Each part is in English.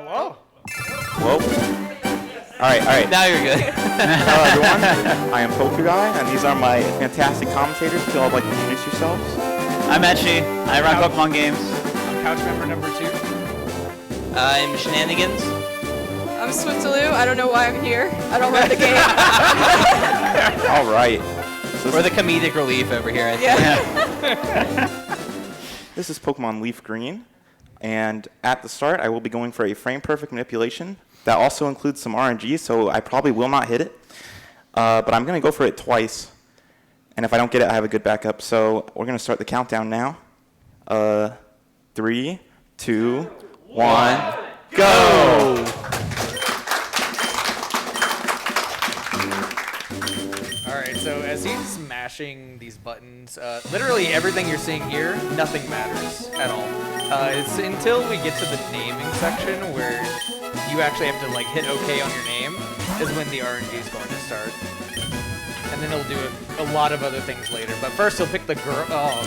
Hello. Whoa. All right. Now you're good. Hello, everyone. I am pokeguy, and these are my fantastic commentators. If you all would like to introduce yourselves. I'm Etchy. I run Pokemon games. I'm couch member number 2. I'm Shenanigans. I'm Swiftaloo. I don't know why I'm here. I don't run the game. All right. So We're the comedic relief over here. I think. Yeah. This is Pokemon LeafGreen, and at the start, I will be going for a frame-perfect manipulation. That also includes some RNG, so I probably will not hit it. But I'm going to go for it twice, and if I don't get it, I have a good backup. So we're going to start the countdown now. 3, 2, 1, go! Alright, so as he's mashing these buttons, literally everything you're seeing here, nothing matters at all. It's until we get to the naming section where you actually have to like hit OK on your name is when the RNG is going to start. And then he'll do a lot of other things later. But first he'll pick the girl. Oh.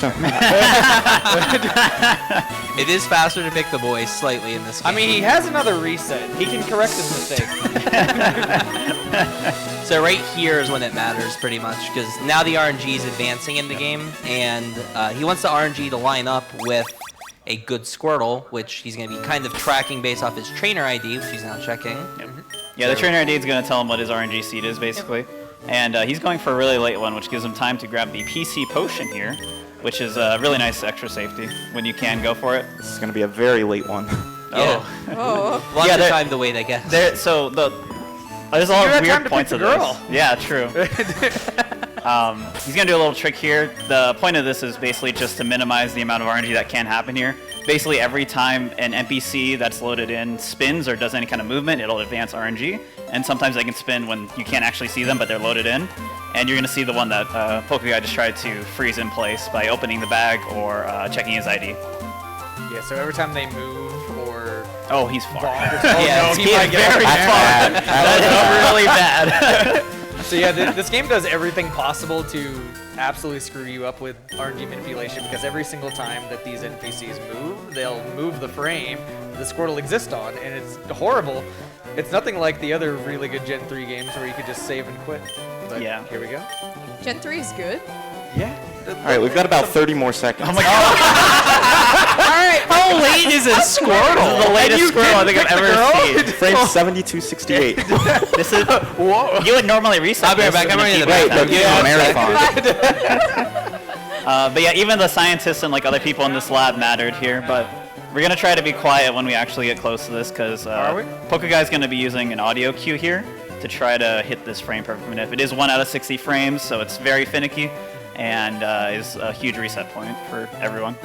It is faster to pick the boys slightly in this game. I mean, he has another reset. He can correct his mistake. So right here is when it matters pretty much, because now the RNG is advancing in the game, and he wants the RNG to line up with a good Squirtle, which he's going to be kind of tracking based off his trainer ID, which he's now checking. Yep. Yeah, the trainer ID is going to tell him what his RNG seed is, basically. And he's going for a really late one, which gives him time to grab the PC potion here, which is a really nice extra safety when you can go for it. This is going to be a very late one. Yeah. Oh. Lots of time to wait, I guess. There's a lot of weird points of this. Yeah, true. He's going to do a little trick here. The point of this is basically just to minimize the amount of RNG that can happen here. Basically, every time an NPC that's loaded in spins or does any kind of movement, it'll advance RNG. And sometimes they can spin when you can't actually see them, but they're loaded in. And you're going to see the one that pokeguy just tried to freeze in place by opening the bag or checking his ID. Yeah, so every time they move or... Oh, he's far. Yeah, no, he might get very far. That's really bad. So yeah, this game does everything possible to absolutely screw you up with RNG manipulation, because every single time that these NPCs move, they'll move the frame the Squirtle exists on, and it's horrible. It's nothing like the other really good Gen 3 games where you could just save and quit. But yeah. Here we go. Gen 3 is good. Yeah. All right, we've got about 30 more seconds. Oh my god! Alright. How late is a Squirtle? This is the latest Squirtle I think I've ever seen. Frame 7268. This is. Whoa. You would normally reset. I'll be right back. I'm ready to Wait, back. look, this is a marathon. But yeah, even the scientists and like other people in this lab mattered here. But we're gonna try to be quiet when we actually get close to this, because Pokeguy's gonna be using an audio cue here to try to hit this frame perfect manip. It is 1 out of 60 frames, so it's very finicky, and is a huge reset point for everyone.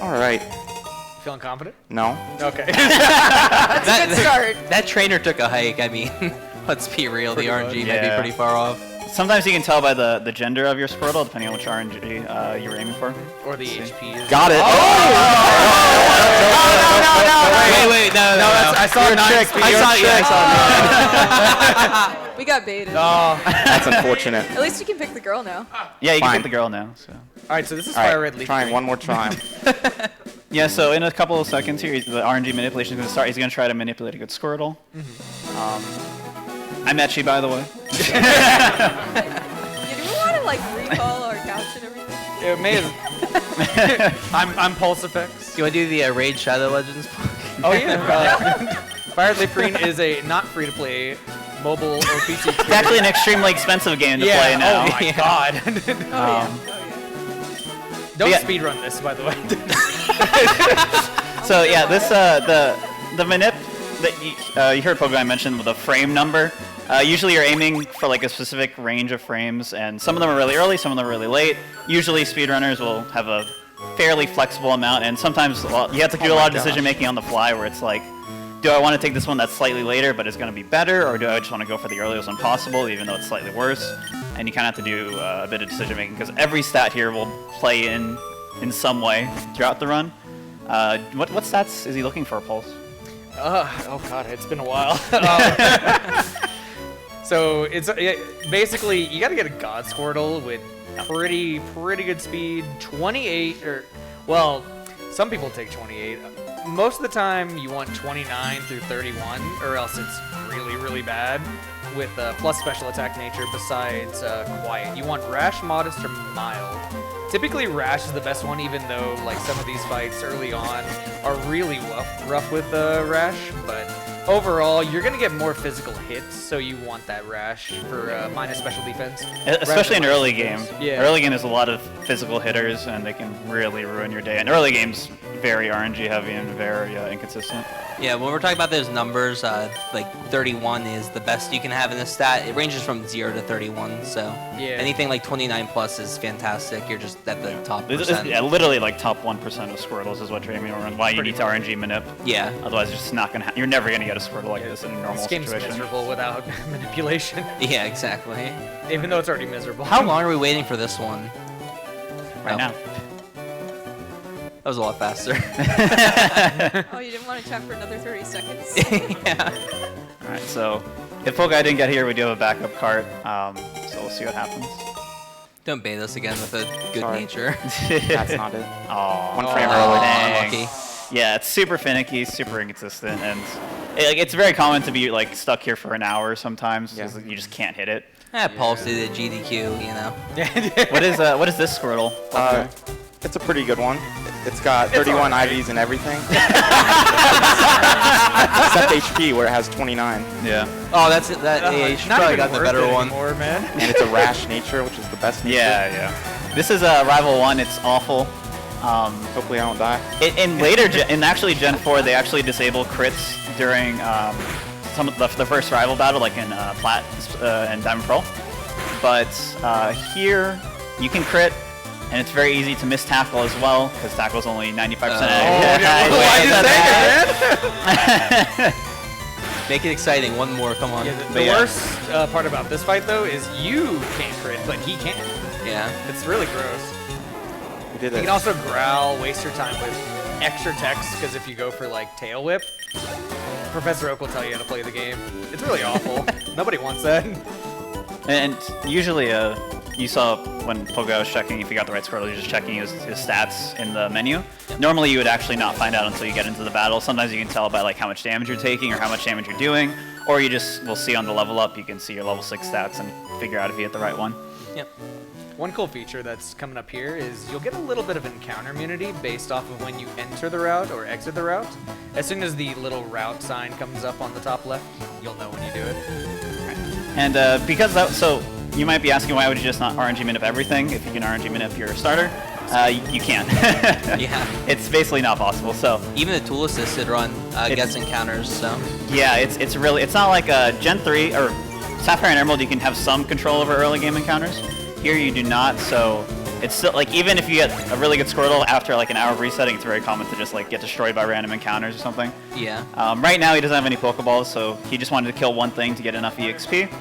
All right. Feeling confident? No. Okay. That, Good start. that trainer took a hike. I mean, let's be real. Pretty the RNG much. might be pretty far off. Sometimes you can tell by the gender of your Squirtle, depending on which RNG you're aiming for. Or the HP. Got it. Wait, no. I saw a trick. We got baited. Oh. That's unfortunate. At least you can pick the girl now. Yeah, you Fine. can pick the girl now. So. Alright, so this is All FireRed right, Leaf. trying one more time. Yeah, so in a couple of seconds here, the RNG manipulation is going to start. He's going to try to manipulate a good Squirtle. I'm Etchy, by the way. Yeah, do we want to like recall our couch and everything? It may have... I'm Pulse Effects. You want to do the Raid Shadow Legends? Oh yeah. FireRed LeafGreen is a not free-to-play mobile or PC experience. It's actually an extremely expensive game to play now. Oh my god. Don't yeah. speedrun this, by the way. So yeah, this the manip that you heard Pokeguy mention with the frame number. Usually you're aiming for like a specific range of frames, and some of them are really early, some of them are really late. Usually speedrunners will have a fairly flexible amount, and sometimes you have to do a lot of decision making on the fly, where it's like, do I want to take this one that's slightly later but is going to be better, or do I just want to go for the earliest one possible, even though it's slightly worse? And you kind of have to do a bit of decision making, because every stat here will play in some way throughout the run. What stats is he looking for, Pulse? Oh god, it's been a while. So it's basically you got to get a God Squirtle with pretty good speed, 28 or well, Some people take 28. Most of the time, you want 29 through 31, or else it's really, really bad. With plus special attack nature besides quiet. You want rash, modest, or mild. Typically rash is the best one, even though like some of these fights early on are really rough with rash, but overall you're gonna get more physical hits, so you want that rash for minus special defense. Especially in early game. Yeah. Early game is a lot of physical hitters, and they can really ruin your day. And early game's very RNG heavy and very inconsistent. Yeah, when we're talking about those numbers, like 31 is the best you can have in this stat. It ranges from 0 to 31, so Yeah. anything like 29 plus is fantastic. You're just at the top This is, percent. yeah, literally like top 1% of Squirtles is what you're aiming for, and why you Pretty need to RNG manip. Yeah. Otherwise, it's just not gonna. You're never gonna get a Squirtle like this in a normal This game's situation. miserable without manipulation, Yeah, exactly. even though it's already miserable. How long are we waiting for this one? Right now. That was a lot faster. Oh, you didn't want to chat for another 30 seconds? Yeah. All right. So if Pokeguy didn't get here, we do have a backup cart. So we'll see what happens. Don't bait us again with a good Sorry. nature. That's not it. Oh, One frame Oh, early. dang. unlucky. Yeah, it's super finicky, super inconsistent, and it's very common to be like stuck here for an hour sometimes because you just can't hit it. Pulse to the GDQ, you know. What is this Squirtle? It's a pretty good one. It's got 31 IVs and everything. Except HP, where it has 29. Yeah. Oh, that's it. That yeah, you It's should not probably even got the worth better it one. anymore, man. And it's a rash nature, which is the best nature. Yeah. This is Rival 1. It's awful. Hopefully I don't die. In later, in actually Gen 4, they actually disable crits during some of the first Rival battle, like in Plat and Diamond Pearl. But here, you can crit, and it's very easy to miss tackle as well, because tackle's only 95%. Why'd you say that, man? Make it exciting. One more. Come on. Yeah, the yeah. worst part about this fight, though, is you can't crit, but he can. Yeah. It's really gross. We did You it. can also growl, waste your time with extra text, because if you go for, like, Tail Whip, Professor Oak will tell you how to play the game. It's really awful. Nobody wants that. And usually, you saw when Pokeguy was checking if you got the right Squirtle, you're just checking his stats in the menu. Normally, you would actually not find out until you get into the battle. Sometimes you can tell by like how much damage you're taking or how much damage you're doing, or you just will see on the level up. You can see your level 6 stats and figure out if you hit the right one. Yep. One cool feature that's coming up here is you'll get a little bit of encounter immunity based off of when you enter the route or exit the route. As soon as the little route sign comes up on the top left, you'll know when you do it. And because so you might be asking why would you just not RNG manip everything if you can RNG manip your starter? You can't. Yeah. It's basically not possible. So Even the tool assisted run gets encounters. So. yeah, it's not like Gen 3 or Sapphire and Emerald. You can have some control over early game encounters. Here you do not. So it's still like even if you get a really good Squirtle after like an hour of resetting, it's very common to just like get destroyed by random encounters or something. Yeah. Right now he doesn't have any Pokeballs, so he just wanted to kill one thing to get enough EXP.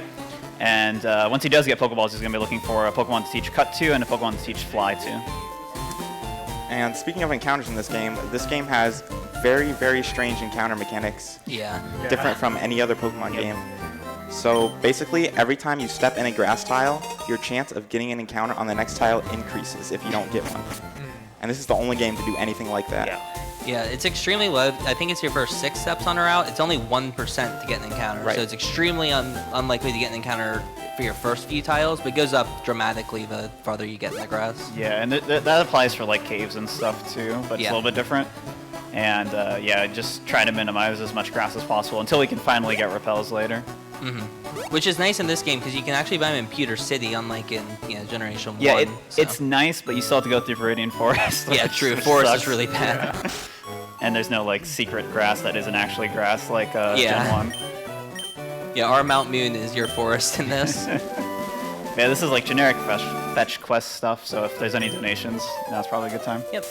And once he does get Pokeballs, he's going to be looking for a Pokemon to teach Cut to and a Pokemon to teach Fly to. And speaking of encounters in this game has very, very strange encounter mechanics, Yeah. different from any other Pokemon game. So basically, every time you step in a grass tile, your chance of getting an encounter on the next tile increases if you don't get one. And this is the only game to do anything like that. Yeah, it's extremely low. I think it's your first 6 steps on a route. It's only 1% to get an encounter. Right. So it's extremely unlikely to get an encounter for your first few tiles, but it goes up dramatically the farther you get in the grass. Yeah, and that applies for like caves and stuff too, but it's Yeah. a little bit different. And yeah, just try to minimize as much grass as possible until we can finally get repels later. Which is nice in this game because you can actually buy them in Pewter City, unlike in Generation 1. Yeah, so. it's nice, but you still have to go through Viridian Forest. Yeah, which- true. which Forest sucks. is really bad. Yeah. And there's no like secret grass that isn't actually grass like Yeah. Gen 1. Yeah, our Mount Moon is your forest in this. Yeah, this is like generic fetch quest stuff, so if there's any donations, now's probably a good time. Yep.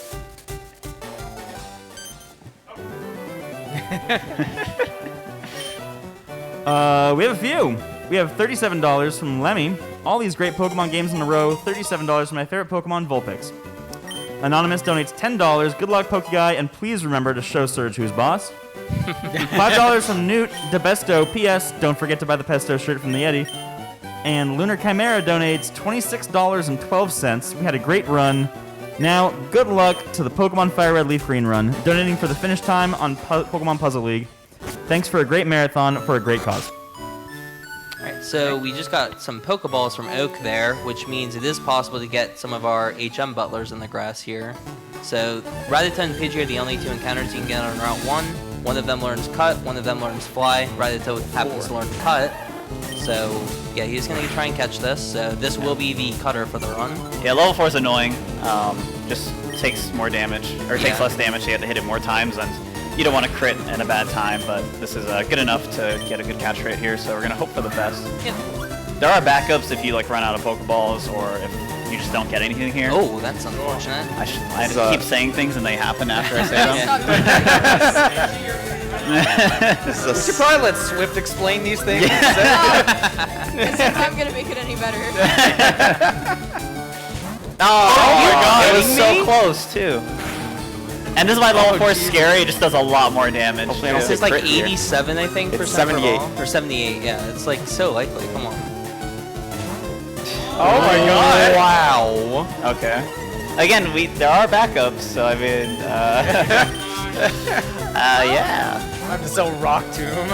We have a few. We have $37 from Lemmy. All these great Pokemon games in a row. $37 for my favorite Pokemon, Vulpix. Anonymous donates $10. Good luck, Pokeguy, and please remember to show Surge who's boss. $5 from Newt DeBesto. P.S. Don't forget to buy the Pesto shirt from the Yeti. And Lunar Chimera donates $26.12. We had a great run. Now, good luck to the Pokemon FireRed LeafGreen run, donating for the finish time on Pokemon Puzzle League. Thanks for a great marathon for a great cause. Alright, so we just got some Pokeballs from Oak there, which means it is possible to get some of our HM Butlers in the grass here. So, Rattata and Pidgey are the only two encounters you can get on Route 1. One of them learns Cut, one of them learns Fly. Rattata happens to learn Cut. So, yeah, he's going to try and catch this. So, this will be the cutter for the run. Yeah, level 4 is annoying. Just takes more damage, or takes less damage, so you have to hit it more times, and you don't want to crit in a bad time, but this is good enough to get a good catch rate here, so we're going to hope for the best. Yeah. There are backups if you like run out of Pokeballs, or if you just don't get anything here. Oh, that's unfortunate. I just keep saying things and they happen after I say them. Stop doing We should probably let Swift explain these things. Because if I'm gonna make it any better. Oh my god, it was kidding me? so close too. And this is why level 4 is scary, it just does a lot more damage. Hopefully I don't This get is like crit here. 87, I think, It's percent 78. overall. Or 78, yeah. It's like so likely. Come on. Oh my god. Wow. Okay. Again, there are backups, so I mean, yeah. I have to sell Rock Tomb.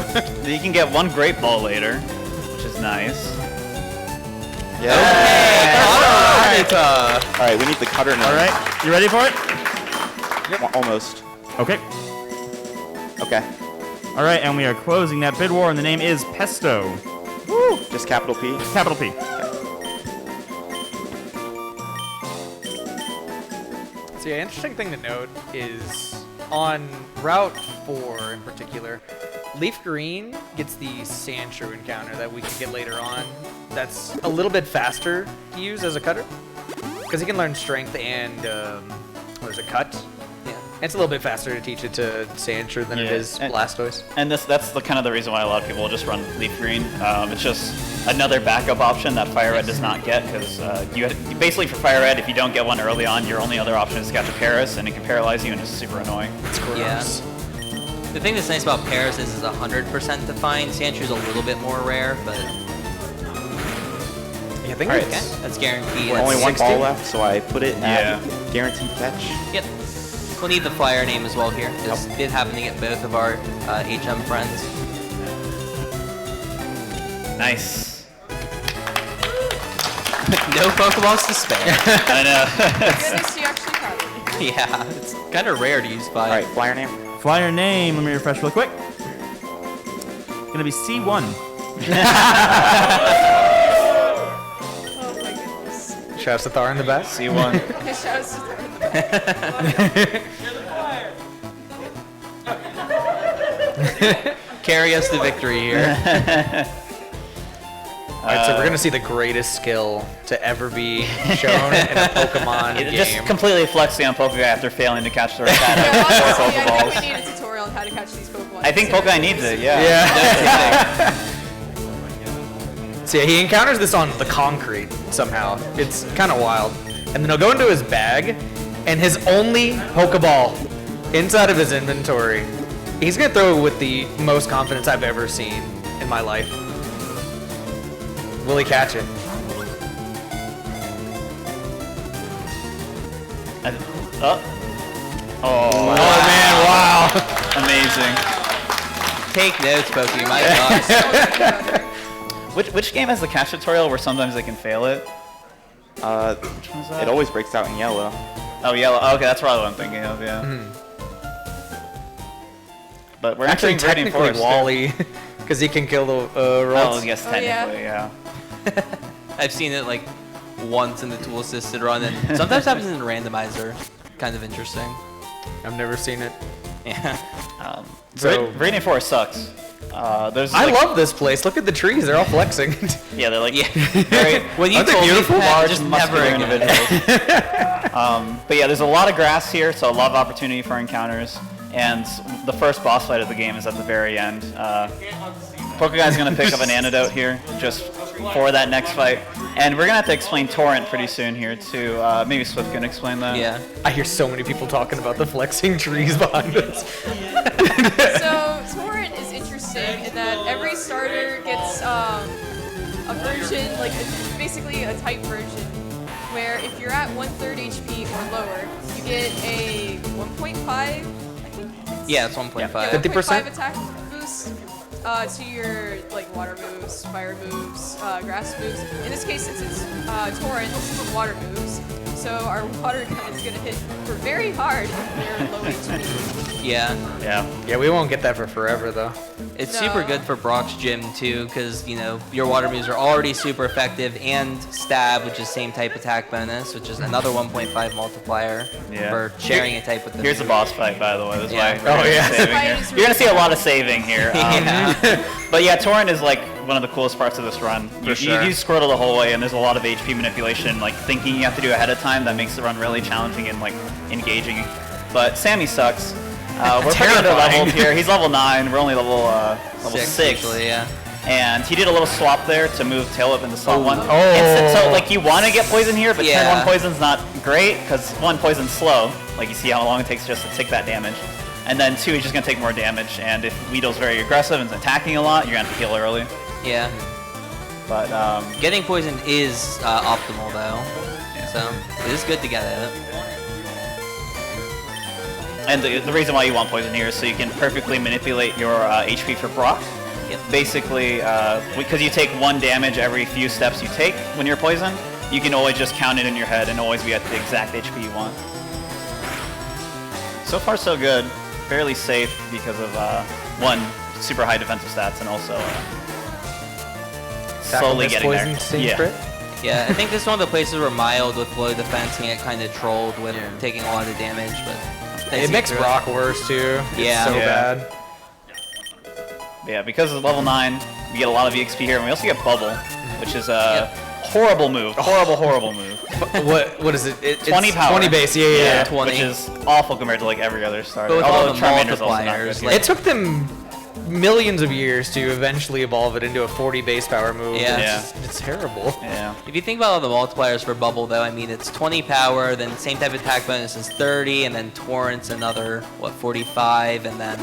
You can get one Great Ball later, which is nice. Yeah. All right, we need the cutter now. All right, you ready for it? Almost. Okay. Okay. All right, and we are closing that bid war, and the name is Pesto. Woo! Just capital P. Capital P. So yeah, interesting thing to note is on Route 4 in particular, LeafGreen gets the Sandshrew encounter that we can get later on. That's a little bit faster to use as a cutter, because he can learn Strength and, what is it, Cut? Yeah. It's a little bit faster to teach it to Sandshrew than it Yeah, is and- Blastoise. And that's the kind of the reason why a lot of people just run Leaf Green. It's just another backup option that FireRed does not get, because basically for FireRed, if you don't get one early on, your only other option is to catch a Paris, and it can paralyze you, and it's super annoying. It's gross. Yeah. The thing that's nice about Paris is it's 100% defined. Sandshrew's a little bit more rare, but Yeah, I think All right. okay, that's guaranteed. Only That's one 60? ball left, so I put it Yeah. at guaranteed fetch. Yep. We'll need the flyer name as well here. Just did happen to get both of our HM friends. Nice. No Pokeballs to spare. I know. Goodness, you actually caught it. Yeah, it's kind of rare to use All fire. right, flyer name. Flyer name, let me refresh real quick. Gonna be C1. Oh my goodness. Shouts to Thar in the back. C1. Shouts to Carry us to victory here. Alright, so we're gonna see the greatest skill to ever be shown in a Pokemon It game. just completely flexing on Pokeguy after failing to catch the Rattata Yeah, with honestly, four I think we Pokeballs. need a tutorial on how to catch these Pokemon. I think Pokeguy needs it, yeah. Yeah. So yeah, he encounters this on the concrete somehow. It's kind of wild. And then he'll go into his bag, and his only Pokeball inside of his inventory, he's gonna throw it with the most confidence I've ever seen in my life. Will he catch it? Oh man, wow. amazing. Take notes, Pokey. My God. Which game has the catch tutorial where sometimes they can fail it? Which one is that? It always breaks out in yellow. Oh, yellow. Oh, okay, that's probably what I'm thinking of, yeah. But we're Actually, entering Viridian technically Forest, too. Wally, because he can kill the Oh, rolls. yes, Oh, yeah. technically, yeah. I've seen it like once in the tool assisted run, and sometimes happens in the randomizer. Kind of interesting. I've never seen it. Yeah. So- Viridian Forest sucks. There's I like, love this place. Look at the trees; they're all flexing. Yeah, they're like Yeah. very When you Aren't they told me beautiful? that, large, just muscular never again. individuals. But yeah, there's a lot of grass here, so a lot of opportunity for encounters. And the first boss fight of the game is at the very end. Pokeguy's gonna pick up an antidote here, just for that next fight. And we're gonna have to explain Torrent pretty soon here too. Maybe Swift can explain that. Yeah. I hear so many people talking about the flexing trees behind us. So Torrent is interesting in that every starter gets a version, like basically a type version where if you're at 1/3 HP or lower, you get a 1.5, I think. Yeah, it's 1.5. 50%? 1.5 attack boost to your like water moves, fire moves, grass moves. In this case, since it's Torrent, this is water moves. So our water gun is gonna hit for very hard if they're low HP. Yeah. Yeah. Yeah, we won't get that for forever though. It's No. super good for Brock's gym too, because you know your water moves are already super effective, and stab, which is same type attack bonus, which is another 1.5 multiplier Yeah. for sharing a type with the. Here's a boss fight, by the way. That's Yeah. why. we're gonna be yeah. saving Fight here. is You're gonna see a really lot of saving here. Yeah. But yeah, Torrent is like one of the coolest parts of this run. You sure. use Squirtle the whole way, and there's a lot of HP manipulation, like thinking you have to do ahead of time. That makes the run really challenging and like engaging. But Sammy sucks. We're pretty Terrifying. underleveled here. He's level 9. We're only level 6. Usually, yeah. And he did a little swap there to move Tail Whip into slot 1. Oh. And so like you want to get poison here, but turn Yeah. 1 poison's not great because 1 poison's slow. Like you see how long it takes just to take that damage. And then 2 is just going to take more damage. And if Weedle's very aggressive and is attacking a lot, you're going to have to heal early. Yeah. But Getting poisoned is optimal though, so it is good to get it. and the reason why you want poison here is so you can perfectly manipulate your HP for Brock. Yep. Basically, because you take 1 damage every few steps you take when you're poisoned, you can always just count it in your head and always be at the exact HP you want. So far, so good. Fairly safe because of 1, super high defensive stats, and also slowly getting there. Yeah, I think this is one of the places where mild with low defense can get kind of trolled with taking a lot of damage, but they It see makes through Brock worse too. It's Yeah. so Yeah. bad. Yeah, because of level 9, we get a lot of EXP here, and we also get Bubble, which is a horrible move. Horrible move. What is it? It's 20 power. 20 base. Yeah. 20. Which is awful compared to like every other starter. But with all Although the Charmander's also not multipliers, good like- here. It took them millions of years to eventually evolve it into a 40 base power move. Yeah. It's terrible. Yeah. If you think about all the multipliers for Bubble, though, I mean, it's 20 power, then same type of attack bonus is 30, and then Torrent's another, 45, and then,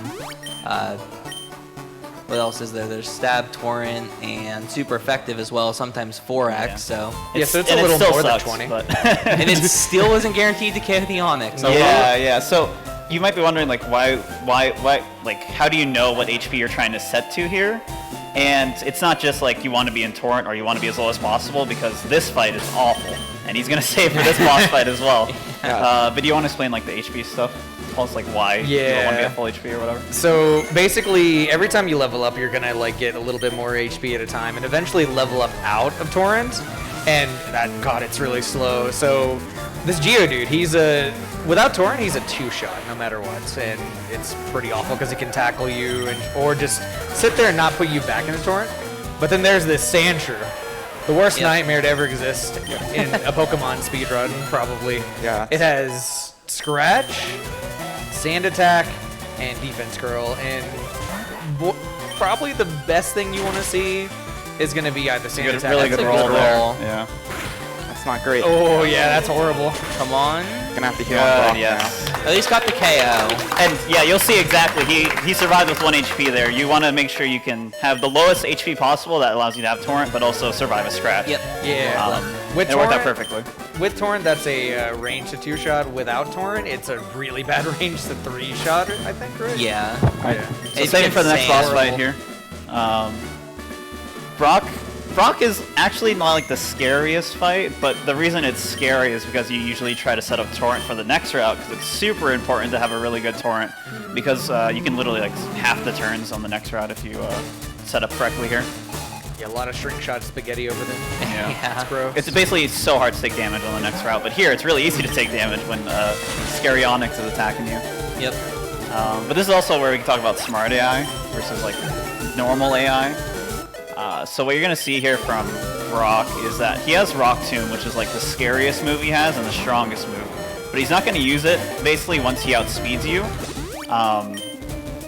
what else is there? There's Stab, Torrent, and super effective as well, sometimes 4x, Yeah. so. Yeah, so it's a and it little still more than sucks, 20. But And it still isn't guaranteed to KO the Onyx. yeah. So you might be wondering like why, like how do you know what HP you're trying to set to here? And it's not just like you want to be in Torrent or you want to be as low as possible, because this fight is awful, and he's gonna save for this boss fight as well. But do you want to explain like the HP stuff? Tell us like why you don't want to be at full HP or whatever. So basically, every time you level up, you're gonna like get a little bit more HP at a time, and eventually level up out of Torrent. And God, it's really slow. So this Geodude, without Torrent, he's a 2-shot no matter what, and it's pretty awful because he can tackle you or just sit there and not put you back into Torrent. But then there's this Sandshrew, the worst nightmare to ever exist in a Pokemon speedrun, probably. Yeah. It has Scratch, Sand Attack, and Defense Curl, and probably the best thing you want to see is going to be either Sand Attack. Really That's good a roll good there. roll. Yeah. That's not great. Oh yeah, that's horrible. Come on. Gonna have to heal on Brock yes. now. At least got the KO. And yeah, you'll see exactly. He survived with 1 HP there. You want to make sure you can have the lowest HP possible. That allows you to have Torrent, but also survive a scratch. Yep. Yeah. With It worked out Torrent, perfectly. with Torrent, that's a range to 2-shot. Without Torrent, it's a really bad range to 3-shot, I think, right? Yeah. So It's save it for the next boss insane. fight here. Brock is actually not like the scariest fight, but the reason it's scary is because you usually try to set up Torrent for the next route, because it's super important to have a really good Torrent, because you can literally like half the turns on the next route if you set up correctly here. Yeah, a lot of shrink shot spaghetti over there. Yeah. It's gross. It's basically so hard to take damage on the next route, but here it's really easy to take damage when Scary Onyx is attacking you. Yep. But this is also where we can talk about smart AI versus like normal AI. So what you're gonna see here from Brock is that he has Rock Tomb, which is like the scariest move he has and the strongest move. But he's not gonna use it basically once he outspeeds you,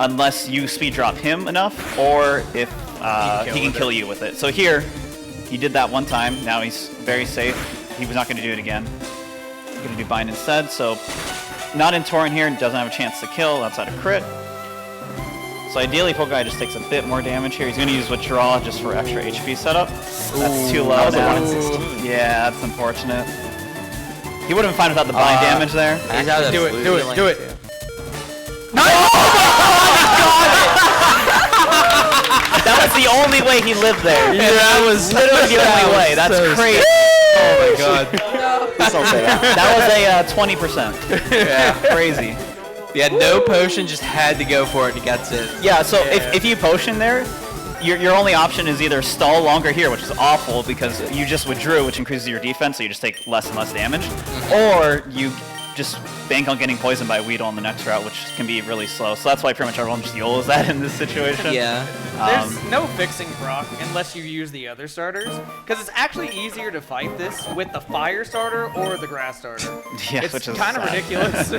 unless you speed drop him enough, or if he can kill you with it. So here, he did that one time. Now he's very safe. He was not gonna do it again. He's gonna do Bind instead. So not in Torrent here, doesn't have a chance to kill outside of crit. So ideally, Pokeguy just takes a bit more damage here. He's going to use Withdraw just for extra HP setup. That's too low That was a now. 116. Yeah, that's unfortunate. He would have been fine without the bind damage there. He's out of Do it, do it, do it. That was the only way he lived there. Yeah, that was literally the only way. That's so crazy. Oh my god. Please don't say that. That was a 20%. Yeah, crazy. Yeah, no potion, just had to go for it, and he gets it. Yeah, so if you potion there, your only option is either stall longer here, which is awful because you just withdrew, which increases your defense, so you just take less and less damage, or you just bank on getting poisoned by Weedle on the next route, which can be really slow. So that's why pretty much everyone just YOLOs that in this situation. Yeah. There's no fixing Brock unless you use the other starters, because it's actually easier to fight this with the fire starter or the grass starter. Yeah, It's which is kind of sad. ridiculous.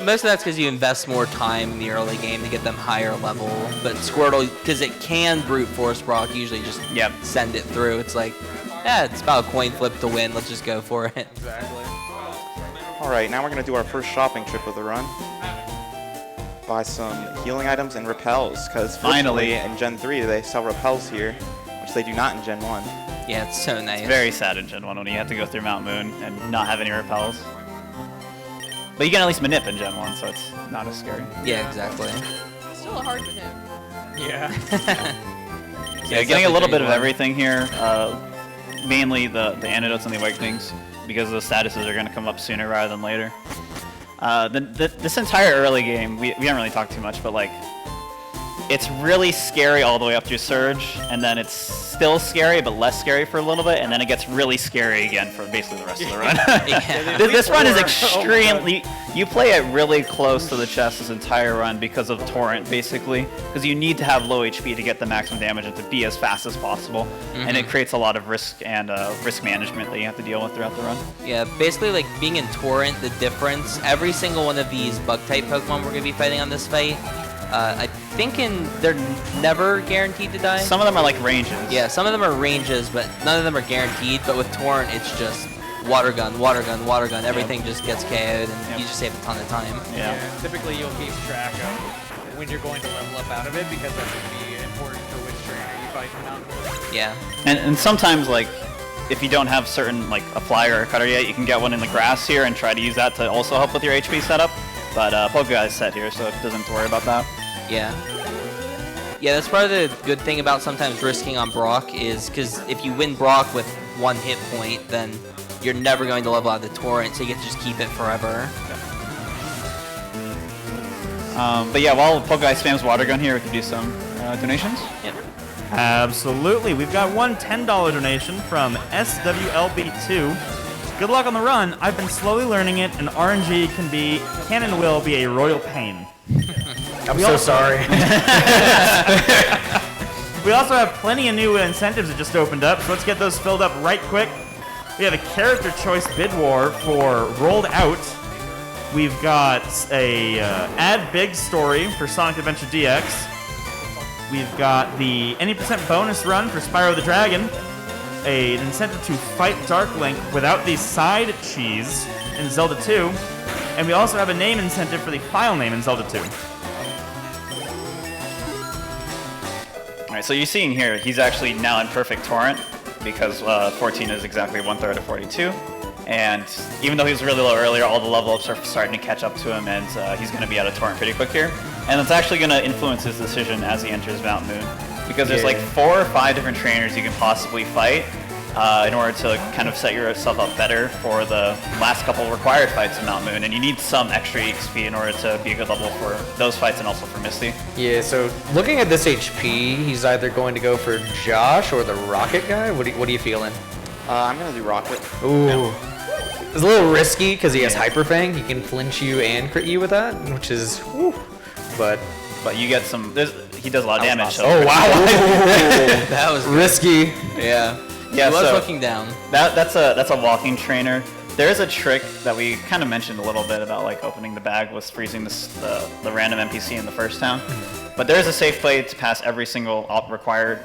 Most of that's because you invest more time in the early game to get them higher level. But Squirtle, because it can brute force Brock, usually just send it through. It's like, yeah, it's about a coin flip to win. Let's just go for it. Exactly. All right, now we're going to do our first shopping trip of the run. Buy some healing items and repels, because finally in Gen 3 they sell repels here, which they do not in Gen 1. Yeah, it's so nice. It's very sad in Gen 1 when you have to go through Mount Moon and not have any repels. But you can at least manip in Gen 1, so it's not as scary. Yeah, exactly. Still a hard manip. Yeah. Yeah, getting a little bit of everything here, mainly the antidotes and the awakenings, because the statuses are going to come up sooner rather than later. This entire early game, we haven't really talked too much, but like, it's really scary all the way up through Surge, and then it's still scary, but less scary for a little bit, and then it gets really scary again for basically the rest of the run. This run is extremely... You play it really close to the chest this entire run because of Torrent, basically, because you need to have low HP to get the maximum damage and to be as fast as possible, and it creates a lot of risk and risk management that you have to deal with throughout the run. Yeah, basically like being in Torrent, the difference, every single one of these bug-type Pokemon we're going to be fighting on this fight, I think they're never guaranteed to die. Some of them are like ranges. Yeah, some of them are ranges, but none of them are guaranteed. But with Torrent, it's just water gun, water gun, water gun. Everything just gets KO'd, and you just save a ton of time. Yeah. Typically, you'll keep track of when you're going to level up out of it, because that's going to be important for which trainer you fight from Mount Moon. Yeah. And sometimes, like, if you don't have certain, like, a flyer or a cutter yet, you can get one in the grass here and try to use that to also help with your HP setup. But pokeguy is set here, so it doesn't have to worry about that. Yeah. Yeah, that's part of the good thing about sometimes risking on Brock is because if you win Brock with 1 hit point, then you're never going to level out the Torrent, so you get to just keep it forever. But yeah, while pokeguy spams water gun here, we can do some donations. Yep. Absolutely. We've got one $10 donation from SWLB2. Good luck on the run. I've been slowly learning it, and RNG can and will be a royal pain. I'm so sorry. We also have plenty of new incentives that just opened up, so let's get those filled up right quick. We have a character choice bid war for Rolled Out. We've got a add big story for Sonic Adventure DX. We've got the any % bonus run for Spyro the Dragon. An incentive to fight Dark Link without the side cheese in Zelda 2. And we also have a name incentive for the file name in Zelda 2. Alright, so you're seeing here, he's actually now in perfect Torrent, because 14 is exactly 1/3 of 42. And even though he was really low earlier, all the level ups are starting to catch up to him, and he's going to be out of Torrent pretty quick here. And it's actually going to influence his decision as he enters Mount Moon, because there's like 4 or 5 different trainers you can possibly fight in order to kind of set yourself up better for the last couple required fights in Mount Moon, and you need some extra XP in order to be a good level for those fights and also for Misty. Yeah, so looking at this HP, he's either going to go for Josh or the Rocket guy. What are you feeling? I'm going to do Rocket. Ooh. It's a little risky because he has Hyper Fang. He can flinch you and crit you with that, which is, whew. But you get some, he does a lot of damage. So oh wow, That was risky. Yeah. Yeah, He was so looking down. that's a walking trainer. There is a trick that we kind of mentioned a little bit about, like opening the bag with freezing the random NPC in the first town. But there is a safe play to pass every single required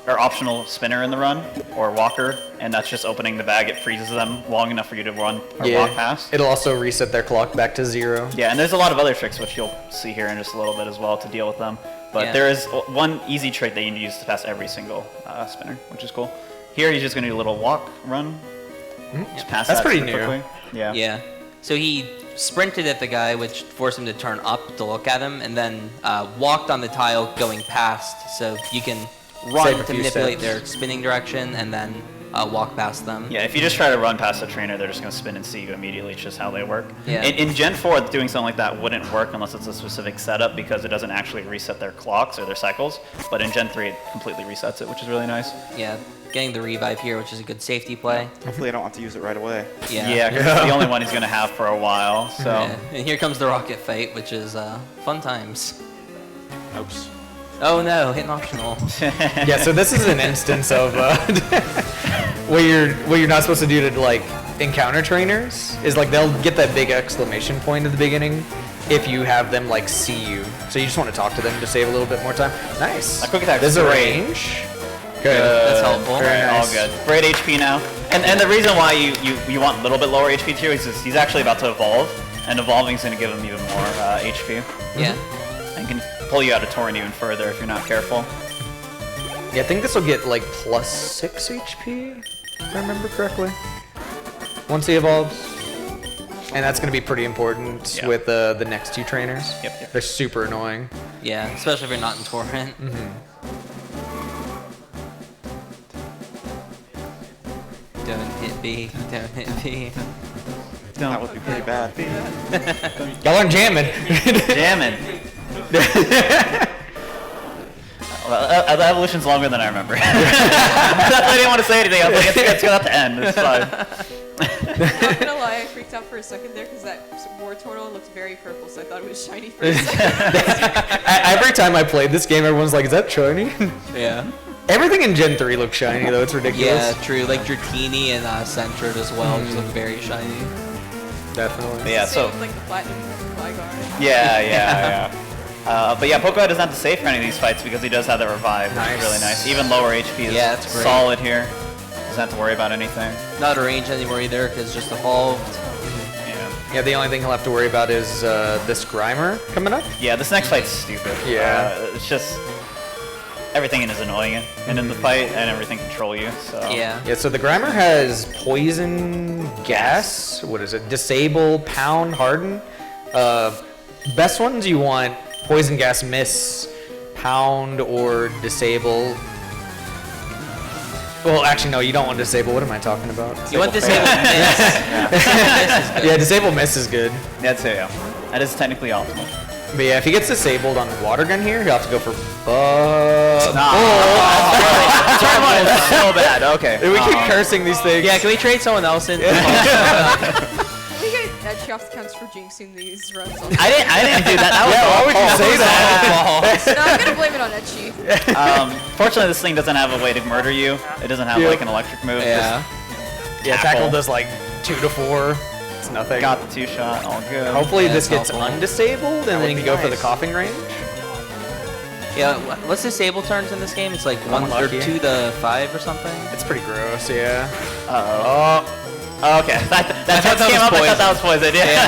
or optional spinner in the run or walker, and that's just opening the bag. It freezes them long enough for you to run or walk past. It'll also reset their clock back to 0. Yeah, and there's a lot of other tricks which you'll see here in just a little bit as well to deal with them. But Yeah. there is one easy trick that you can use to pass every single spinner, which is cool. Here he's just gonna do a little walk, run. Just pass That's that pretty super new. quickly. Yeah. Yeah. So he sprinted at the guy, which forced him to turn up to look at him, and then walked on the tile going past. So you can run Save a to few manipulate steps. their spinning direction, and then walk past them. Yeah, if you just try to run past a trainer, they're just going to spin and see you immediately. It's just how they work. Yeah. In Gen 4, doing something like that wouldn't work unless it's a specific setup because it doesn't actually reset their clocks or their cycles. But in Gen 3, it completely resets it, which is really nice. Yeah. Getting the revive here, which is a good safety play. Hopefully I don't have to use it right away. Yeah. Yeah, 'cause it's the only one he's going to have for a while. So Yeah. And here comes the rocket fight, which is fun times. Oops. Oh no, hidden optional. Yeah, so this is an instance of what you're not supposed to do to like encounter trainers is like they'll get that big exclamation point at the beginning if you have them like see you. So you just want to talk to them to save a little bit more time. Nice. A quick attack This is a great. range. Good. That's helpful. Very all nice. good. Great HP now. And the reason why you want a little bit lower HP too is he's actually about to evolve, and evolving is going to give him even more HP. Yeah. And can pull you out of Torrent even further if you're not careful. Yeah, I think this will get like plus 6 HP, if I remember correctly. Once he evolves. And that's going to be pretty important Yeah. with the next two trainers. Yep. They're super annoying. Yeah, especially if you're not in Torrent. Don't hit B. Don't hit B. That would be pretty bad. Y'all aren't jamming. Jamming. Well, the evolution's longer than I remember. That's why I didn't want to say anything. I was like, it's gonna have to end. It's fine. Not gonna lie, I freaked out for a second there because that war turtle looked very purple, so I thought it was shiny for a second. Every time I played this game, everyone's like, is that shiny? Yeah. Everything in Gen 3 looks shiny, though. It's ridiculous. Yeah, true. Like Dratini and Centred as well just look very shiny. Definitely. But yeah, Same so with, like the platinum Flyguard. yeah. But yeah, Pokeguy doesn't have to save for any of these fights because he does have the revive, which is really nice. Even lower HP is Yeah, it's great. solid here. Doesn't have to worry about anything. Not a range anymore either because just evolved. Yeah. Yeah, the only thing he'll have to worry about is this Grimer coming up. Yeah, this next fight's stupid. Yeah. It's just everything in is annoying and in the fight, and everything control you. So Yeah. Yeah, so the Grimer has Poison, Gas, what is it? Disable, Pound, Harden. Best ones you want Poison, Gas, Miss, Pound, or Disable. Well, actually, no, you don't want Disable. What am I talking about? You want Disable Miss. Yeah, Disable Miss is good. that's it. Yeah, that is technically optimal. But yeah, if he gets disabled on Water Gun here, he'll have to go for Turn one is so bad. Okay. We keep cursing these things. Yeah, can we trade someone else in? We get Edgy off the counts for jinxing these runs. I didn't do that. That was Yeah, why would you say that? No, I'm gonna blame it on Edgy. Fortunately, this thing doesn't have a way to murder you. It doesn't have like an electric move. Yeah. Yeah, Tackle does like 2 to 4. It's nothing. Got the 2-shot. All good. Hopefully Yeah, this that's gets helpful. undisabled, and then would you can be go for the nice. coughing range. Yeah, what's disable turns in this game? It's like 1 or Unlucky. 2 to 5 or something? It's pretty gross, yeah. Oh, okay. That text that came was up. I thought that was poison. Yeah.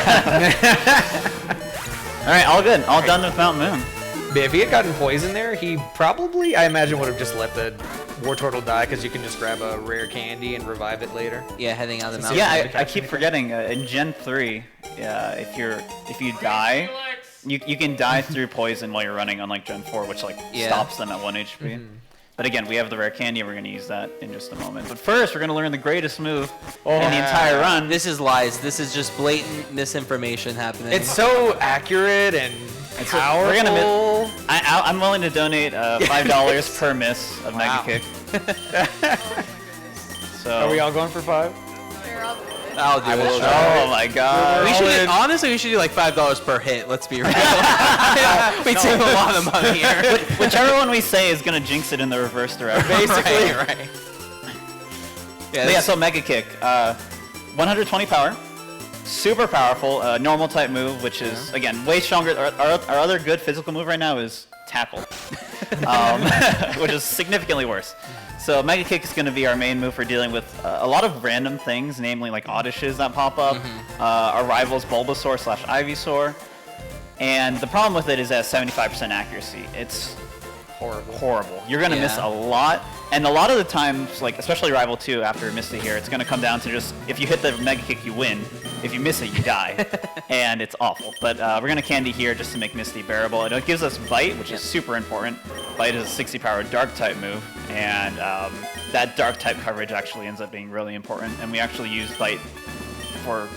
All right, all good. All done with Mountain Moon. But if he had gotten poison there, he probably, I imagine, would have just let the War Turtle die because you can just grab a rare candy and revive it later. Yeah, heading out of the mountain. Yeah, I keep forgetting. In Gen 3, if you die, you can die through poison while you're running, unlike Gen 4, which stops them at 1 HP. But again, we have the rare candy, and we're going to use that in just a moment. But first, we're going to learn the greatest move in the entire run. This is lies. This is just blatant misinformation happening. It's so accurate and powerful. We're gonna I'm willing to donate $5 per miss of Wow. Mega Kick. So Are we all going for 5? Here, I'll do it. I'll do it. Oh my god. We should honestly, we should do like $5 per hit. Let's be real. We save a lot of money here. Whichever one we say is gonna jinx it in the reverse direction. Basically, right. But yeah, so Mega Kick, 120 power, super powerful, normal type move, which is again way stronger. Our other good physical move right now is Tackle, which is significantly worse. So Mega Kick is going to be our main move for dealing with a lot of random things, namely like Oddishes that pop up, our rival's Bulbasaur/Ivysaur, and the problem with it is that 75% accuracy. It's horrible. You're going to miss a lot, and a lot of the times, like especially Rival 2 after Misty here, it's going to come down to just if you hit the Mega Kick, you win. If you miss it, you die, and it's awful. But we're going to Candy here just to make Misty bearable. And it gives us Bite, which is super important. Bite is a 60 power Dark-type move, and that Dark-type coverage actually ends up being really important. And we actually use Bite for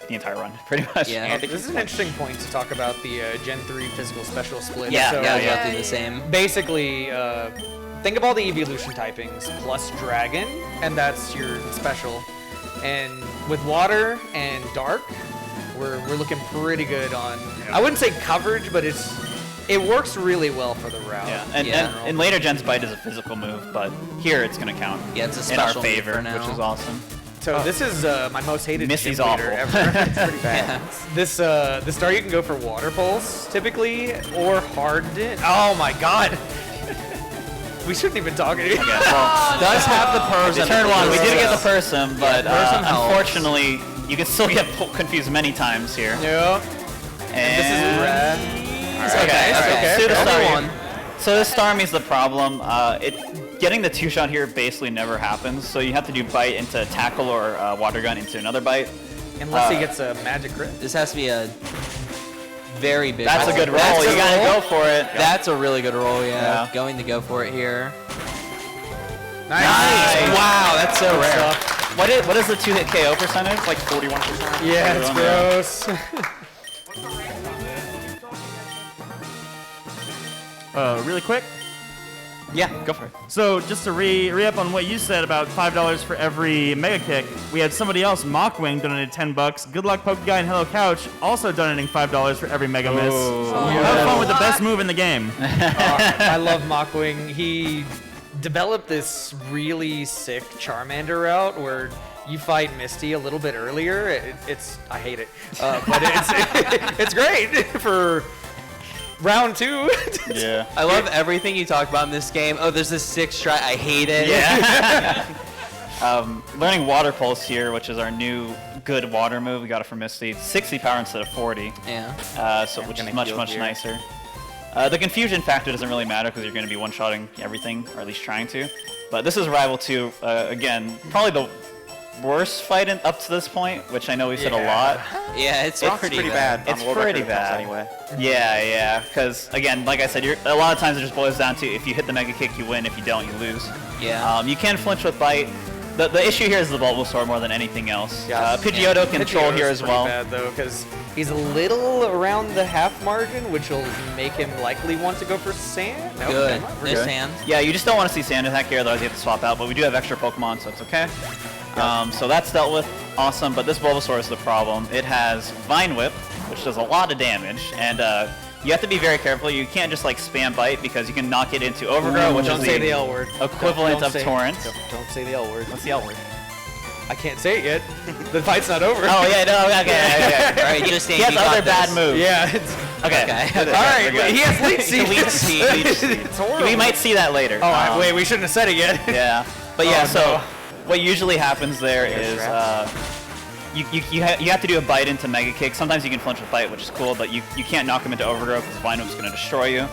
the entire run, pretty much. Yeah. This is an interesting point to talk about the Gen 3 physical special split. Yeah, so, Yeah, I was yeah. about to do the same. Basically, think of all the evolution typings plus dragon, and that's your special. And with water and dark, we're looking pretty good on. I wouldn't say coverage, but it works really well for the route. Yeah, and, Yeah. and in later gens, Bite is a physical move, but here it's going to count Yeah, it's a in our special move favor, for now. which is awesome. So this is my most hated Misty's gym leader awful. ever. It's pretty bad. Yeah. This star you can go for water pulse typically or hardened. Oh my god. We shouldn't even talk anymore. Yeah, well, Does have the purrs and turn one, we did get the purrs. Pursum, but Pursum helps. unfortunately, you can still get confused many times here. Yeah. And This is red. Okay, Okay. so the Only star one. So this Starmie's the problem. Getting the two-shot here basically never happens, so you have to do Bite into Tackle or Water Gun into another Bite. Unless he gets a magic crit. This has to be a very big That's a roll. good roll. That's a You gotta roll? go for it. That's a really good roll, yeah. Yeah. Going to go for it here. Nice. Wow, that's so rare. What is the two-hit KO percentage? Like 41%. Yeah, it's gross. Really quick. Yeah, go for it. So just to re-up on what you said about $5 for every Mega Kick, we had somebody else, Mockwing, donated $10. Good Luck Pokeguy and Hello Couch also donating $5 for every Mega Miss. Have fun with the best move in the game. I love Mockwing. He developed this really sick Charmander route where you fight Misty a little bit earlier. I hate it, but it's great for round 2. Yeah. I love everything you talk about in this game. Oh, there's this 6-strat. I hate it. Yeah. Learning Water Pulse here, which is our new good water move. We got it from Misty. 60 power instead of 40. Yeah. Which is gonna much, heal much here. nicer. The confusion factor doesn't really matter because you're going to be one-shotting everything, or at least trying to. But this is Rival 2. Again, probably the worst fight up to this point, which I know we said a lot. Yeah, it's It's pretty, pretty bad. It's on world pretty record attempts bad. anyway. Yeah, because, again, like I said, a lot of times it just boils down to if you hit the Mega Kick, you win. If you don't, you lose. Yeah. You can flinch with Bite. The issue here is the Bulbasaur more than anything else. Yes. Pidgeotto can troll here as well. Bad though, because he's a little around the half margin, which will make him likely want to go for sand. No, Good. never mind, we're There's good. sand. Yeah, you just don't want to see Sand attack here, otherwise you have to swap out. But we do have extra Pokemon, so it's okay. So that's dealt with. Awesome, but this Bulbasaur is the problem. It has Vine Whip, which does a lot of damage, and you have to be very careful. You can't just like spam Bite because you can knock it into Overgrow, which Don't is say the L word. equivalent Don't of say- Torrent. Don't say the L word. What's the L word? I can't say it yet. The fight's not over. Oh yeah, no, okay. All right, just He has other bad moves. Yeah. It's, Okay. Okay. all right. We're good. He has leech seed. Leech seed. It's horrible. We might see that later. Oh, wait. We shouldn't have said it yet. Yeah, but yeah. Oh, So no. what usually happens there is you have to do a Bite into Mega Kick. Sometimes you can flinch with Bite, which is cool, but you can't knock him into Overgrowth because Vine Whip's going to destroy you.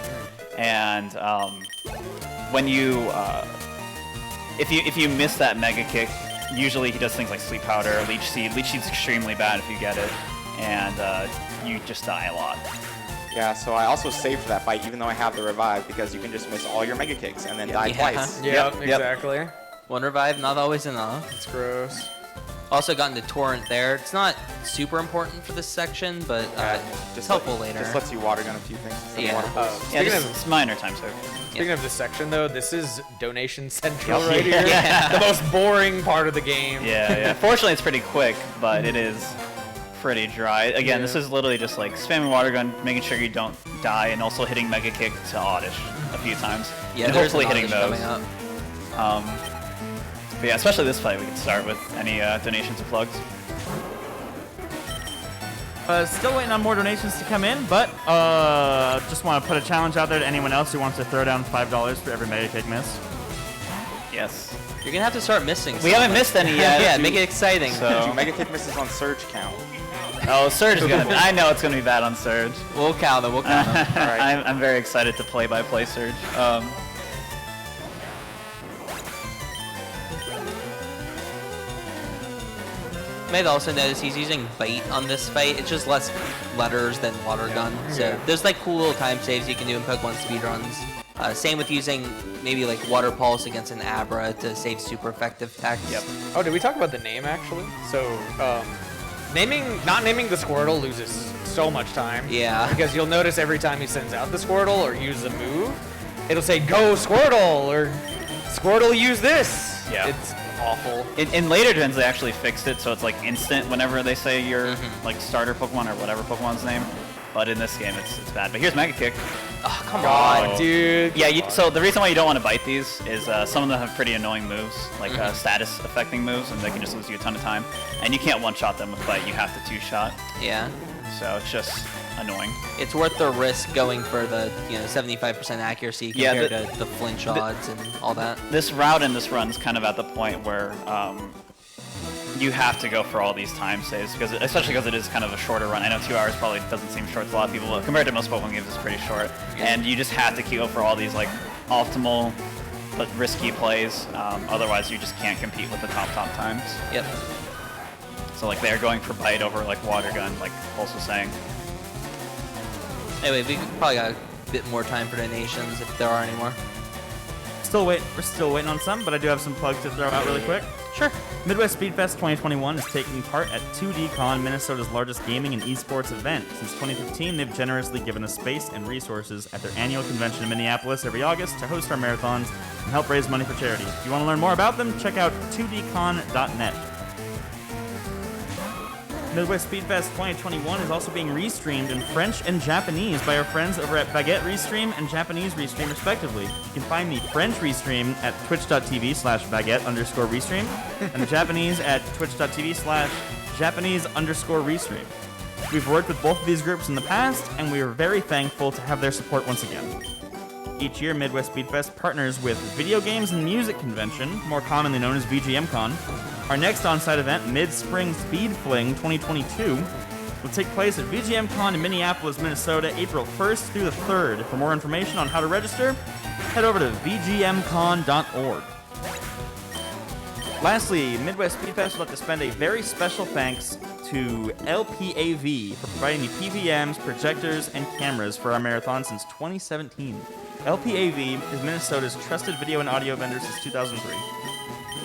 And when you if you miss that Mega Kick, usually he does things like Sleep Powder or Leech Seed. Leech Seed's extremely bad if you get it, and you just die a lot. Yeah, so I also saved that fight even though I have the revive because you can just miss all your Mega Kicks and then die Yeah. twice. Yeah, Yep. exactly. One revive, not always enough. It's gross. Also got into Torrent there. It's not super important for this section, but it's helpful later. Just lets you water gun a few things. instead of Yeah. water pulse. Yeah, Speaking just, of it's minor time save. Speaking of this section, though, this is donation central Yeah. right here. Yeah. The most boring part of the game. Yeah. Fortunately, it's pretty quick, but it is pretty dry. Again, this Yeah. is literally just like spamming Water Gun, making sure you don't die, and also hitting Mega Kick to Oddish a few times. Yeah, and there's hopefully an hitting Oddish those. coming up. But yeah, especially this fight, we can start with any donations or plugs. Still waiting on more donations to come in, but just want to put a challenge out there to anyone else who wants to throw down $5 for every Mega Kick miss. Yes. You're gonna have to start missing. We haven't missed any yet. Yeah, make it exciting. So- Do Mega Kick misses on Surge count? Oh, Surge is gonna be. I know it's gonna be bad on Surge. We'll count them. We'll count them. Alright. I'm very excited to play-by-play Surge. might also notice he's using bite on this fight. It's just less letters than water gun. So there's like cool little time saves you can do in Pokemon speedruns. Same with using maybe like Water Pulse against an Abra to save super effective text. Yep. Oh, did we talk about the name actually? So, not naming the Squirtle loses so much time. Yeah. Because you'll notice every time he sends out the Squirtle or uses a move, it'll say "Go Squirtle" or "Squirtle use this." Yeah. It's awful. In later gens, they actually fixed it, so it's like instant whenever they say your like starter Pokemon or whatever Pokemon's name. But in this game, it's bad. But here's Mega Kick. Oh, come God, on. dude. Yeah, so the reason why you don't want to bite these is some of them have pretty annoying moves, like status affecting moves, and they can just lose you a ton of time. And you can't one-shot them with bite, you have to two-shot. Yeah. So it's just annoying. It's worth the risk going for the 75% accuracy Yeah, compared to the flinch odds and all that. This route and this run's kind of at the point where you have to go for all these time saves, especially because it is kind of a shorter run. I know 2 hours probably doesn't seem short to a lot of people, but compared to most Pokemon games, it's pretty short. And you just have to go for all these like optimal but risky plays. Otherwise, you just can't compete with the top times. Yep. So like they're going for bite over like water gun, like Pulse was saying. Anyway, we probably got a bit more time for donations if there are any more. We're still waiting on some, but I do have some plugs to throw out really quick. Sure. Midwest Speedfest 2021 is taking part at 2DCon, Minnesota's largest gaming and esports event. Since 2015, they've generously given us space and resources at their annual convention in Minneapolis every August to host our marathons and help raise money for charity. If you want to learn more about them, check out 2dcon.net. Midwest Speedfest 2021 is also being restreamed in French and Japanese by our friends over at Baguette Restream and Japanese Restream, respectively. You can find the French Restream at twitch.tv/Baguette_Restream and the Japanese at twitch.tv/Japanese_Restream. We've worked with both of these groups in the past, and we are very thankful to have their support once again. Each year, Midwest Speedfest partners with Video Games and Music Convention, more commonly known as VGMCon. Our next on-site event, Mid-Spring Speed Fling 2022, will take place at VGMCon in Minneapolis, Minnesota, April 1st through the 3rd. For more information on how to register, head over to vgmcon.org. Lastly, Midwest Speedfest would like to spend a very special thanks to LPAV for providing the PVMs, projectors, and cameras for our marathon since 2017. LPAV is Minnesota's trusted video and audio vendor since 2003.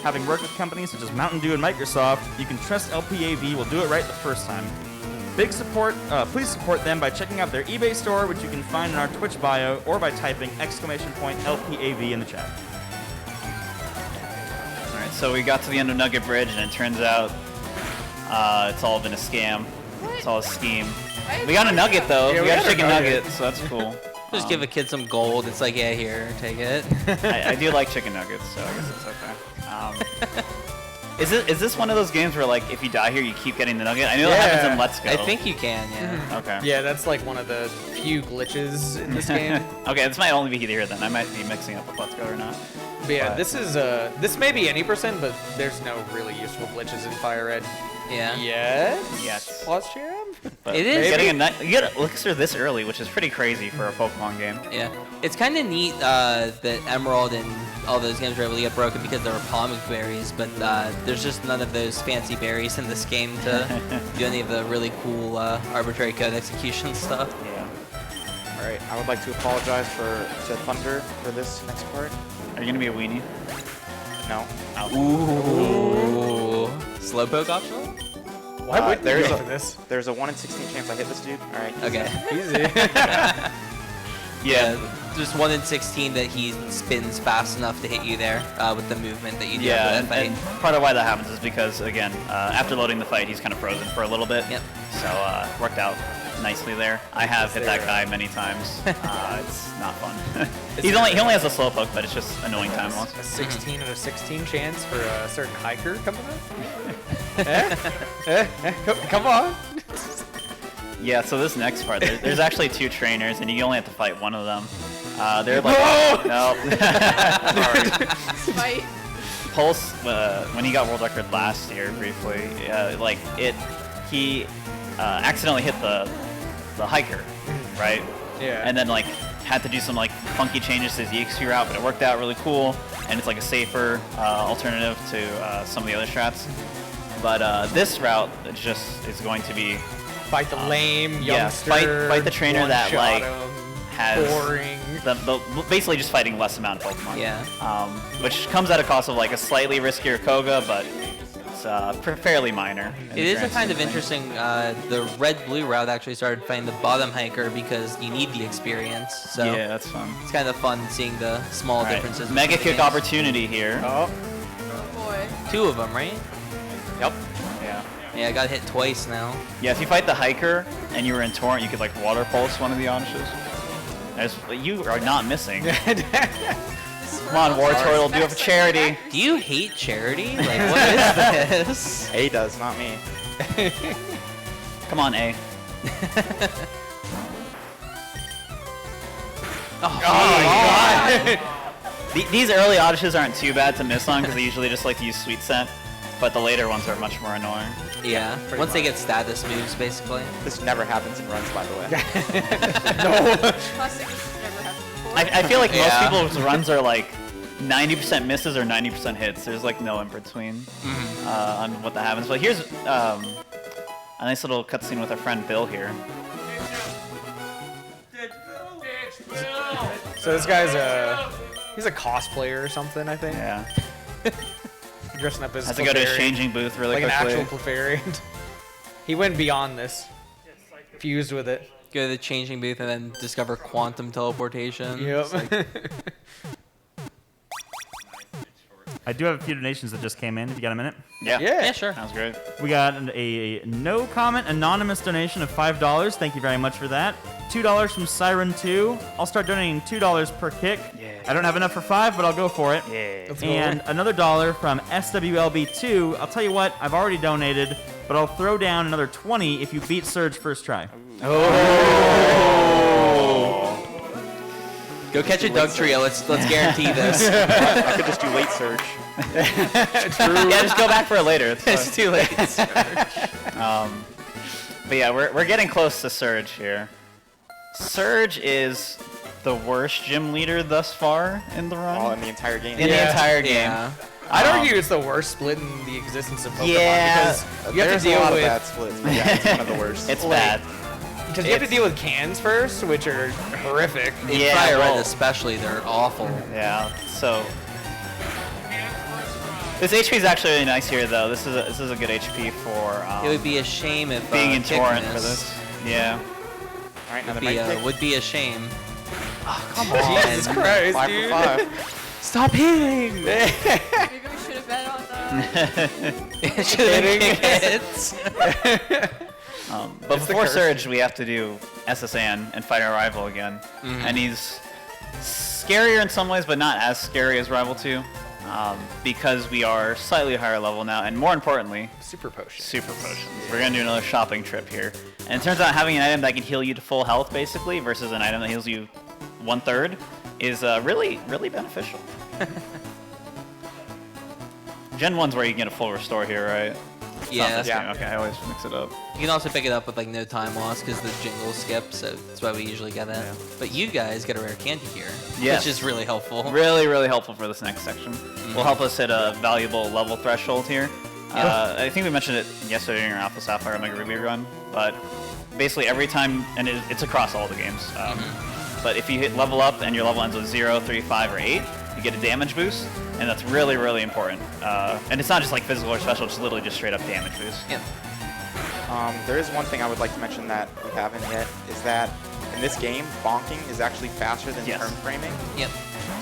Having worked with companies such as Mountain Dew and Microsoft, you can trust LPAV will do it right the first time. Please support them by checking out their eBay store, which you can find in our Twitch bio, or by typing !LPAV in the chat. Alright, so we got to the end of Nugget Bridge, and it turns out it's all been a scam. It's all a scheme. We got a nugget, though. Yeah, we got a got a chicken nugget. nugget, so that's cool. Just give a kid some gold. It's like, yeah, here, take it. I do like chicken nuggets, so I guess it's okay. Is this one of those games where, like, if you die here, you keep getting the nugget? I know that happens in Let's Go. I think you can, yeah. Okay. Yeah, that's like one of the few glitches in this game. Okay, this might only be here then. I might be mixing up with Let's Go or not. But yeah, this is this may be any percent, but there's no really useful glitches in FireRed. Yeah. Yes. Yes. Plus Cheer. It is. Getting you get Elixir this early, which is pretty crazy for a Pokemon game. Yeah. It's kind of neat that Emerald and all those games were able to get broken because there were Pomic berries, but there's just none of those fancy berries in this game to do any of the really cool arbitrary code execution stuff. Yeah. All right, I would like to apologize to Thunder for this next part. Are you gonna be a weenie? No. Ooh. Slowpoke optional? Why would there's you go a- for this? There's a 1 in 16 chance I hit this dude. All right. Okay. Easy. Yeah. Just 1 in 16 that he spins fast enough to hit you there with the movement that you do Yeah, after and, that fight. and part of why that happens is because, again, after loading the fight, he's kind of frozen for a little bit. Yep. So worked out nicely there. I have hit that guy many times. It's not fun. He only has a slowpoke, but it's just annoying time loss. A 16 out of 16 chance for a certain hiker coming up? Come on. Yeah, so this next part, there's actually 2 trainers, and you only have to fight one of them. They're like, no. Fight. Pulse, when he got world record last year, briefly, he accidentally hit the hiker, right? Yeah. And then like had to do some like funky changes to his EXP route, but it worked out really cool, and it's like a safer alternative to some of the other strats. But this route is going to be Fight the lame yeah, youngster. fight the trainer that one-shot like him, has boring. basically just fighting less amount of Pokemon. Yeah. Which comes at a cost of like a slightly riskier Koga, but it's fairly minor. It is a kind of interesting. The red-blue route actually started fighting the bottom hiker because you need the experience. So Yeah, that's fun. it's kind of fun seeing the small Alright, differences. Mega between the Kick games. opportunity here. Oh, Boy. 2 of them, right? yep. Yeah. Yeah, I got hit twice now. Yeah, if you fight the hiker and you were in Torrent, you could like water pulse one of the Onishes. You are not missing. Come on, War Turtle, do it for charity. Do you hate charity? Like, what is this? A does, not me. Come on, A. These early Odysseys aren't too bad to miss on because they usually just like to use Sweet Scent, but the later ones are much more annoying. Yeah, once they get status moves, basically. This never happens in runs, by the way. Classic never happened before. I feel like most Yeah. people's runs are like 90% misses or 90% hits. There's like no in between on what that happens. But here's a nice little cutscene with our friend Bill here. So this guy's he's a cosplayer or something, I think. Yeah. Dressing up as Has to go to his Clefairy, changing booth really like quickly. an actual Clefairy. He went beyond this. Fused with it. Go to the changing booth and then discover quantum teleportation. It's Yep. like, I do have a few donations that just came in. If you got a minute, Yeah. yeah, sure. Sounds great. we got a no comment anonymous donation of $5. Thank you very much for that. $2 from Siren2. I'll start donating $2 per kick. Yeah. I don't have enough for 5, but I'll go for it. Yeah. Let's go. And another $1 from SWLB2. I'll tell you what, I've already donated, but I'll throw down another 20 if you beat Surge first try. Go catch a Doug trio. Let's guarantee this. I could just do late surge. Yeah, just go back for it later. It's It's too late. But yeah, we're getting close to Surge here. Surge is the worst gym leader thus far in the run. All in the entire game. in the Yeah. entire game. Yeah. I'd argue it's the worst split in the existence of Pokemon Yeah. because you have There's to a deal lot with of bad splits, but yeah, it's one of the worst. It's Like, bad. because you have to deal with cans first, which are horrific. In Yeah, FireRed well- especially, they're awful. Yeah. So this HP is actually really nice here, though. This is a good HP for It would be a shame if being in Kick Torrent for missed. this. Yeah. All right, now the Would be, night kick. would be a shame. Come on, Jesus Christ, 5 dude. for 5. Stop hitting! Maybe we should have bet on Should have kick hits. But It's the before curse. Surge, we have to do SSN and fight our rival again. And he's scarier in some ways, but not as scary as Rival 2. Because we are slightly higher level now, and more importantly, Super potion. super potions. We're gonna do another shopping trip here. And it turns out having an item that can heal you to full health, basically, versus an item that heals you 1/3, is really, really beneficial. Gen 1's where you can get a full restore here, right? It's not Yeah. this game. Okay, I always mix it up. You can also pick it up with like no time loss because the jingle skip, so that's why we usually get it. Yeah. But you guys get a rare candy here, Yes. which is really helpful. Really, really helpful for this next section. Will help us hit a valuable level threshold here. I think we mentioned it yesterday in our Alpha Sapphire Omega Ruby run, but basically every time, and it's across all the games, but if you hit level up and your level ends with 0, 3, 5, or 8, you get a damage boost, and that's really, really important. And it's not just like physical or special, it's literally just straight up damage boost. Yeah. There is one thing I would like to mention that we haven't yet, is that in this game, bonking is actually faster than Yes. turn framing. Yep.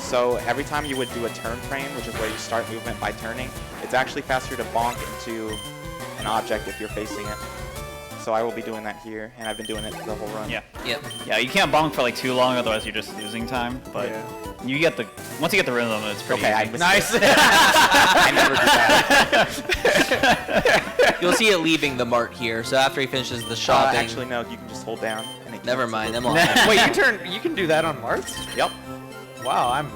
So every time you would do a turn frame, which is where you start movement by turning, it's actually faster to bonk into an object if you're facing it. So I will be doing that here, and I've been doing it the whole run. Yeah. Yep. Yeah, you can't bonk for like too long, otherwise you're just losing time. But Yeah. you get once you get the rhythm, it's pretty Okay, I easy. missed Nice. it. I never did that. You'll see it leaving the mart here. So after he finishes the shopping, Actually, no, you can just hold down. And it never cancels mind. it. I'm on. Wait, you can do that on Marts? Yep. Wow, I'm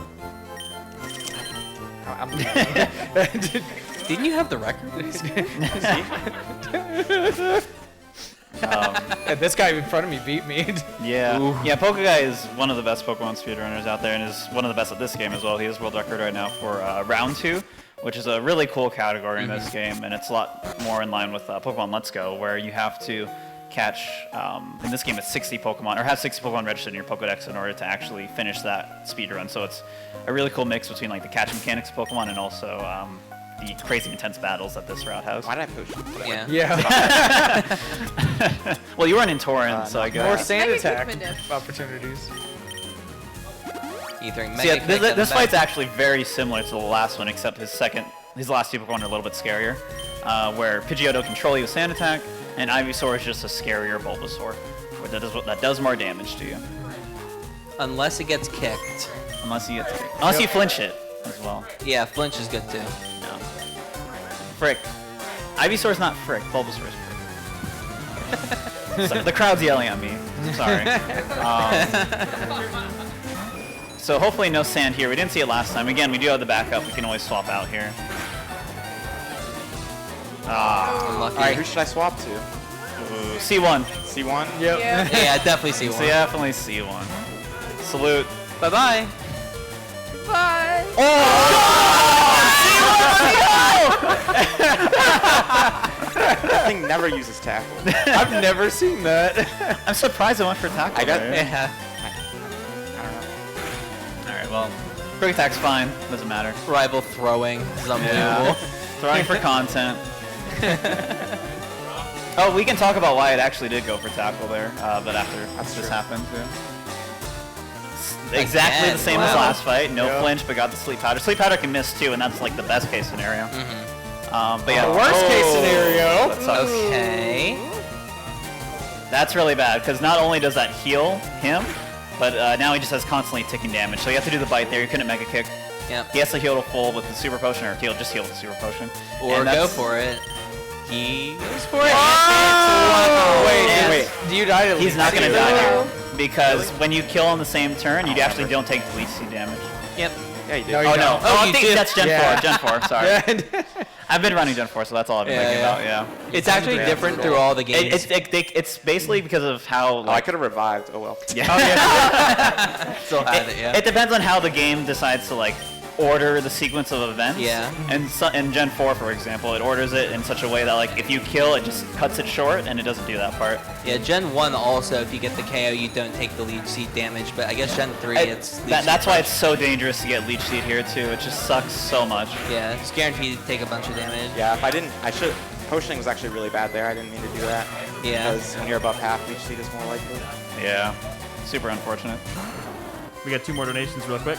Didn't you have the record? This guy in front of me beat me. Yeah. Yeah, pokeguy is one of the best Pokemon speedrunners out there and is one of the best at this game as well. He has world record right now for round 2, which is a really cool category in this game, and it's a lot more in line with Pokemon Let's Go, where you have to catch, in this game it's 60 Pokemon, or have 60 Pokemon registered in your Pokedex in order to actually finish that speedrun. So it's a really cool mix between like the catch mechanics of Pokemon and also the crazy intense battles that this route has. Why did I push? Yeah. Yeah. Well, you weren't in Torrent, so I guess. More sand Maybe attack good manip. opportunities. Either So yeah, this fight's actually very similar to the last one, except his last two Pokemon are a little bit scarier, where Pidgeotto control you with Sand Attack, and Ivysaur is just a scarier Bulbasaur, that does more damage to you. Unless it gets kicked. Unless you flinch it as well. Yeah, flinch is good too. No. Frick. Ivysaur's not Frick. Bulbasaur is Frick. So, the crowd's yelling at me. I'm sorry. So hopefully no sand here. We didn't see it last time. Again, we do have the backup. We can always swap out here. Unlucky. All right, who should I swap to? Ooh, C1. C1? Yep. Yeah. Yeah, I definitely see So one. definitely C1. Salute. Bye-bye. Bye. That thing never uses tackle. I've never seen that. I'm surprised I went for tackle. I got- there. Yeah. I don't know. Alright, well, quick attack's fine. Doesn't matter. Rival throwing. This is unbelievable. Throwing for content. Oh, we can talk about why it actually did go for tackle there, but after this happened, too. Exactly Again, the same as wow. last fight. No flinch, but got the sleep powder. Sleep powder can miss too, and that's like the best case scenario. But yeah, The worst case scenario. That sucks. Okay. That's really bad because not only does that heal him, but now he just has constantly ticking damage. So you have to do the bite there. You couldn't Mega Kick. Yep. He has to heal to full with the Super Potion, or just heal with the Super Potion. Or And go that's- for it. He goes for it. Wait. Do you die to He's not going to Leech die Seed? here because when you kill on the same turn, you actually don't take the Leech Seed damage. Yep. Yeah, you did. No, you Oh don't. no! Oh, I you think did. that's Gen Yeah. 4. Gen 4. Sorry. Yeah. I've been running Gen 4, so that's all I've been thinking about. Yeah. It's actually different through all the games. It's basically because of how. Oh, I could have revived. Oh well. Yeah. Still have it, yeah. It depends on how the game decides to like order the sequence of events. Yeah. And in Gen 4, for example, it orders it in such a way that like if you kill, it just cuts it short, and it doesn't do that part. Yeah, Gen 1 also, if you get the KO, you don't take the Leech Seed damage, but I guess Gen 3, it's... Leech That's Seed why it's so dangerous to get Leech Seed here too. It just sucks so much. Yeah, it's guaranteed to take a bunch of damage. Yeah, if I didn't, I should. Potioning was actually really bad there. I didn't mean to do that. Yeah. Because when you're above half, Leech Seed is more likely. Yeah. Super unfortunate. We got 2 more donations real quick.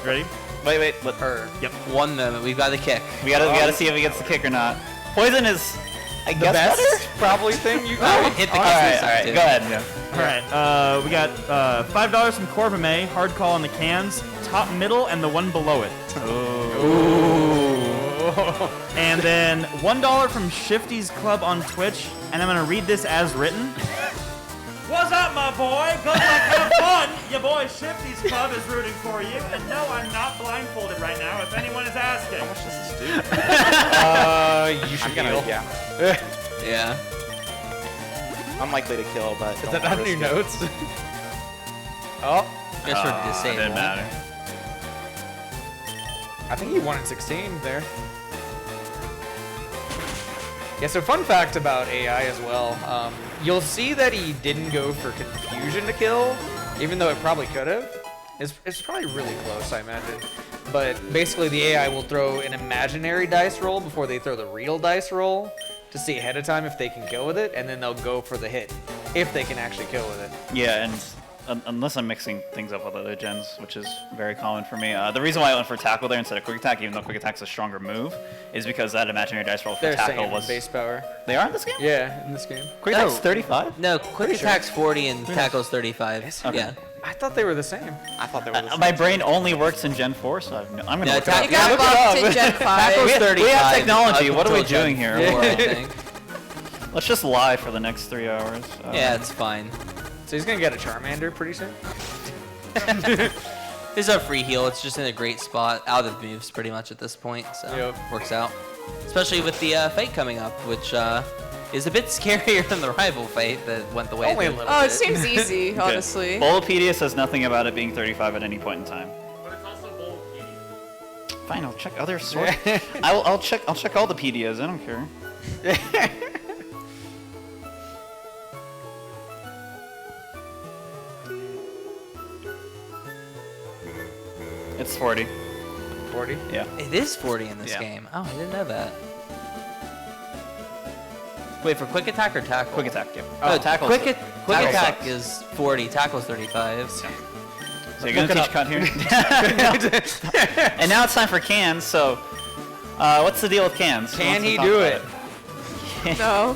Ready? Wait. Let, Yep. One moment, we've got the kick. we gotta see if he gets the kick or not. Poison is, I The guess, best better. probably thing you Oh, could. hit the All kick right, this all time, right. too. Go ahead. Yeah. All right. We got $5 from Corvame, hard call on the cans, top, middle, and the one below it. And then $1 from Shifty's Club on Twitch, and I'm gonna read this as written. What's up, my boy? Good luck, have fun. Your boy Shifty's Club is rooting for you, and no, I'm not blindfolded right now. If anyone is asking. How much does this do? You should I'm gonna, heal. yeah. Yeah. Unlikely to kill, but. Is don't that not in risk your it. notes? Oh, Guess we're Didn't disabled. matter. I think he won in 16 there. Yeah, so fun fact about AI as well. You'll see that he didn't go for confusion to kill, even though it probably could have. It's probably really close, I imagine. But basically the AI will throw an imaginary dice roll before they throw the real dice roll to see ahead of time if they can kill with it, and then they'll go for the hit if they can actually kill with it. Yeah, and unless I'm mixing things up with other gens, which is very common for me. The reason why I went for tackle there instead of quick attack, even though quick attack's a stronger move, is because that imaginary dice roll for They're tackle saying was. base power. They are in this game. Yeah, in this game. Quick No. attack's 35. No, quick attack's 40 and tackle's 35. Okay. Yeah. I thought they were the same. I thought they were the same. My brain only works in Gen 4, so I'm gonna No, look it up. You got bumped in Gen 5. Tackle's 35. we have technology. up What are we until doing Gen here? 4, I think. Let's just lie for the next 3 hours. Yeah, it's fine. So he's gonna get a Charmander pretty soon. This is a free heal. It's just in a great spot, out of moves pretty much at this point, so Yep. works out. Especially with the fight coming up, which is a bit scarier than the rival fight that went the way Only it a did. little Oh, it bit. seems easy, Okay. honestly. Bulbapedia says nothing about it being 35 at any point in time. Fine, I'll check other sources. I'll check all the PDAs. I don't care. It's 40. 40? Yeah. It is 40 in this Yeah. game. Oh, I didn't know that. Wait, for quick attack or tackle? Quick attack, yeah. Oh, tackle. quick tackle attack sucks. is 40. Tackle's 35. So you're gonna teach cut here. And now it's time for cans. So, what's the deal with cans? Who Can wants to he talk do about it? No.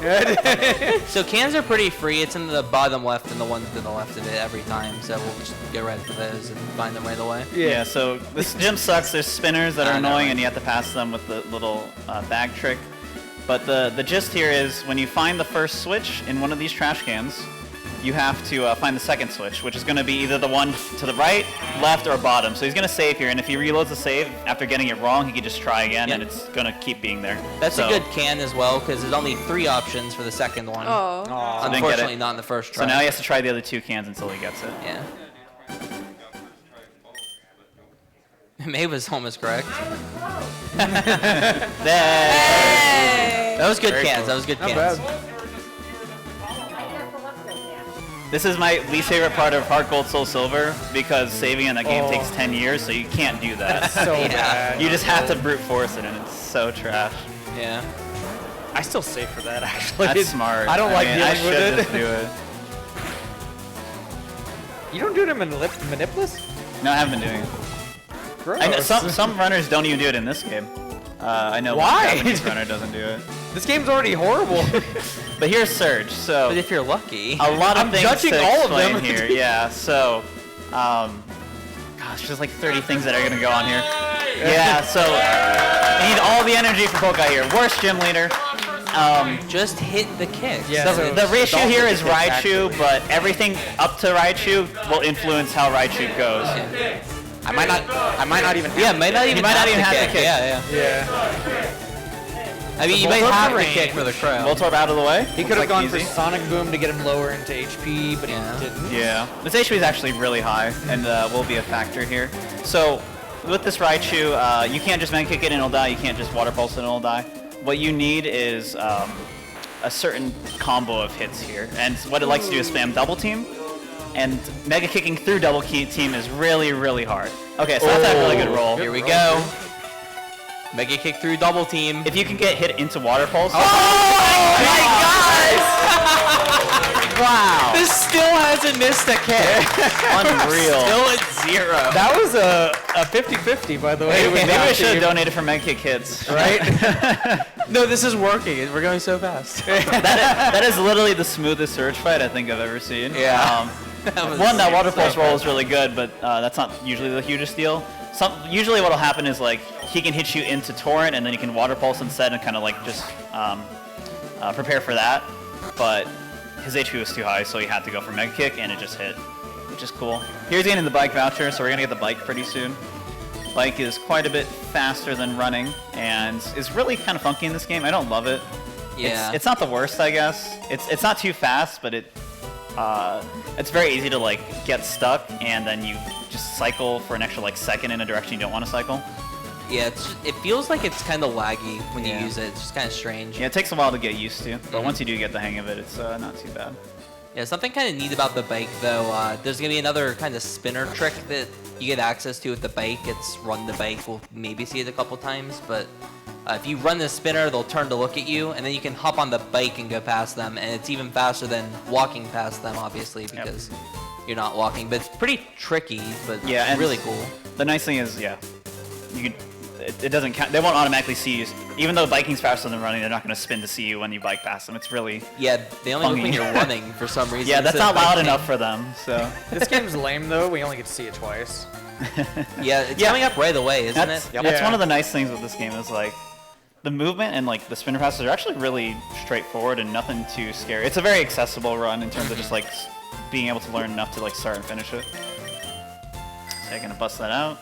So cans are pretty free. It's in the bottom left and the one to the left of it every time. So we'll just go right for those and find them right away. Yeah. So this gym sucks. There's spinners that are I know, annoying, right? and you have to pass them with the little bag trick. But the gist here is when you find the first switch in one of these trash cans, you have to find the second switch, which is going to be either the one to the right, left, or bottom. So he's going to save here, and if he reloads the save after getting it wrong, he can just try again, Yep. and it's going to keep being there. That's So- a good can as well because there's only 3 options for the second one. Oh. So didn't get Unfortunately, it. not in the first try. So now he has to try the other 2 cans until he gets it. Yeah. May was almost correct. That was good cans. That was good cans. This is my least favorite part of Heart Gold Soul Silver because saving in that game takes 10 years, so you can't do that. So Yeah. bad. You just have to brute force it, and it's so trash. Yeah. I still save for that, actually. That's smart. I don't like mean, dealing I with should it. just do it. You don't do it in Maniplus? No, I haven't been doing it. Gross. I know some runners don't even do it in this game. I know Why? one Japanese runner doesn't do it. This game's already horrible. But here's Surge. So But if you're lucky. a lot of I'm things judging to all of explain them. here. Yeah. So, gosh, there's like 30 things that are gonna go on here. Yeah. So you need all the energy for Pokeguy here. Worst gym leader. Just hit the kick. Yeah, So so the ratio don't here hit is the kick, Raichu, actually. but everything up to Raichu will influence how Raichu goes. I might not even have Yeah, might not even might not even have have to to kick. kick. Yeah, Yeah. yeah. I mean, you might Voltorb have to range. kick for the crow. Voltorb out of the way. He could have Like gone easy. for Sonic Boom to get him lower into HP, but Yeah. he didn't. Yeah, this HP is actually really high and will be a factor here. So with this Raichu, you can't just Mega Kick it and it'll die. You can't just Water Pulse it and it'll die. What you need is a certain combo of hits here. And what it likes to do is spam Double Team. And Mega Kicking through Double Team is really, really hard. Okay, so that's a really good roll. Here we go. Mega kick through double team. If you can get hit into Water Pulse. Oh my god! Wow! This still hasn't missed a kick. Unreal. Still at 0. That was a 50-50, by the way. Maybe I should have donated for Mega Kick hits. Right? No, this is working. We're going so fast. That is literally the smoothest Surge fight I think I've ever seen. Yeah. That Water Pulse roll is really good, but that's not usually the hugest deal. Usually what'll happen is like he can hit you into Torrent and then you can Water Pulse instead and kind of like just prepare for that. But his HP was too high, so he had to go for Mega Kick and it just hit, which is cool. Here's getting the bike voucher, so we're gonna get the bike pretty soon. Bike is quite a bit faster than running and is really kind of funky in this game. I don't love it. Yeah. It's not the worst, I guess. It's not too fast, but it's very easy to like get stuck and then you just cycle for an extra like second in a direction you don't want to cycle. Yeah, it feels like it's kind of laggy when you Yeah. use it. It's just kind of strange. Yeah, it takes a while to get used to, but once you do get the hang of it, it's not too bad. Yeah, something kind of neat about the bike though, there's gonna be another kind of spinner trick that you get access to with the bike. It's run the bike. We'll maybe see it a couple times, but if you run the spinner, they'll turn to look at you, and then you can hop on the bike and go past them, and it's even faster than walking past them, obviously, because you're not walking. But it's pretty tricky, but Yeah, and really cool. The nice thing is, yeah, you can. It doesn't count. They won't automatically see you. Even though biking's faster than running, they're not going to spin to see you when you bike past them. It's really Yeah, they only look when funny. you're running for some reason. yeah, that's instead not of loud biking. enough for them. So This game's lame, though. We only get to see it twice. Yeah, it's Yeah. coming up right away, isn't that's it? that's Yeah. one of the nice things with this game is like the movement and like the spinner passes are actually really straightforward and nothing too scary. It's a very accessible run in terms of just like being able to learn enough to like start and finish it. So I'm gonna bust that out.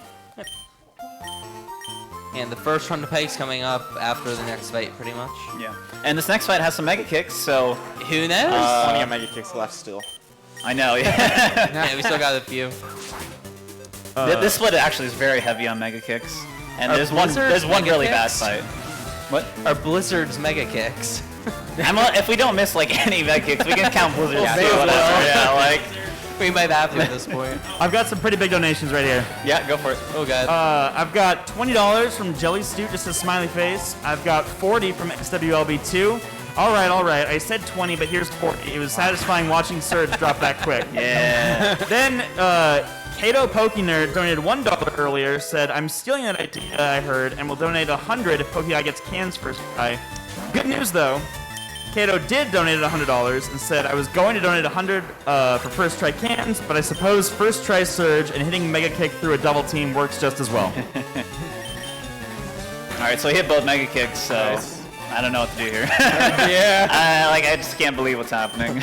And the first run to Pike's coming up after the next fight, pretty much. Yeah, and this next fight has some Mega Kicks, so Who knows? plenty of Mega Kicks left still. I know. Yeah. Yeah, we still got a few. This split actually is very heavy on Mega Kicks. And Are there's one Blizzard's really Mega bad Kicks? fight. What? Are Blizzard's Mega Kicks? If we don't miss like any Mega Kicks, we can count Blizzard's. Yeah, too, may as whatever. well. Yeah, like We might have to at this point. I've got some pretty big donations right here. yeah, go for it. Oh god. I've got $20 from Jelly Stoot, just a smiley face. I've got 40 from XWLB2. All right. I said 20, but here's 40. It was satisfying watching Surge drop that quick. Yeah. Then Kato PokeNerd donated $1 earlier. Said, "I'm stealing that idea I heard, and will donate 100 if Pokeguy gets cans first try." Good news though. Kato did donate $100 and said, "I was going to donate 100 for first try cans, but I suppose first try Surge and hitting Mega Kick through a double team works just as well." All right, so he hit both Mega Kicks. So Nice. I don't know what to do here. Yeah. I just can't believe what's happening.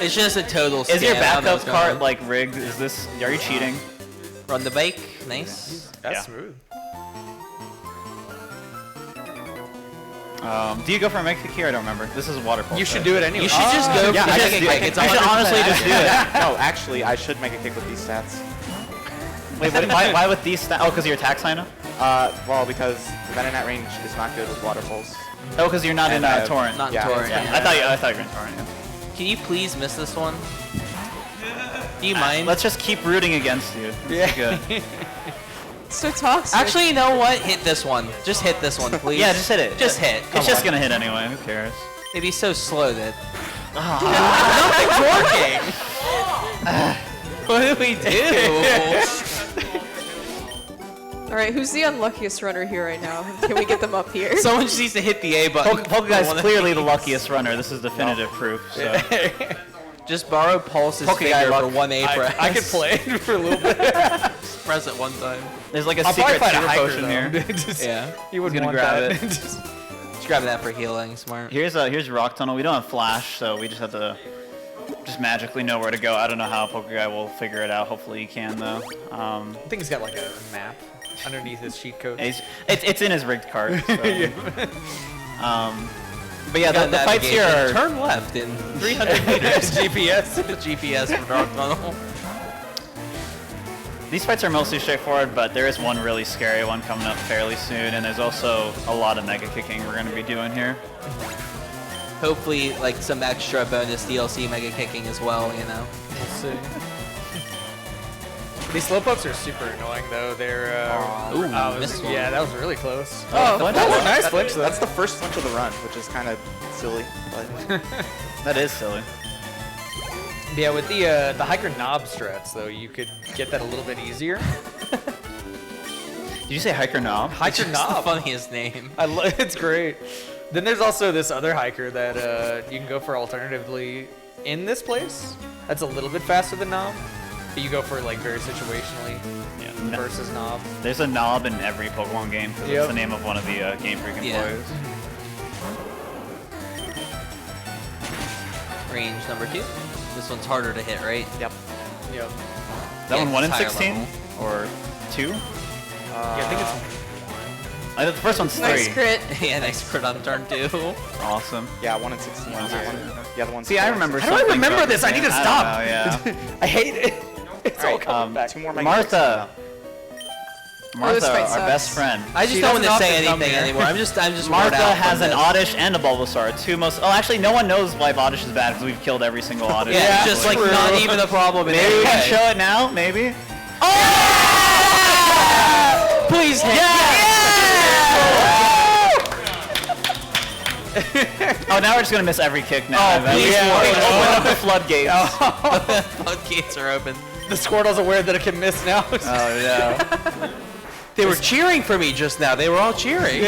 It's just a total scam. Is your I don't know backup what's going cart on. like rigged? Are you cheating? Run the bike? Nice. That's Yeah. smooth. Do you go for a Mega Kick here? I don't remember. This is a water pulse. You should do it anyway. You should just go yeah, for I Mega should- Kick. I think It's I should 100% honestly just do accurate. it. No, actually, I should make a kick with these stats. Wait, why with these stats? Oh, because your attack sign up? Well, because the Metanet range is not good with water pulse. Oh, because you're not in And I have- Torrent. Not in Yeah, Torrent. yeah. Yeah. I thought you were in Torrent. Yeah. Can you please miss this one? Do you mind? Let's just keep rooting against you. This is good. So toxic. Actually, you know what? Hit this one. Just hit this one, please. Yeah, just hit it. Just hit. Come It's just on. gonna hit anyway. Who cares? It'd be so slow that. Ah. Nothing's working. What do we do? All right, who's the unluckiest runner here right now? Can we get them up here? Someone just needs to hit the A button. Pokeguy's One of clearly the these. luckiest runner. This is definitive proof. So. Just borrow Pulse's Pokeguy finger luck. for one A press. I could play it for a little bit. Press it one time. There's like a I'll probably secret find a super hiker potion though. here. Just- Yeah. He wouldn't gonna want grab that. it. Just- Just grab that for healing. Smart. Here's Rock Tunnel. We don't have Flash, so we just have to just magically know where to go. I don't know how Pokeguy will figure it out. Hopefully he can though. I think he's got like a map underneath his cheat code. It's in his rigged cart. So. But yeah, Got the fights here navigation. are. Turn left in 300 meters. GPS. The GPS for Dark Tunnel. These fights are mostly straightforward, but there is one really scary one coming up fairly soon, and there's also a lot of mega kicking we're going to be doing here. Hopefully, like some extra bonus DLC mega kicking as well. You know. We'll see. These slowpokes are super annoying though. They're Ooh, missed one. yeah, that was really close. Oh, that was a nice flinch though. That's the first flinch of the run, which is kind of silly. But That is silly. Yeah, with the hiker knob strats though, you could get that a little bit easier. Did you say hiker knob? Hiker Just knob. the funniest name. It's great. Then there's also this other hiker that you can go for alternatively in this place. That's a little bit faster than knob. But you go for like very situationally Yeah. versus knob. There's a knob in every Pokemon game because Yep. it's the name of one of the Game Freak Yeah. employees. Range number 2. This one's harder to hit, right? yep. Yep. That one 1 in it's higher 16 level. or 2? Yeah, I think it's The first one's 3. Nice crit. Yeah, nice crit on turn 2. Awesome. Yeah, 1 in 16 on that one. The other one's See, I four. remember. How do I something remember about this? I need to game. stop. don't know, yeah. I hate it. It's all Alright, coming back. 2 more Mega Martha. this Martha, fight our sucks. best friend. I just She don't want to doesn't say often come anything here. anymore. I'm just worn Martha out has from an this. Oddish and a Bulbasaur. Two most. Oh, actually, no one knows why Oddish is bad because we've killed every single Oddish. Yeah, it's just like True. not even a problem. In Maybe any we can way. show it now. Maybe. Please hit. Oh, now we're just gonna miss every kick now. Oh, please, Open up the floodgates. Floodgates are open. The Squirtle's aware that it can miss now. Oh yeah. They were cheering for me just now. They were all cheering.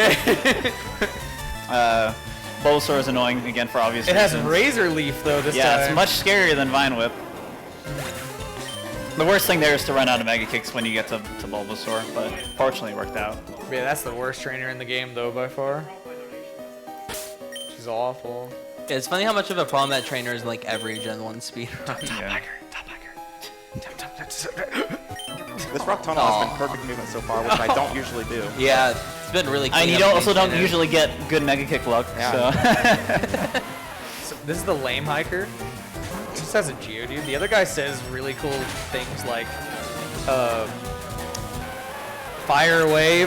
Bulbasaur is annoying again for obvious It has reasons. Razor Leaf though this Yeah, time. it's much scarier than Vine Whip. The worst thing there is to run out of Mega Kicks when you get to Bulbasaur, but fortunately it worked out. Yeah, that's the worst trainer in the game though by far. She's awful. Yeah, it's funny how much of a problem that trainer is in like every Gen 1 speedrun. Yeah. This Rock Tunnel has been perfect movement so far, which I don't usually do. Yeah, it's been really clean. And you up don't, in also these don't trainers. usually get good Mega Kick luck, Yeah. so. So this is the lame hiker. He just has a Geodude. The other guy says really cool things like, fire away,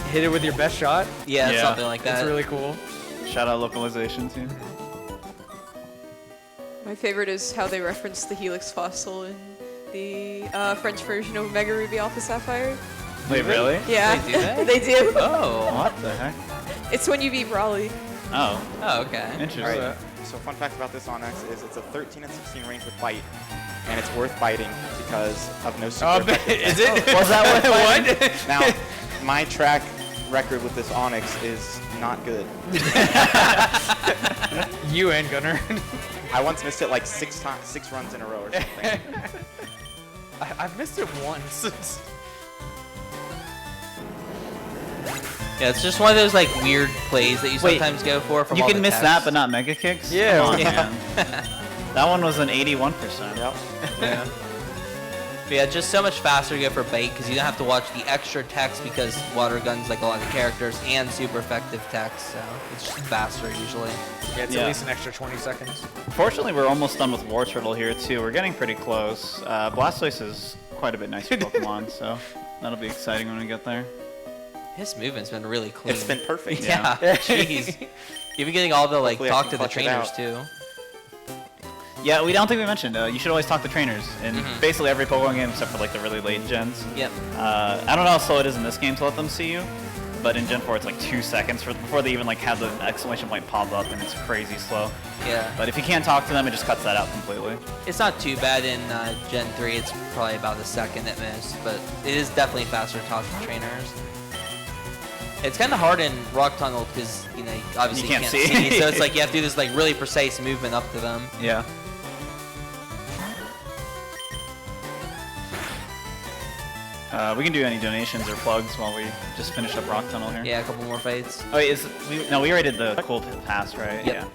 hit it with your best shot. Yeah, Yeah. something like that. That's really cool. Shout out localization team. My favorite is how they reference the Helix fossil in the French version of Omega Ruby Alpha Sapphire. Wait, really? Yeah, They do that? they do. Oh. What the heck? It's when you beat Brawley. Oh, Oh, okay. interesting. All right. So fun fact about this Onyx is it's a 13 and 16 range with bite, and it's worth biting because of no super effective Is it? Was that what? what? Now, my track record with this Onyx is not good. You and Gunner. I once missed it like 6 runs in a row or something. I've missed it once. Yeah, it's just one of those like weird plays that you Wait, sometimes go for. From You all can the miss text. that, but not mega kicks? Yeah. Come on, Yeah. man. That one was an 81%. Yep. Yeah. But yeah, just so much faster to go for bait because you don't have to watch the extra text because water guns like a lot of the characters and super effective text, so it's just faster usually. Yeah, it's Yeah. at least an extra 20 seconds. Fortunately, we're almost done with War Turtle here, too. We're getting pretty close. Blastoise is quite a bit nicer Pokemon, so that'll be exciting when we get there. His movement's been really clean. It's been perfect. Yeah, jeez. You've been getting all the like Hopefully I talk can to the clutch it trainers out. too. Yeah, we don't think we mentioned, you should always talk to trainers in Mhm. basically every Pokemon game except for like the really late gens. Yep. I don't know how slow it is in this game to let them see you, but in Gen 4 it's like 2 seconds before they even like have the exclamation point pop up, and it's crazy slow. Yeah. But if you can't talk to them, it just cuts that out completely. It's not too bad in Gen 3. It's probably about a second at most, but it is definitely faster to talk to trainers. It's kind of hard in Rock Tunnel because you know obviously You you can't can't see. so it's like you have to do this like really precise movement up to them. Yeah. We can do any donations or plugs while we just finish up Rock Tunnel here. Yeah, a couple more fights. Oh, wait, we already did the cool pass, right? Yep.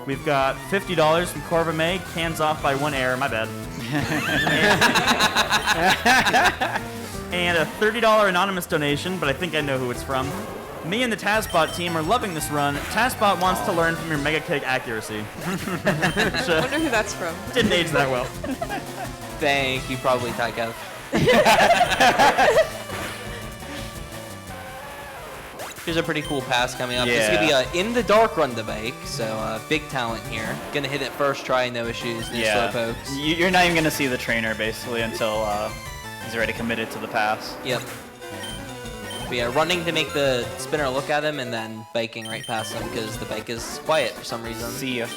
We've got $50 from Corva May, cans off by 1 error, my bad. And a $30 anonymous donation, but I think I know who it's from. Me and the Tazbot team are loving this run. Tazbot wants to learn from your Mega Kick accuracy. Which, I wonder who that's from. didn't age that well. Thank you, probably Tykev. Here's a pretty cool pass coming up. This is gonna be in the dark run the bike, so big talent here. Gonna hit it first try, no issues, no Yeah. slow pokes. You're not even going to see the trainer, basically, until he's already committed to the pass. Yep. But yeah, running to make the spinner look at him and then biking right past him because the bike is quiet for some reason. See ya.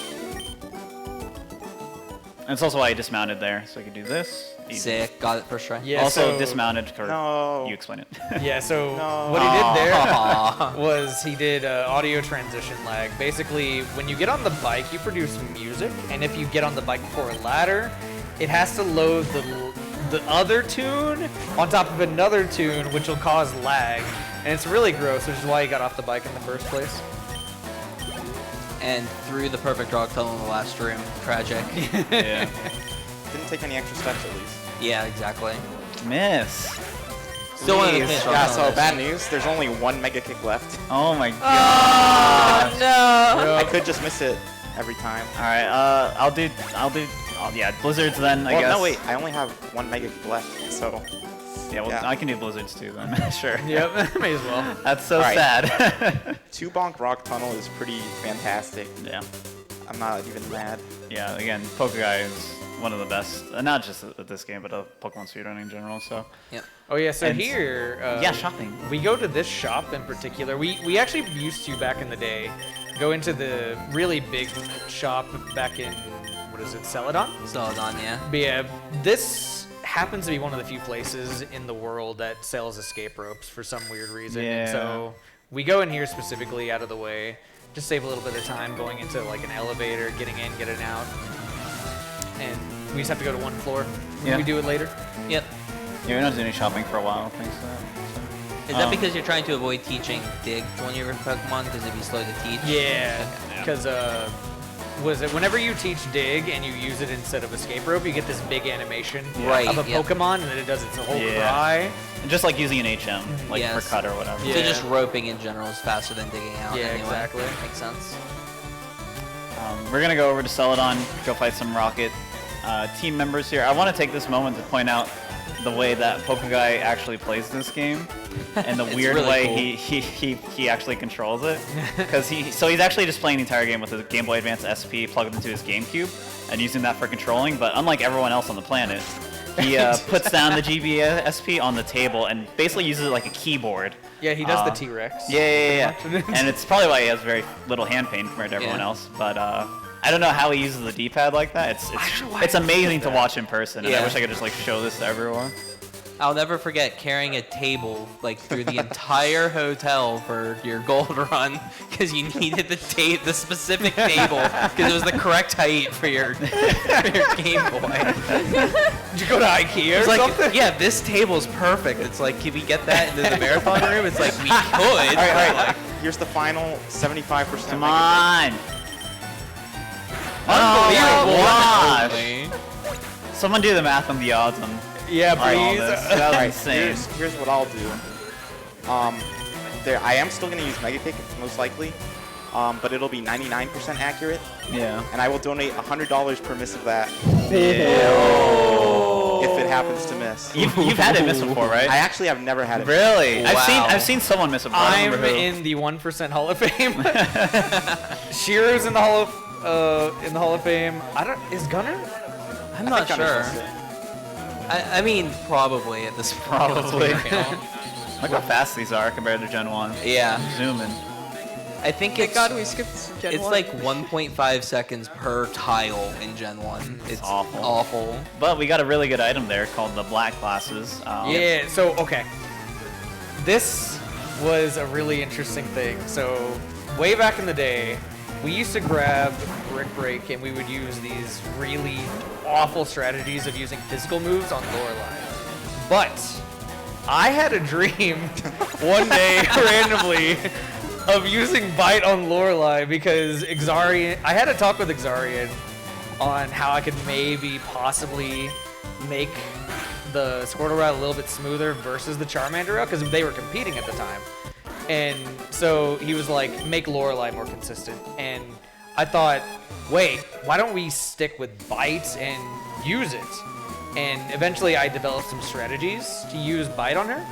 And it's also why I dismounted there, so I could do this. Easy. Sick, got it first try. Yeah, Also so, dismounted, or No. you explain it. Yeah, so No. what he did there Aw. was he did audio transition lag. Basically, when you get on the bike, you produce music, and if you get on the bike before a ladder, it has to load the other tune on top of another tune, which will cause lag. And it's really gross, which is why he got off the bike in the first place. And through the perfect rock tunnel in the last room. Tragic. Yeah. Didn't take any extra steps at least. Yeah, exactly. Miss. Still one of the Jeez. finish rock Yeah, tunnel so is- bad news. There's only 1 Mega Kick left. Oh my god. Oh no! I could just miss it every time. Alright, yeah, Blizzards then, I Well, guess. no, wait. I only have 1 Mega Kick left, so... Yeah, well, Yeah. I can do Blizzards too then, sure. Yep, may as well. That's so Alright. sad. 2 Bonk Rock Tunnel is pretty fantastic. Yeah. I'm not even mad. Yeah, again, Pokeguy is one of the best, not just at this game, but Pokemon speedrunning in general, so. Yep. Oh yeah, so And- here... yeah, shopping. We go to this shop in particular. We actually used to, back in the day, go into the really big shop back in, what is it, Celadon? Celadon, yeah. But yeah, this happens to be one of the few places in the world that sells escape ropes for some weird reason. And Yeah. so we go in here specifically out of the way, just save a little bit of time going into like an elevator, getting in, getting out. And we just have to go to one floor. Yeah. We do it later. Yep. Yeah, we're not doing any shopping for a while, thanks to that. Is that because you're trying to avoid teaching Dig to one of your Pokemon because it'd be slow to teach? Yeah, because was it whenever you teach Dig and you use it instead of escape rope, you get this big animation Right, of a yep. Pokemon, and then it does its whole Yeah. cry. And just like using an HM, like Yes. for cut or whatever. Yeah. So just roping in general is faster than digging out Yeah, anyway. exactly. Makes sense. We're gonna go over to Celadon, go fight some Rocket team members here. I want to take this moment to point out the way that pokeguy actually plays this game, and the It's weird really way cool. he actually controls it. Because he's actually just playing the entire game with his Game Boy Advance SP plugged into his GameCube and using that for controlling. But unlike everyone else on the planet, he puts down the GB SP on the table and basically uses it like a keyboard. Yeah, he does the T-Rex. Yeah. And it's probably why he has very little hand pain compared to everyone Yeah. else. But I don't know how he uses the D-pad like that. It's amazing to watch in person, and I Yeah. wish I could just like show this to everyone. I'll never forget carrying a table like through the entire hotel for your gold run because you needed the specific table because it was the correct height for your Game Boy. Did you go to IKEA or It's like, something? yeah, this table's perfect. It's like, can we get that into the marathon room? It's like, we could. All right. Like, Here's the final 75%. Come on! unbelievable. Oh, gosh. Holy. Someone do the math on the odds on Yeah, all please. this. That was Alright, insane. here's what I'll do. I am still going to use Mega Kick, most likely, but it'll be 99% accurate, Yeah. and I will donate $100 per miss of that Oh. if it happens to miss. You've had it miss before, right? I actually have never had it. Really? Wow. I've seen someone miss it before. I don't I'm remember who. in the 1% Hall of Fame. Shiro's in the Hall of Fame. Is Gunner? I'm not think Gunner's sure. missed it. I mean, probably at this point. Probably. You know? Look how fast these are compared to Gen 1. Yeah. Zooming. I think Thank it's God we skipped Gen it's 1. like 1.5 seconds per tile in Gen 1. It's awful. awful. But we got a really good item there called the black glasses. Yeah, so, okay. This was a really interesting thing. So, way back in the day, we used to grab Brick Break and we would use these really awful strategies of using physical moves on Lorelei. But I had a dream one day randomly of using Bite on Lorelei because I had a talk with Exarian on how I could maybe possibly make the Squirtle route a little bit smoother versus the Charmander route because they were competing at the time. And so he was like, make Lorelei more consistent. And I thought, wait, why don't we stick with Bite and use it? And eventually I developed some strategies to use Bite on her.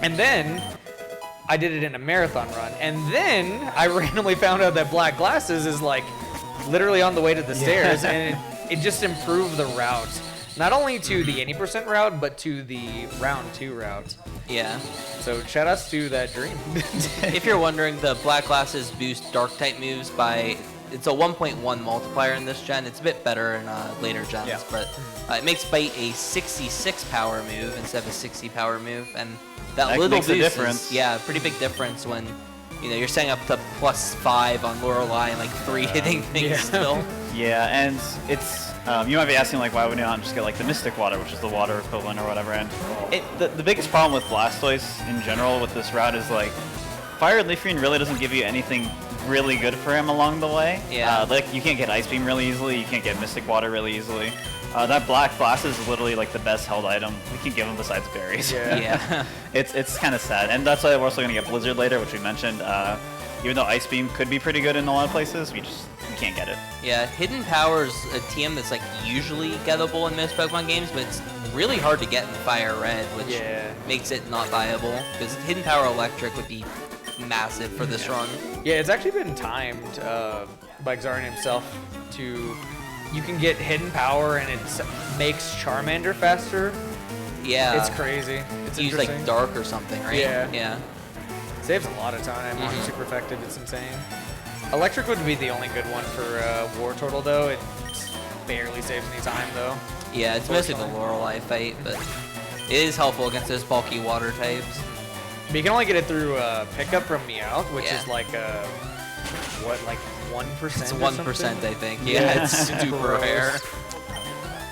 And then I did it in a marathon run. And then I randomly found out that Black Glasses is like literally on the way to the stairs. And it just improved the route. Not only to the 80% route, but to the round 2 route. Yeah. So shout outs to that dream. If you're wondering, the black glasses boost dark type moves by it's a 1.1 multiplier in this gen. It's a bit better in later gens, Yeah. but it makes Bite a 66 power move instead of a 60 power move, and that That little makes a boost difference. is, yeah, pretty big difference when you're setting up to +5 on Lorelei and like 3 hitting things Yeah. still. Yeah, and it's you might be asking like why would you not just get like the Mystic Water, which is the water equivalent or whatever. And the biggest problem with Blastoise in general with this route is like FireRed LeafGreen really doesn't give you anything really good for him along the way. Yeah. Like you can't get Ice Beam really easily, you can't get Mystic Water really easily. That Black Glasses is literally like the best held item we can give him besides berries. Yeah. It's kind of sad, and that's why we're also gonna get Blizzard later, which we mentioned. Even though Ice Beam could be pretty good in a lot of places, we can't get it. Yeah, Hidden Power's a TM that's like usually gettable in most Pokemon games, but it's really hard to get in Fire Red, which Yeah. makes it not viable. Because Hidden Power Electric would be massive for this run. Yeah, it's actually been timed by Xarn himself you can get Hidden Power and it makes Charmander faster. Yeah. It's crazy. It's Use interesting. like Dark or something, right? Yeah. Yeah. Saves a lot of time on Super Effective. It's insane. Electric would be the only good one for War Turtle, though. It barely saves any time, though. Yeah, it's mostly the Lorelei fight, but it is helpful against those bulky water types. But you can only get it through pickup from Meowth, which Yeah. is like like 1%. It's or 1%, something? I think. Yeah, it's super Gross. rare.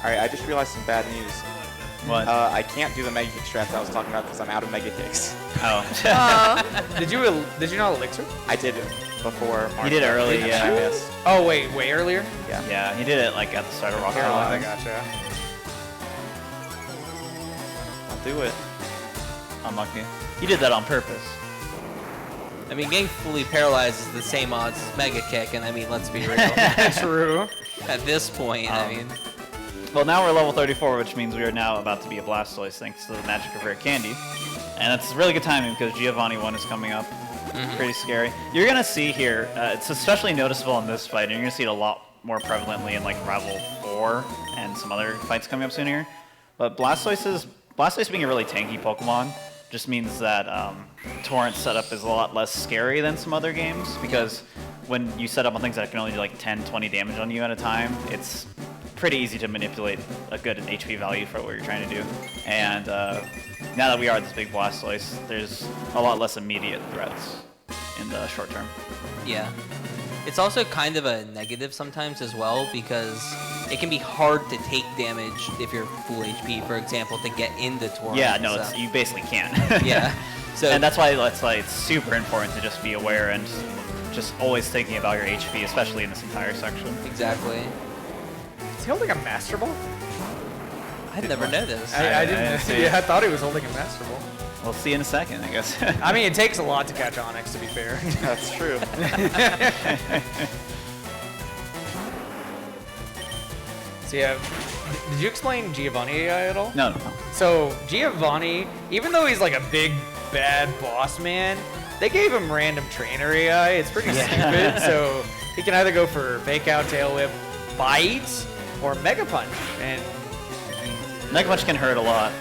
All right, I just realized some bad news. What? I can't do the Mega Kick strats I was talking about because I'm out of Mega Kicks. Oh. Did you not Elixir? I did it before. He did it early, and yeah. I missed. Oh wait, way earlier. Yeah, he did it like at the start of Rock Oh, I Carolina. gotcha. I'll do it. Unlucky. He did that on purpose. I mean, getting fully paralyzed is the same odds as Mega Kick, and I mean, let's be real. True. At this point, I mean, Well, now we're level 34, which means we are now about to be a Blastoise thanks to the magic of rare candy. And it's really good timing because Giovanni 1 is coming up. Pretty scary. You're going to see here, it's especially noticeable in this fight, and you're going to see it a lot more prevalently in like Rival 4 and some other fights coming up soon here. But Blastoise being a really tanky Pokemon just means that Torrent setup is a lot less scary than some other games, because when you set up on things that can only do like 10, 20 damage on you at a time, it's pretty easy to manipulate a good HP value for what you're trying to do. And now that we are this big Blastoise, there's a lot less immediate threats in the short term. Yeah. It's also kind of a negative sometimes as well, because it can be hard to take damage if you're full HP, for example, to get into Torrent. Yeah, no, so. you basically can't. Yeah. So and that's why it's super important to just be aware and just always thinking about your HP, especially in this entire section. Exactly. Is he holding a Master Ball? I'd never noticed. I didn't see. Yeah, I thought he was holding a Master Ball. We'll see in a second, I guess. I mean, it takes a lot to catch Onyx, to be fair. That's true. So yeah, did you explain Giovanni AI at all? No. So Giovanni, even though he's like a big bad boss man, they gave him random trainer AI. It's pretty stupid. So he can either go for Fake Out, Tail Whip, Bite, or Mega Punch. And Mega Punch can hurt a lot,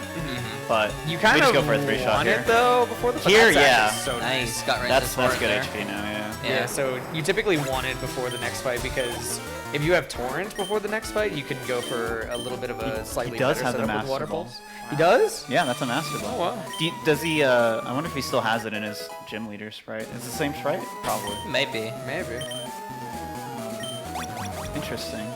but you kind we just of go for a 3-shot want here. it though before the fight. Here, That's yeah. actually So Nice. Got right That's into good Torrent HP now, yeah. there. Yeah, so you typically want it before the next fight, because if you have Torrent before the next fight, you can go for a little bit of a slightly does better have the setup with Master Water Ball. Balls. He does? Yeah, that's a Master Ball. Oh, wow. Does he, I wonder if he still has it in his gym leader sprite. Is it the same sprite? Probably. Maybe. Maybe. Interesting.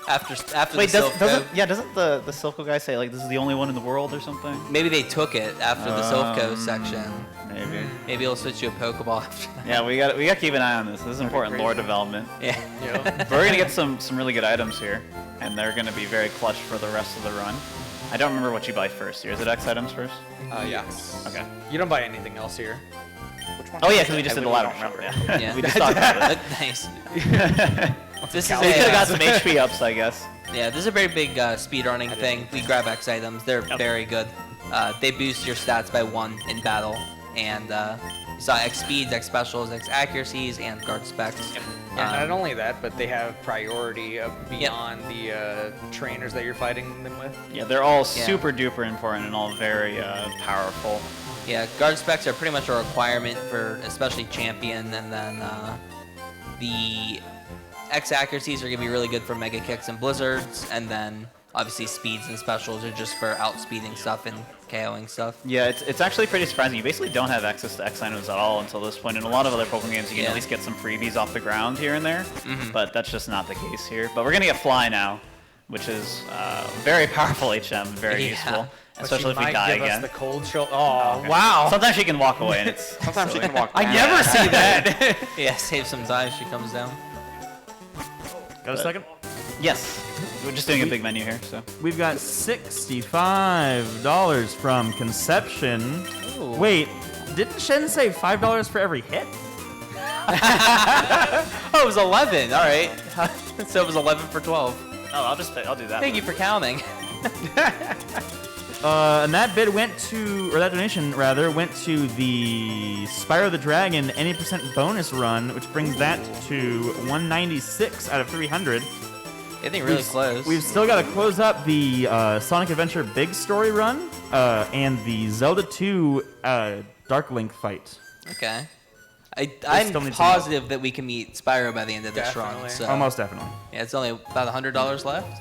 After Wait, the Silph doesn't the Silph guy say like this is the only one in the world or something? maybe they took it after the Silph section. Maybe. Maybe he'll switch you a Pokeball after that. Yeah, we got to keep an eye on this. This is important lore development. Yeah. Yeah. But we're gonna get some really good items here, and they're gonna be very clutch for the rest of the run. I don't remember what you buy first here. Is it X items first? Yes. Okay. You don't buy anything else here. Which one? Oh yeah, because we just I did the literally ladder. don't remember. Yeah. We just talked about it. Nice. This is So we could have a, got some HP ups, I guess. yeah, this is a very big speedrunning thing. We grab X items. They're very good. They boost your stats by 1 in battle. And you saw X speeds, X specials, X accuracies, and guard specs. And not only that, but they have priority beyond the trainers that you're fighting them with. Yeah, they're all super duper important and all very powerful. Yeah, guard specs are pretty much a requirement for especially champion, and then the X accuracies are going to be really good for mega kicks and blizzards, and then obviously speeds and specials are just for outspeeding stuff and KOing stuff. Yeah, it's actually pretty surprising. You basically don't have access to X items at all until this point. In a lot of other Pokemon games, you can at least get some freebies off the ground here and there, but that's just not the case here. But we're going to get Fly now, which is very powerful HM, very useful, especially if we die give again. us the cold shoulder. Oh, Okay. wow. Sometimes she can walk away, and it's Sometimes silly. you can walk I back. never see that. Yeah, save some time as she comes down. Got a second? Yes, we're just doing a big menu here, so. We've got $65 from Conception. Ooh. Wait, didn't Shen say $5 for every hit? Oh, it was 11. All right. So it was 11 for 12. Oh, I'll do that. Thank you for counting. And that bid went to, or that donation rather, went to the Spyro the Dragon any percent bonus run, which brings that to 196 out of 300. I think really close. We've still got to close up the Sonic Adventure Big Story run and the Zelda 2 Dark Link fight. Okay. still I'm need some positive that we can meet Spyro by the end of this run. Definitely. So. Almost definitely. Yeah, it's only about $100 left.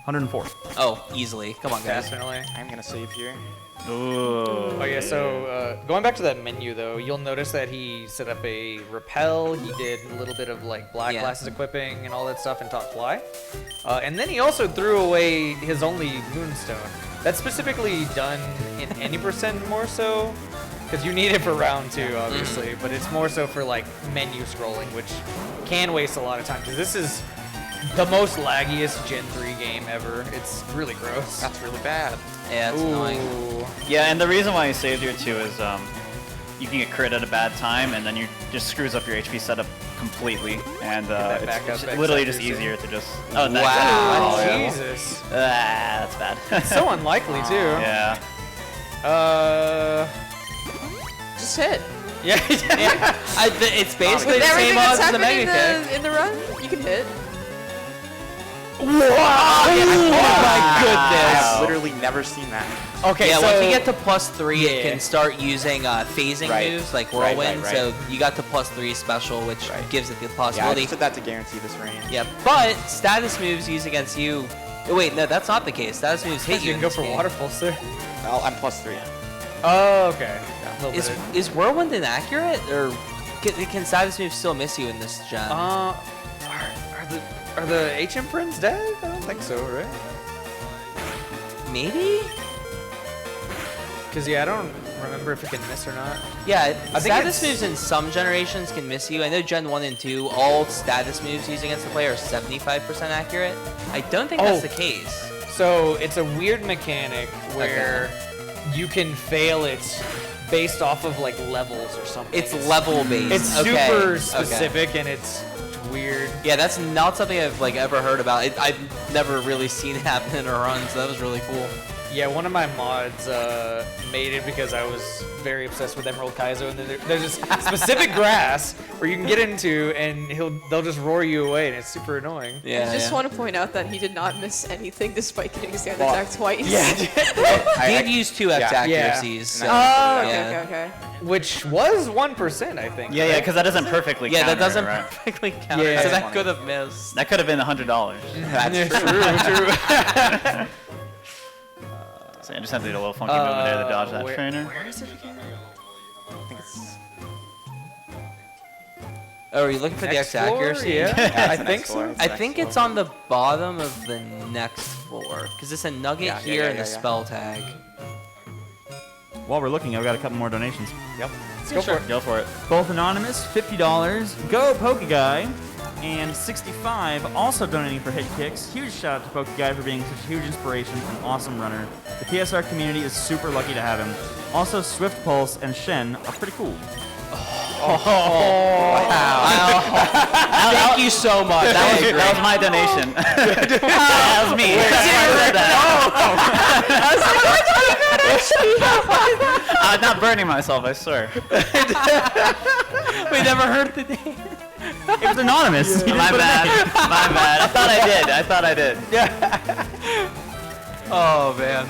104. Oh, easily. Come on, guys. Definitely. I'm gonna save here. Ooh. Oh yeah, so going back to that menu though, you'll notice that he set up a repel, he did a little bit of like black glasses equipping and all that stuff and taught fly. And then he also threw away his only moonstone. That's specifically done in any percent more so, because you need it for round 2 obviously, but it's more so for like menu scrolling, which can waste a lot of time, because this is the most laggiest Gen 3 game ever. It's really gross. That's really bad. Yeah, it's annoying. Ooh. Yeah, and the reason why I saved here too is you can get crit at a bad time, and then you just screws up your HP setup completely, and that back it's up, back literally up, just you're easier to just. Wow. Oh, Jesus. That's bad. So unlikely, too. Yeah. Just hit. Yeah. It's basically With the same everything that's odds as the happening Mega Kick. in the run, you can hit. Oh my goodness. I've literally never seen that. Okay, Yeah, so once you get to +3, Yeah. it can start using phasing Right. moves like Right, Whirlwind. right. So you got to +3 special, which Right. gives it the Yeah, I possibility. just did that to guarantee this range. Yeah, but status moves used against you. Oh, wait, no, that's not the case. Status moves hit you you. can in go this for game. waterfall, sir. I'm +3. Oh, okay. A little Is bit is Whirlwind inaccurate, or can status moves still miss you in this gen? are the HM friends dead? I don't think so, right? Maybe. Because yeah, I don't remember if it can miss or not. Yeah, I think status it's- moves in some generations can miss you. I know Gen 1 and 2, all status moves used against the player are 75% accurate. I don't think that's Oh. the case. So it's a weird mechanic where you can fail it based off of like levels or something. It's level based. It's Okay, super okay. specific and it's weird. Yeah, that's not something I've ever heard about. I've never really seen it happen in a run, so that was really cool. Yeah, one of my mods made it because I was very obsessed with Emerald Kaizo, and there's this specific grass where you can get into, and they'll just roar you away, and it's super annoying. Yeah. I just yeah. want to point out that he did not miss anything despite getting standard Well, attack twice. He did use 2x yeah. accuracies. So, Oh, okay, yeah. okay. Which was 1% I think. Yeah, right? because that doesn't perfectly Yeah, counter, that doesn't right? perfectly count. Yeah. So That's that could have missed. That could have been $100. That's true. So I just have to do a little funky movement there to dodge that trainer. Where is it again? I think it's Oh, are you looking for the X Next floor? accuracy? Yeah, I it's the think next floor, so. it's the I next think floor. it's on the bottom of the next floor, because it's a nugget Yeah, here yeah, and a yeah. spell tag. While we're looking, I've got a couple more donations. Yep. Let's go for it. Go for it. Both anonymous, $50. Go pokeguy, and 65 also donating for hit kicks. Huge shout out to pokeguy for being such a huge inspiration and awesome runner. The PSR community is super lucky to have him. Also, Swift Pulse and Shen are pretty cool. Thank you so much. That was That was my donation. That was me. I'm not burning myself, I swear. We never heard the name. It was anonymous. My bad. My bad. I thought I did. Oh man.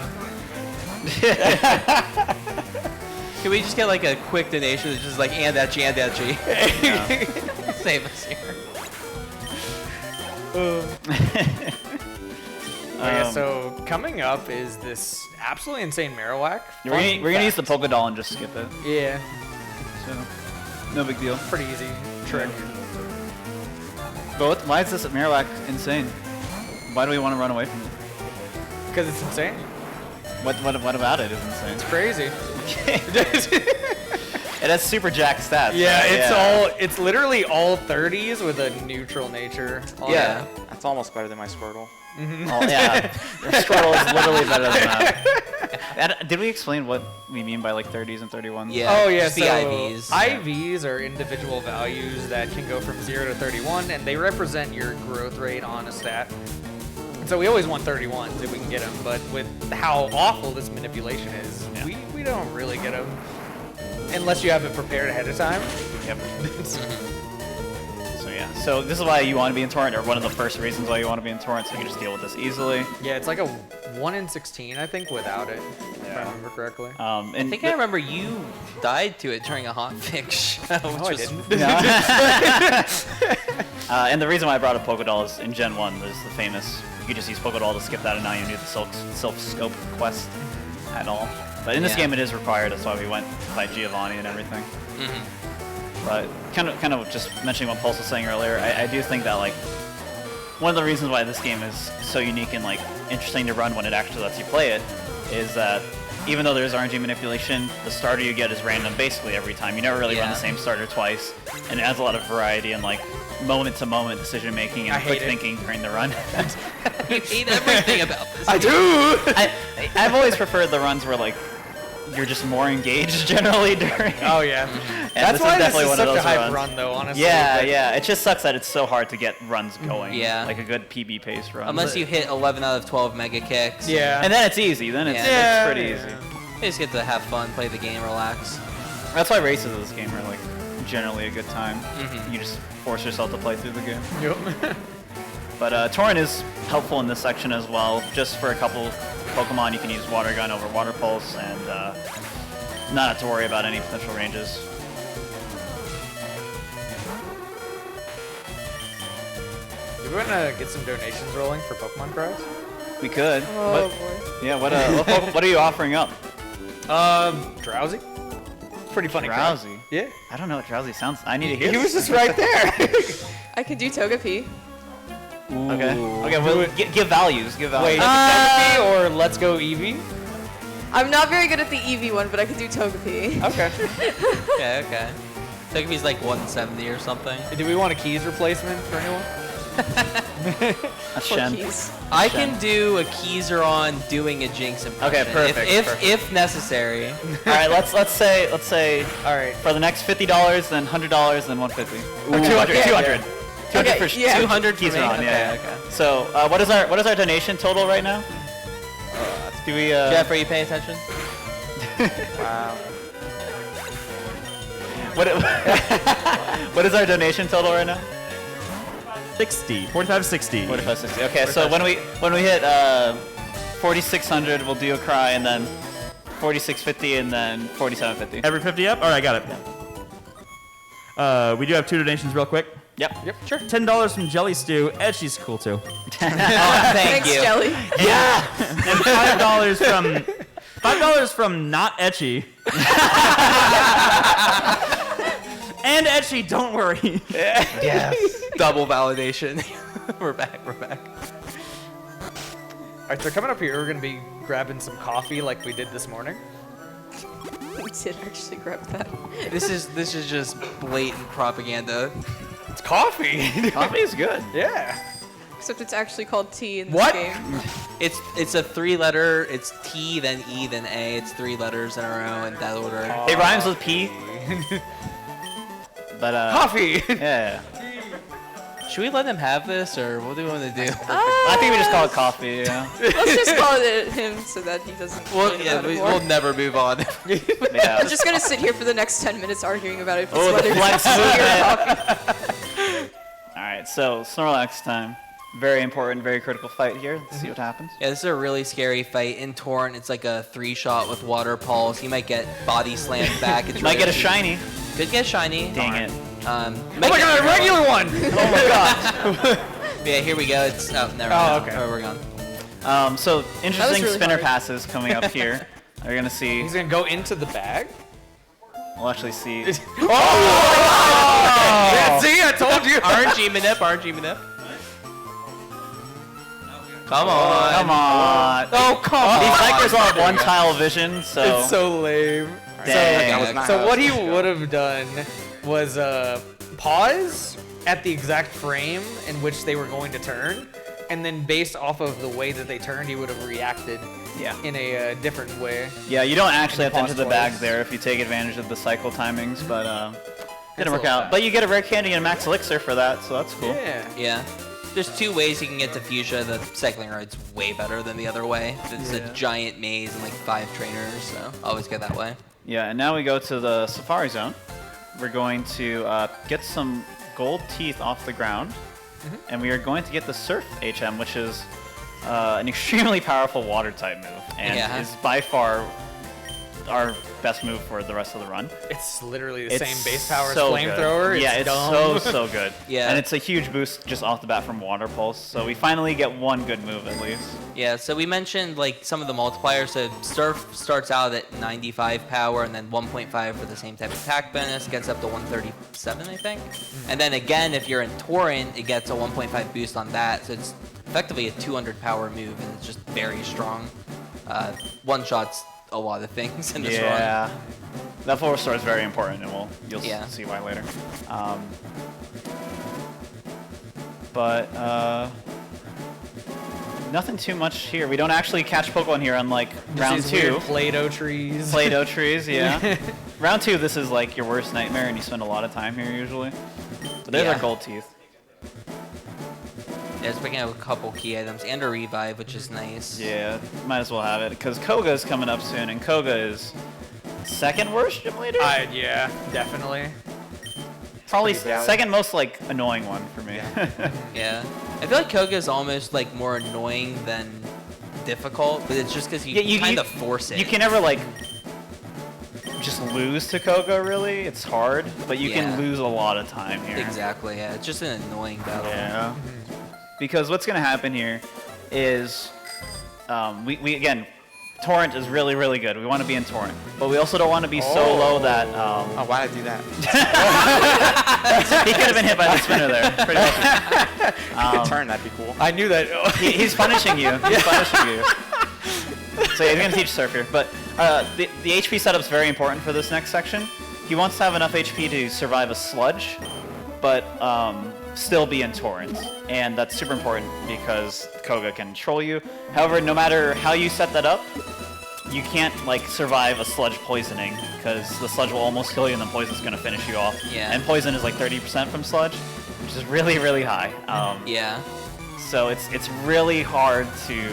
Can we just get like a quick donation that's just like and that G. Save us here. Yeah, so coming up is this absolutely insane Marowak. We're gonna use the polka doll and just skip it. Yeah, So, no big deal. pretty easy trick. But why is this Marowak insane? Why do we want to run away from it? Because it's insane. What about it is insane? Crazy. It has super jack stats. Yeah, it's literally all 30s with a neutral nature. on Yeah. it. That's almost better than my Squirtle. Oh, yeah. Your Squirtle is literally better than that. Did we explain what we mean by like 30s and 31s? Yeah. Oh yeah, just so the IVs. IVs are individual values that can go from 0 to 31, and they represent your growth rate on a stat. And so we always want 31s if we can get them, but with how awful this manipulation is, we don't really get them unless you have it prepared ahead of time. Yep. So yeah. So this is why you want to be in Torrent, or one of the first reasons why you want to be in Torrent, so you can just deal with this easily. Yeah, it's like a 1 in 16, I think, without it, if I remember correctly. And I think I remember you died to it during a hotfix show, which I was didn't. And the reason why I brought up Pokédoll is in Gen 1, there's the famous, you could just use Pokédoll to skip that and now you need the self-scope quest at all. But in this Yeah. game it is required, that's why we went by Giovanni and everything. But kind of just mentioning what Pulse was saying earlier, I do think that like, one of the reasons why this game is so unique and like interesting to run when it actually lets you play it is that even though there's RNG manipulation, the starter you get is random basically every time. You never really run Yeah. the same starter twice, and it adds a lot of variety and like moment-to-moment decision-making I and quick hate it. thinking during the run. you hate everything about this. I do! I've always preferred the runs where like you're just more engaged generally during. Oh yeah. And That's why this definitely is one of such a those hype runs. run, though. Honestly. Yeah, but- yeah. It just sucks that it's so hard to get runs going. Yeah. Like a good PB pace run. Unless you hit 11 out of 12 mega kicks. Yeah. And then it's easy. Then it's, Yeah. it's pretty easy. You just get to have fun, play the game, relax. That's why races of this game are like generally a good time. Mhm. You just force yourself to play through the game. Yep. But Torrent is helpful in this section as well. Just for a couple Pokemon, you can use Water Gun over Water Pulse and not have to worry about any potential ranges. Do we want to get some donations rolling for Pokemon cards? We could. Oh What- boy. Yeah. What are you offering up? Drowsy. Pretty funny. card. Drowsy. Yeah. I don't know what Drowsy sounds. I need to hear. He this. was just right there. I can do Togepi. Okay. Okay. Well, give values. Give values. Wait, Togepi or Let's Go Eevee? I'm not very good at the Eevee one, but I can do Togepi. Okay. Okay, okay. Togepi's like 170 or something. Do we want a keys replacement for anyone? That's Or Shen. keys. I can do a Keezer on doing a Jinx impression. Okay, perfect, If necessary. All right. Let's say All right. for the next $50, then $100, then $150. Or Ooh, 200. yeah, 200. 200 Okay, for yeah. 200 for keys me? are on. Okay, Yeah. okay. So what is our donation total right now? Do we? Jeff, are you paying attention? Wow. What is our donation total right now? 60. 4560. 4560. Okay, so when we hit 4600, we'll do a cry, and then 4650, and then 4750. Every 50 up? All right, got it. We do have 2 donations real quick. Yep. Yep. Sure. $10 from Jelly Stew. Edgy's cool too. Oh, thank Thanks, you. Jelly. Yeah. And $5 from Not Etchy. And Etchy, don't worry. Yes. Double validation. We're back. All right. So coming up here, we're gonna be grabbing some coffee like we did this morning. We did actually grab that. This is just blatant propaganda. It's coffee. Coffee is good. Yeah. Except it's actually called tea in this What? game. It's a 3-letter. It's T, then E, then A. It's 3 letters in a row in that order. It rhymes with P. But Coffee. yeah. Should we let him have this, or what do we want to do? I think we just call it coffee. Yeah. Let's just call it him so that he doesn't Well, complain yeah, about it more. we'll never move on. Yeah. I'm just gonna sit here for the next 10 minutes arguing about it. If it's Oh, the whether flex it's tea or movement. coffee. All right. So Snorlax time. Very important, very critical fight here. Let's see what happens. Yeah, this is a really scary fight. In Torrent, it's like a 3-shot with Water Pulse. He might get body slammed back. It's Might get a really- shiny. Could get shiny. Dang it. Oh my god, a regular one. Oh my god. Yeah, here we go. It's never Oh, mind. okay. Oh, we're gone. So interesting really spinner hard. passes coming up here. We're gonna see. He's gonna go into the bag. We'll actually see. Yeah, see, I told you. RNG Manip, RNG Manip. Come on. Come on. Oh, come on. These Vectors all have one tile vision, so. It's so lame. Dang. was not So how what it's he supposed to go. would have done was pause at the exact frame in which they were going to turn, and then based off of the way that they turned, he would have reacted Yeah. in a different way. Yeah, you don't actually have to Pause enter the bag twice. there if you take advantage of the cycle timings, but That's didn't a work little out. bad. But you get a rare candy and a max elixir for that, so that's cool. Yeah. Yeah. There's 2 ways you can get to Fuchsia. The cycling ride's way better than the other way. It's a giant maze and like 5 trainers, so always go that way. Yeah, and now we go to the Safari Zone. We're going to get some gold teeth off the ground, and we are going to get the Surf HM, which is an extremely powerful water type move, and Yeah. is by far our best move for the rest of the run. It's literally the It's same base power as so flamethrower. good. Yeah, it's dumb. so good. Yeah. And it's a huge boost just off the bat from Water Pulse. So we finally get one good move at least. Yeah, so we mentioned like some of the multipliers. So Surf starts out at 95 power and then 1.5 for the same type of attack bonus. Gets up to 137, I think. And then again, if you're in Torrent, it gets a 1.5 boost on that. So it's effectively a 200 power move, and it's just very strong. One shots a lot of things in this run. Yeah. That full restore is very important, and you'll Yeah. see why later. But Nothing too much here. We don't actually catch Pokemon here, unlike round These 2. weird Play-Doh trees. Play-Doh trees, yeah. Round 2, this is like your worst nightmare, and you spend a lot of time here usually. But there's Yeah. our gold teeth. Yeah, it's picking up a couple key items and a revive, which is nice. Yeah, might as well have it, because Koga is coming up soon, and Koga is second worst gym leader? Yeah, definitely. Probably pretty valid. second most like annoying one for me. Yeah. I feel like Koga is almost like more annoying than difficult, but it's just because you kind of force it. You can never like just lose to Koga really. It's hard, but you Yeah. can lose a lot of time here. Exactly, yeah. It's just an annoying battle. Yeah. Because what's gonna happen here is we again, Torrent is really, really good. We want to be in Torrent, but we also don't want to be so low that Oh, why'd I do that? he could have been hit by the spinner there. Pretty much. Good turn, that'd be cool. I knew that. He's punishing you. He's punishing you. So yeah, he's gonna teach Surf here, but the HP setup's very important for this next section. He wants to have enough HP to survive a sludge, but still be in Torrent, and that's super important because Koga can control you. However, no matter how you set that up, you can't like survive a sludge poisoning because the sludge will almost kill you, and then poison's gonna finish you off. Yeah. And poison is like 30% from sludge, which is really, really high. Yeah. So it's really hard to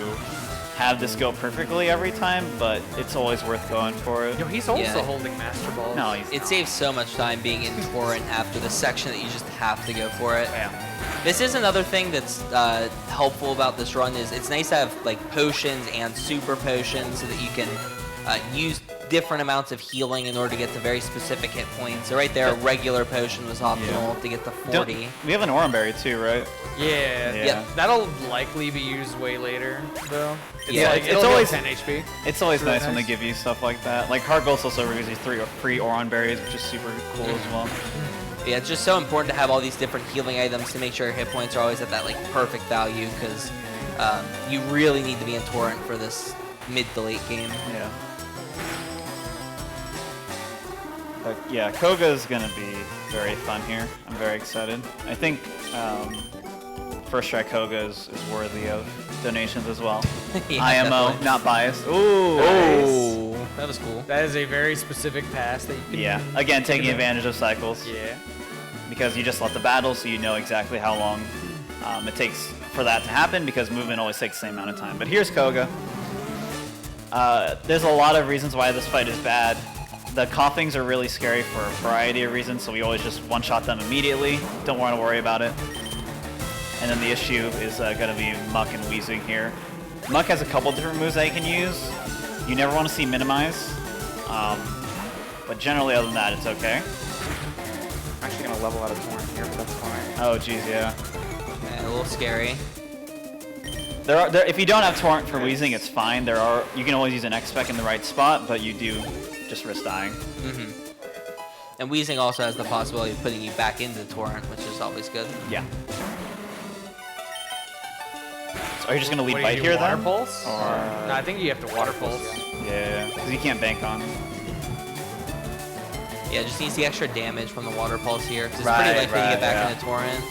have this go perfectly every time, but it's always worth going for it. Yo, he's also Yeah. holding Master Ball. No, he's It not. saves so much time being in Torrent after the section that you just have to go for it. Yeah. This is another thing that's helpful about this run is it's nice to have like potions and super potions so that you can use different amounts of healing in order to get to very specific hit points. So right there, a regular potion was optimal to get to 40. We have an Oranberry too, right? Yeah. Yeah. That'll likely be used way later, though. It's Yeah, like, it's it'll go always- 10 HP. It's always Really nice when they nice. give you stuff like that. Like Heart Ghost also gives you free Oranberries, which is super cool as well. Yeah, it's just so important to have all these different healing items to make sure your hit points are always at that like perfect value because you really need to be in Torrent for this mid to late game. Yeah. But yeah, Koga is gonna be very fun here. I'm very excited. I think First Strike Koga is worthy of donations as well. Yeah, IMO, definitely. not biased. Ooh. Oh, that was cool. That is a very specific pass that you can. Yeah. Again, taking advantage of cycles. Yeah. Because you just left the battle, so you know exactly how long it takes for that to happen, because movement always takes the same amount of time. But here's Koga. There's a lot of reasons why this fight is bad. The coughings are really scary for a variety of reasons, so we always just one-shot them immediately. Don't want to worry about it. And then the issue is going to be Muck and Weezing here. Muck has a couple different moves that he can use. You never want to see Minimize. But generally, other than that, it's okay. I'm actually gonna level out of Torrent here, but that's fine. Oh, geez, yeah. Yeah, a little scary. If you don't have Torrent for Weezing, it's fine. You can always use an X-Spec in the right spot, but you do just risk dying. Mm-hmm. And Weezing also has the possibility of putting you back into Torrent, which is always good. Yeah. So are you just gonna lead What do Bite you do, here water then? Pulse? Or- No, I think you have to Water Pulse. Yeah, because you can't bank on. Yeah, just needs the extra damage from the Water Pulse here, because it's Right, pretty likely to right, get back yeah. into Torrent.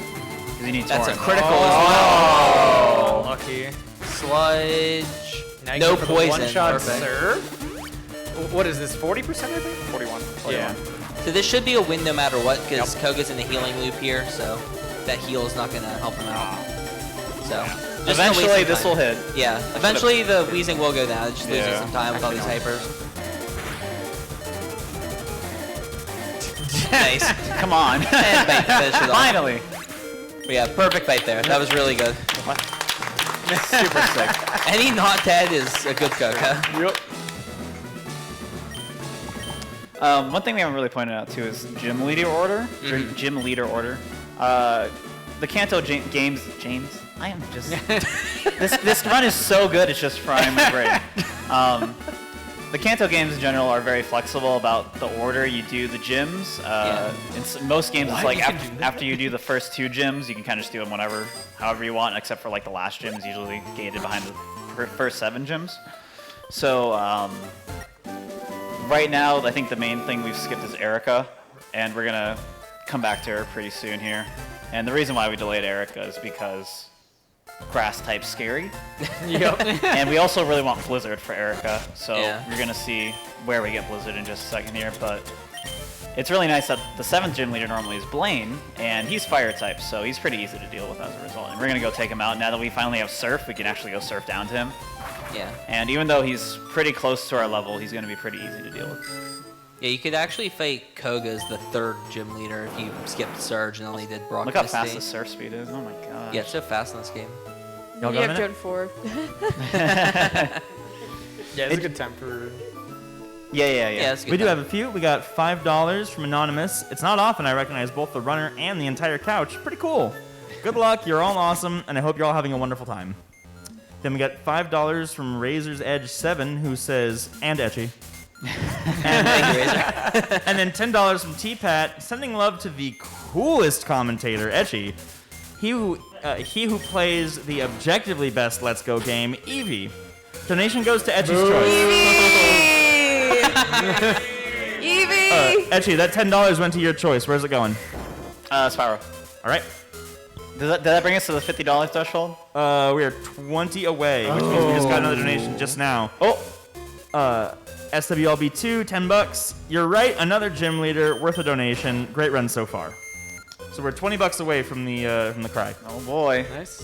Because you need That's Torrent. a critical Oh, lucky. as well. Sludge. Now you No go for the poison. One-shot Perfect. serve. What is this? 40%, I think. 41. Yeah. So this should be a win no matter what, because Koga's in the healing loop here, so that heal is not going to help him out. So just gonna waste Eventually, some this time. will hit. Yeah, eventually the Weezing will go down. It just loses Yeah. some time with all these hypers. Nice. Come on. And Bite finish it off. Finally. But yeah, perfect fight there. That was really good. Super sick. Any not dead is a good Koga. Yep. One thing we haven't really pointed out too is gym leader order. Gym leader order. The Kanto games. James. I am just. this run is so good. It's just frying my brain. The Kanto games in general are very flexible about the order you do the gyms. In most games, it's like after you do the first 2 gyms, you can kind of just do them however you want, except for like the last gym is usually gated behind the first 7 gyms. So right now, I think the main thing we've skipped is Erica, and we're gonna come back to her pretty soon here. And the reason why we delayed Erica is because grass type scary. Yep. And we also really want Blizzard for Erica, so Yeah. you're gonna see where we get Blizzard in just a second here, but it's really nice that the 7th gym leader normally is Blaine, and he's fire type, so he's pretty easy to deal with as a result. And we're gonna go take him out. Now that we finally have Surf, we can actually go Surf down to him. Yeah. And even though he's pretty close to our level, he's gonna be pretty easy to deal with. Yeah, you could actually fight Koga as the 3rd gym leader if you skipped Surge and only did Brock. Look how Misty. fast the Surf speed is, oh my god. Yeah, it's so fast in this game. Y'all You got a have minute? Gen 4. Yeah, it's a good time for. Yeah. Yeah, it's good We do time. have a few. We got $5 from Anonymous. It's not often I recognize both the runner and the entire couch. Pretty cool. Good luck. You're all awesome, and I hope you're all having a wonderful time. Then we got $5 from Razor's Edge 7, who says, and Etchy. Thank you, Razor. And then $10 from T-Pat, sending love to the coolest commentator, Etchy. He who plays the objectively best Let's Go game, Eevee. Donation goes to Etchy's choice. Eevee! Etchy, that $10 went to your choice. Where's it going? Spyro. All right. Did that bring us to the $50 threshold? We are 20 away, which means we just got another donation just now. Oh! SWLB2, 10 bucks. You're right, another gym leader, worth a donation. Great run so far. So we're 20 bucks away from the cry. Oh boy. Nice.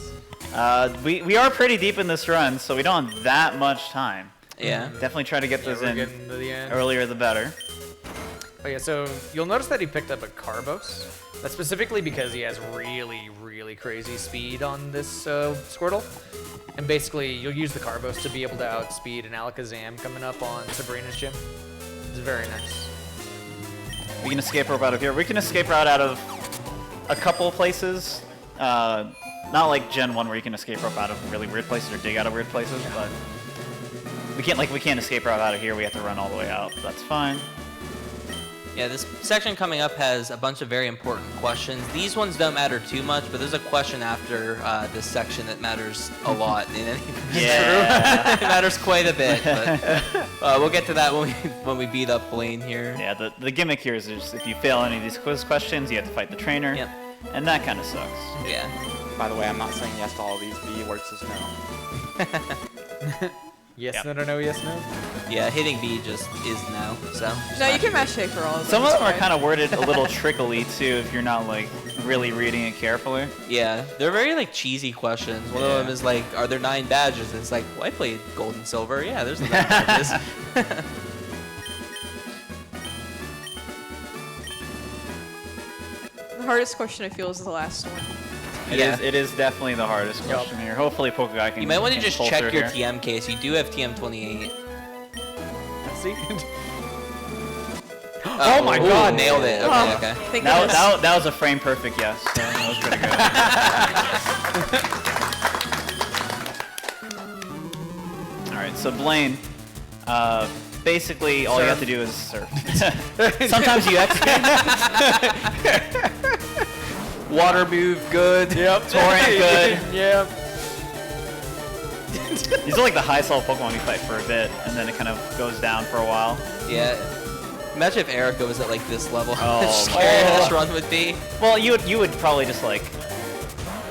We are pretty deep in this run, so we don't have that much time. Yeah. Definitely try to get Yeah, those we're in getting to the end. earlier the better. Oh yeah, so you'll notice that he picked up a Carbos. That's specifically because he has really, really crazy speed on this Squirtle. And basically, you'll use the Carbos to be able to outspeed an Alakazam coming up on Sabrina's gym. It's very nice. We can escape route out of here. We can escape route out of a couple places. Not like Gen 1 where you can escape route out of really weird places or dig out of weird places, but we can't escape route out of here. We have to run all the way out. That's fine. Yeah, this section coming up has a bunch of very important questions. These ones don't matter too much, but there's a question after this section that matters a lot. Yeah. It matters quite a bit, but we'll get to that when we beat up Blaine here. Yeah, the gimmick here is just if you fail any of these quiz questions, you have to fight the trainer. Yep. And that kind of sucks. Yeah. By the way, I'm not saying yes to all of these. B works as no. Yes, Yep. no, yes, no. Yeah, hitting B just is no, so. No, you can mash shake for all of them. Some of it's them are fine. kind of worded a little trickily too if you're not like really reading it carefully. Yeah, they're very like cheesy questions. One of them is like, are there 9 badges? And it's like, well, I played Gold and Silver. Yeah, there's the 9 badges. The hardest question I feel is the last one. It is definitely the hardest question here. Hopefully pokeguy can You might want to can just pull check through your here. TM case. You do have TM28. See? Oh my ooh, God. Nailed it. Okay, Oh. okay. Thank That, goodness. that was a frame perfect yes. So that was pretty good. All right, so Blaine, basically all you have to do is surf. Sometimes you execute. Water move, good. Yep. Torrent, good. Yep. These are like the highest level Pokemon you fight for a bit, and then it kind of goes down for a while. Yeah. Imagine if Erica was at like this level. Oh, How scary this run would be. Well, you would probably just like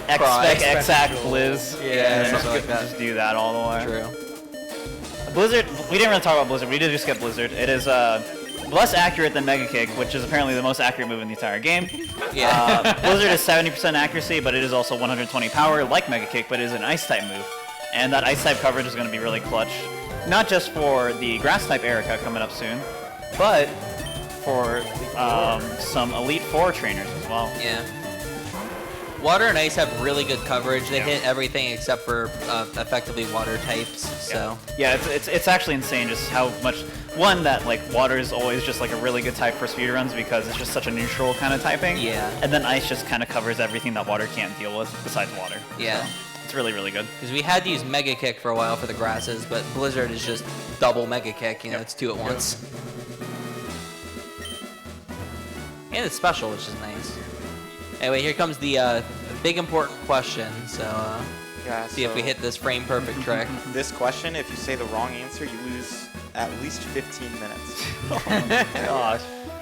expect exact Blizz, Yeah, and then something like that. just do that all the way. True. Blizzard, we didn't really talk about Blizzard. We did just get Blizzard. It is less accurate than Mega Kick, which is apparently the most accurate move in the entire game. Yeah. Blizzard is 70% accuracy, but it is also 120 power, like Mega Kick, but it is an Ice-type move. And that Ice-type coverage is going to be really clutch, not just for the Grass-type Erica coming up soon, but for some Elite Four trainers as well. Yeah. Water and ice have really good coverage. They hit everything except for effectively water types. So. Yeah, it's actually insane just how much one that like water is always just like a really good type for speedruns because it's just such a neutral kind of typing. Yeah. And then ice just kind of covers everything that water can't deal with besides water. Yeah. So, it's really, really good. Because we had to use Mega Kick for a while for the grasses, but Blizzard is just double Mega Kick. You know, it's 2 at once. And it's special, which is nice. Anyway, here comes the big important question. So, Yeah, see if we so hit this frame perfect trick. this question. If you say the wrong answer, you lose at least 15 minutes. Oh my gosh.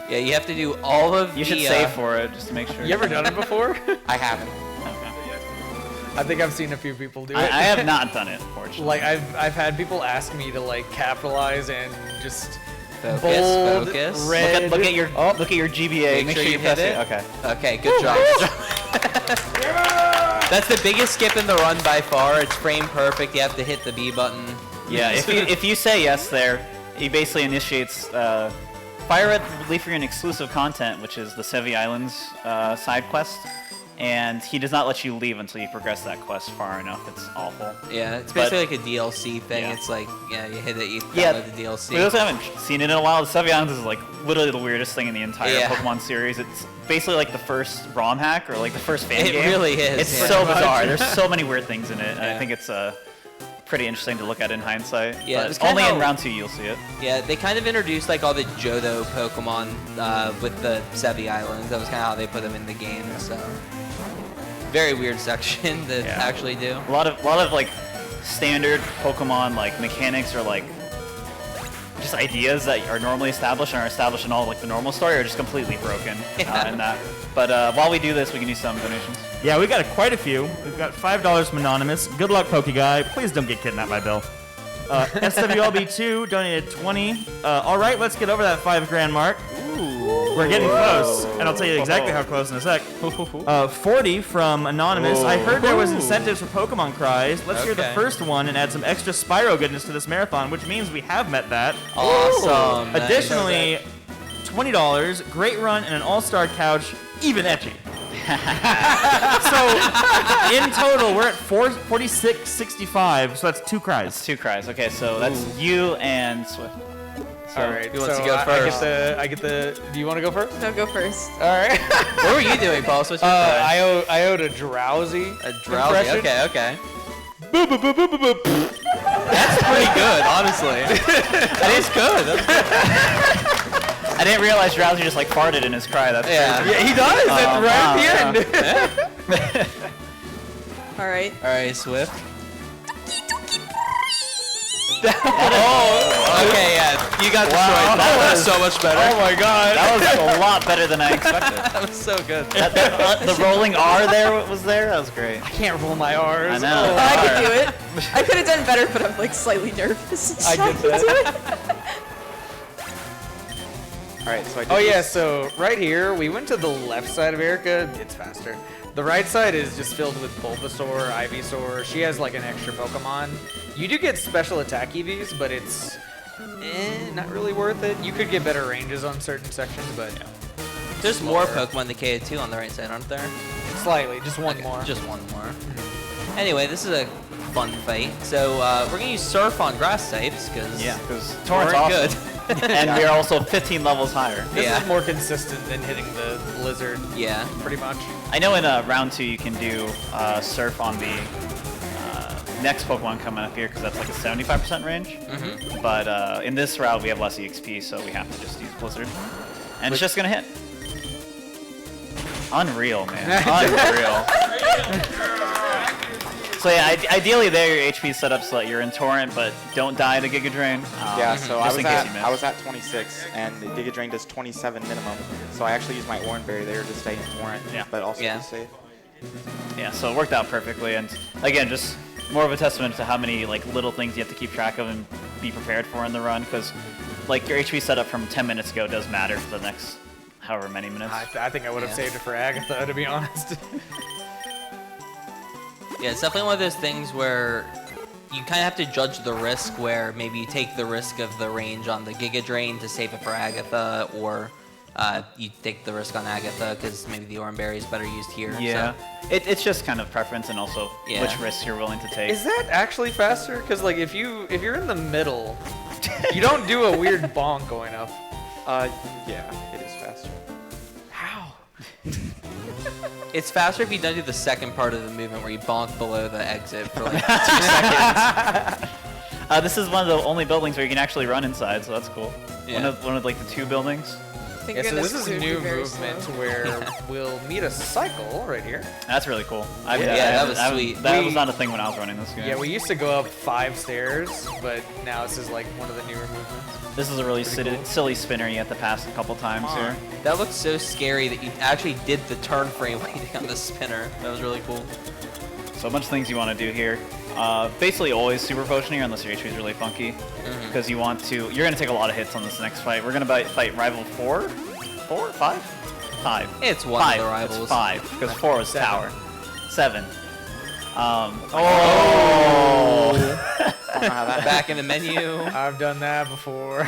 Yeah, you have to do all of You the... should save for it just to make sure. You ever done it before? I haven't. Okay. I think I've seen a few people do it. I have not done it, fortunately. Like I've had people ask me to like capitalize and just Focus, bold, focus. red. Look at your GBA. Make sure you press hit it. Okay. Okay, good job. Good job. That's the biggest skip in the run by far. It's frame perfect. You have to hit the B button. Yeah, if you say yes there, he basically initiates FireRed LeafGreen exclusive content, which is the Sevi Islands side quest, and he does not let you leave until you progress that quest far enough. It's awful. Yeah, it's But- basically like a DLC thing. Yeah. It's like, yeah, you hit it, you Yeah, download the DLC. For those who haven't seen it in a while, the Sevi Islands is like literally the weirdest thing in the entire Yeah. Pokemon series. It's basically like the first ROM hack or like the first fan It game. really is, It's yeah. so Pretty bizarre. There's so many weird things in it, and I Yeah. think it's pretty interesting to look at in hindsight. Yeah, but it's kinda only in how- round 2 you'll see it. Yeah, they kind of introduced like all the Johto Pokemon with the Sevi Islands. That was kind of how they put them in the game. So very weird section to Yeah. actually do. A lot of like standard Pokemon like mechanics or like just ideas that are normally established and are established in all like the normal story are just completely broken in that. But while we do this, we can do some donations. Yeah, we got quite a few. We've got $5 from Anonymous. Good luck, pokeguy. Please don't get kidnapped by Bill. SWLB2 donated 20. All right, let's get over that $5,000 mark. We're getting close, and I'll tell you exactly how close in a sec. 40 from Anonymous. I heard there was incentives for Pokemon Cries. Let's hear the Okay. first one and add some extra Spyro goodness to this marathon, which means we have met that. Awesome. nice. Additionally, $20, great run, and an all-star couch, even etchy. So, in total, we're at 46.65, so that's 2 cries. 2 cries. Okay, so that's you and Swift. All right. who wants so to go first? I get the. Do you want to go first? No, go first. All right. What were you doing, Paul? What's your prize? I owed a drowsy. A drowsy. impression. Okay, okay. Boop, boop, boop, boop, boop, boop. That's pretty good, honestly. That is good. That's good. I didn't realize Drowsy just like farted in his cry. That's Yeah. Yeah, he does. It's right wow, at the end. All right. All right, Swift. Oh, okay, yeah. You got the choice. That was so much better. Oh my god. That was a lot better than I expected. That was so good. The rolling R there was there. That was great. I can't roll my R's. I know. Oh, I could do it. I could have done better, but I'm like slightly nervous. I get that. All right, so I did Oh yeah, this- so right here, we went to the left side of Erica. It's faster. The right side is just filled with Bulbasaur, Ivysaur. She has like an extra Pokemon. You do get special attack EVs, but it's not really worth it. You could get better ranges on certain sections, but There's more Pokemon Decay too on the right side, aren't there? slightly, just one more. Just one more. Anyway, this is a fun fight. So we're gonna use Surf on grass types because Yeah, because Torrent's Torrent's awesome. and we're also 15 levels higher. This Yeah. is more consistent than hitting the lizard, Yeah. pretty much. I know in round 2 you can do Surf on the next Pokemon coming up here because that's like a 75% range. Mm-hmm. But in this route we have less EXP, so we have to just use Blizzard. And it's just gonna hit. Unreal, man. Unreal. So yeah, ideally there your HP is set up so that you're in Torrent, but don't die to Giga Drain. Yeah, so Just in case you miss. I was at 26, and the Giga Drain does 27 minimum. So I actually used my Oran Berry there to stay in Torrent, Yeah. but also Yeah. to save. Yeah, so it worked out perfectly, and again, just more of a testament to how many like little things you have to keep track of and be prepared for in the run, because like your HP setup from 10 minutes ago does matter for the next however many minutes. I think I would have Yeah. saved it for Agatha, to be honest. Yeah, it's definitely one of those things where you kind of have to judge the risk, where maybe you take the risk of the range on the Giga Drain to save it for Agatha, or you take the risk on Agatha because maybe the Oran Berry is better used here. Yeah, So, it's just kind of preference and also Yeah. which risks you're willing to take. Is that actually faster? Because like if you're in the middle, you don't do a weird bonk going up. Yeah, it is faster. How? it's faster if you don't do the second part of the movement where you bonk below the exit for like 2 seconds. This is one of the only buildings where you can actually run inside, so that's cool. Yeah. One of like the 2 buildings. Thank Yeah, so goodness this is it would be new very movement slow. where we'll meet a cycle right here. That's really cool. that was sweet. That was not a thing when I was running this game. Yeah, we used to go up 5 stairs, but now this is like one of the newer movements. This is a really silly spinner you have to pass a couple times Come on. here. That looked so scary that you actually did the turn frame waiting on the spinner. That was really cool. So a bunch of things you want to do here. Basically always super potion here unless your HP is really funky. Because you're going to take a lot of hits on this next fight. We're going to fight rival 4? 4? 5? 5. It's one Five. of the rivals. It's 5, because 4 was tower. 7. Back in the menu. I've done that before.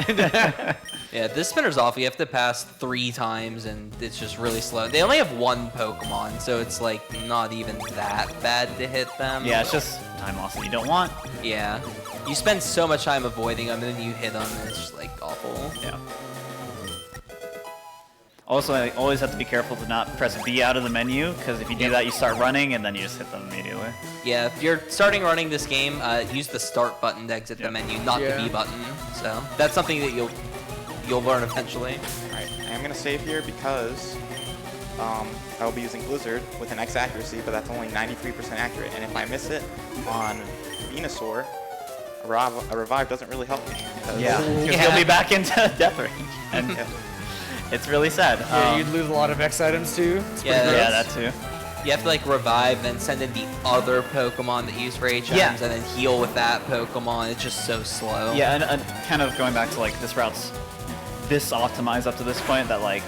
Yeah, this spinner's off. You have to pass 3 times, and it's just really slow. They only have 1 Pokemon, so it's like not even that bad to hit them. Yeah, it's just time loss that you don't want. Yeah. You spend so much time avoiding them, and then you hit them, and it's just like awful. Yeah. Also, I always have to be careful to not press B out of the menu, because if you do that, you start running, and then you just hit them immediately. Yeah, if you're starting running this game, use the start button to exit the menu, not the B button. So that's something that you'll learn eventually. Alright, I'm going to save here because I will be using Blizzard with an X accuracy, but that's only 93% accurate. And if I miss it on Venusaur, a revive doesn't really help me. Because you'll be back into death range. And it's really sad. Yeah, you'd lose a lot of X items too. It's pretty gross. Yeah, that too. You have to like revive, then send in the other Pokemon that use Rage items, and then heal with that Pokemon. It's just so slow. Yeah, and kind of going back to like this route's this optimized up to this point that like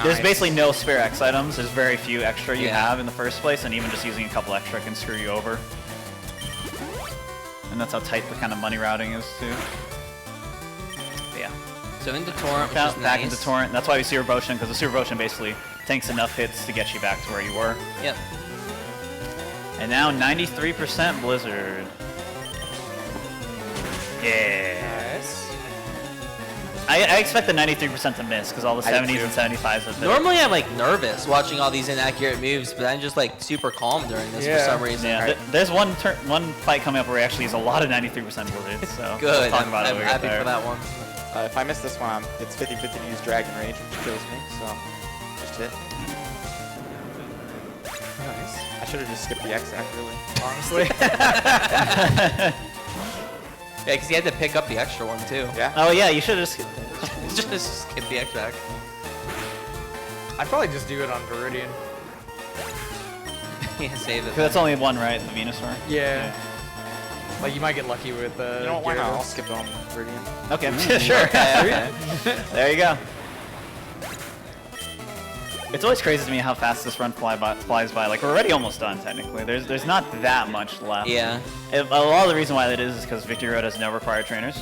there's basically no spare X items. There's very few extra you have in the first place, and even just using a couple extra can screw you over. And that's how tight the kind of money routing is too. But yeah. So into Torrent, which is Back nice. into Torrent. That's why we Super Potion, because the Super Potion basically tanks enough hits to get you back to where you were. Yep. And now 93% Blizzard. Yeah. Nice. I expect the 93% to miss, because all the 70s and 75s have been. Normally I'm like nervous watching all these inaccurate moves, but I'm just like super calm during this for some reason. Yeah, there's one fight coming up where we actually use a lot of 93% Blizzard, so Good. we'll talk about it I'm when we get happy there. for that one. If I miss this one, it's 50-50 to use Dragon Rage, which kills me, so just hit. Nice. I should have just skipped the X act, really. Honestly. Yeah, because you had to pick up the extra one too. Yeah? Oh yeah, you should have just Just skip the extra act. I'd probably just do it on Viridian. Yeah, save it. because that's only one, right? The Venusaur. Yeah. Like you might get lucky with You know what, why not? I'll Gyarados. skip it on Viridian. Okay, sure. Okay. There you go. It's always crazy to me how fast this run flies by. Like, we're already almost done, technically. There's not that much left. Yeah. A lot of the reason why that is because Victory Road has no required trainers.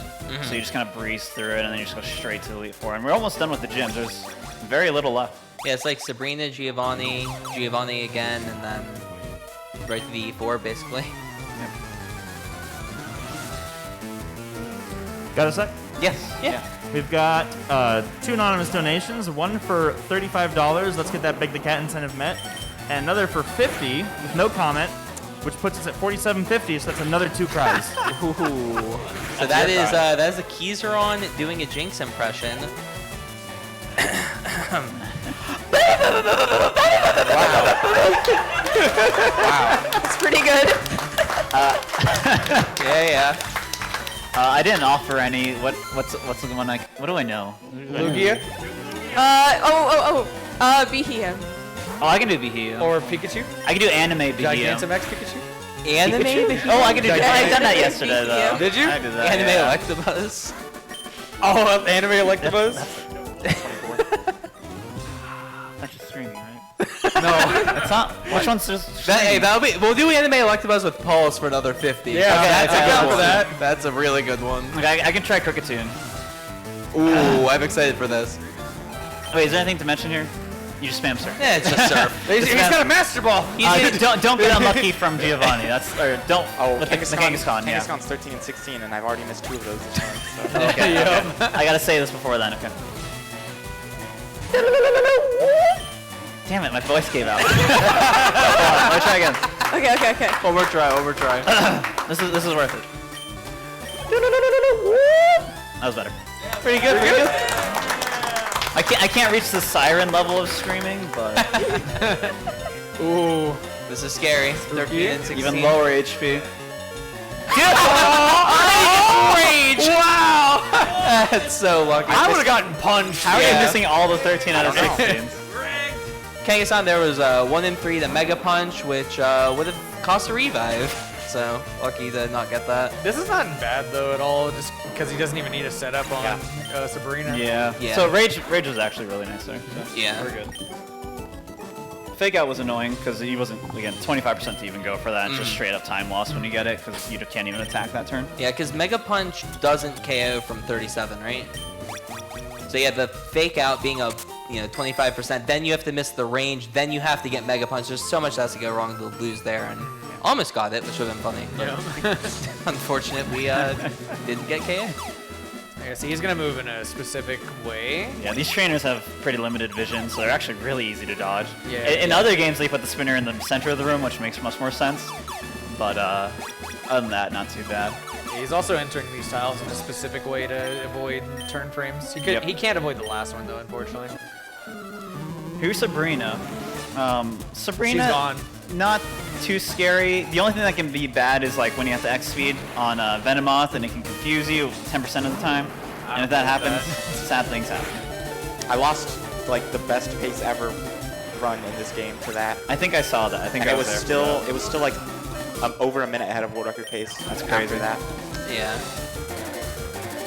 So you just kind of breeze through it, and then you just go straight to Elite Four. And we're almost done with the gyms. There's very little left. Yeah, it's like Sabrina, Giovanni again, and then right to the E4, basically. Got a sec? Yes. Yeah. We've got 2 anonymous donations, one for $35, let's get that Big the Cat incentive met, and another for $50 with no comment, which puts us at $47.50, so that's another 2 cries. Ooh. So that is the Keyzeron doing a Jinx impression. It's pretty good. Yeah. I didn't offer any. What's the one what do I know? Lugia Behem. Oh, I can do Bihio. or Pikachu? I can do Anime Bihio. Gigantamax Pikachu? Anime? Pikachu? Oh, I can do that. I done that Gigantic yesterday, though. Bihio. Did you? I did that. Anime yeah. Electabuzz. Oh, Anime Electabuzz? That's just streaming, right? No. That's not. Which one's just? We'll do Anime Electabuzz with Pulse for another 50. Yeah, Okay, that's a I'm good down one. for that. That's a really good one. Okay, I can try Crookatoon. Ooh, I'm excited for this. Wait, is there anything to mention here? You just spam surf. Yeah, it's just surf. He's got a Master Ball. Don't get unlucky from Giovanni. Don't. Oh, with the Kangaskhan, yeah. Kangaskhan's 13 and 16, and I've already missed 2 of those this time. So. Okay. I gotta say this before then. Okay. Damn it, my voice gave out. Hold on, let me try again. Okay. One more try. This is worth it. That was better. Pretty good. I can't reach the siren level of screaming, but Ooh. This is scary. 13 and 16. even lower HP. Rage! Wow! That's so lucky. I would have gotten punched. How are you Yeah. missing all the 13 out of 16s? Kangaskhan, there was 1 in 3, the Mega Punch, which would have costs a revive. So lucky to not get that. This is not bad though at all, just because he doesn't even need a setup on Sabrina. Yeah. Yeah. So Rage was actually really nice there. So Yeah. We're good. Fake out was annoying because he wasn't, again, 25% to even go for that. Just straight up time loss when you get it because you can't even attack that turn. Yeah, because Mega Punch doesn't KO from 37, right? So yeah, the fake out being a 25%, then you have to miss the range, then you have to get Mega Punch. There's so much that has to go wrong to lose there, and almost got it, which would have been funny. But unfortunate, we didn't get KO. Yeah, so he's gonna move in a specific way. Yeah, these trainers have pretty limited vision, so they're actually really easy to dodge. Yeah. In other games, they put the spinner in the center of the room, which makes much more sense. But other than that, not too bad. Yeah, he's also entering these tiles in a specific way to avoid turn frames. He Yep. can't avoid the last one though, unfortunately. Here's Sabrina. Sabrina, She's gone. not too scary. The only thing that can be bad is like when you have to X speed on Venomoth and it can confuse you 10% of the time. And if that happens, sad things happen. I lost like the best pace ever run in this game to that. I think I saw that. I think And I it was there. still like over a minute ahead of world record pace. That's after crazy. that. Yeah.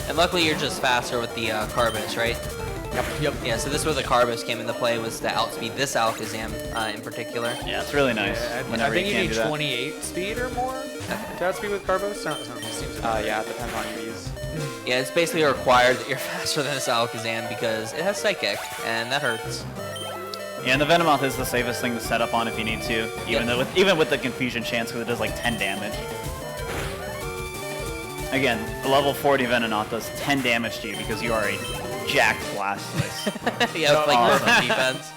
And luckily, you're just faster with the Carbos, right? Yep. Yeah, so this is where the Carbos came into play, was to outspeed this Alakazam in particular. Yeah, it's really nice. Yeah, I whenever think you can need do that. 28 speed or more to outspeed with Carbos. Seems Yeah, it depends on your V's. Yeah, it's basically required that you're faster than this Alakazam because it has Psychic, and that hurts. Yeah, and the Venomoth is the safest thing to set up on if you need to, even with the confusion chance, because it does like 10 damage. Again, the level 40 Venomoth does 10 damage to you because you are a jacked Blastoise. Yeah, like perfect defense.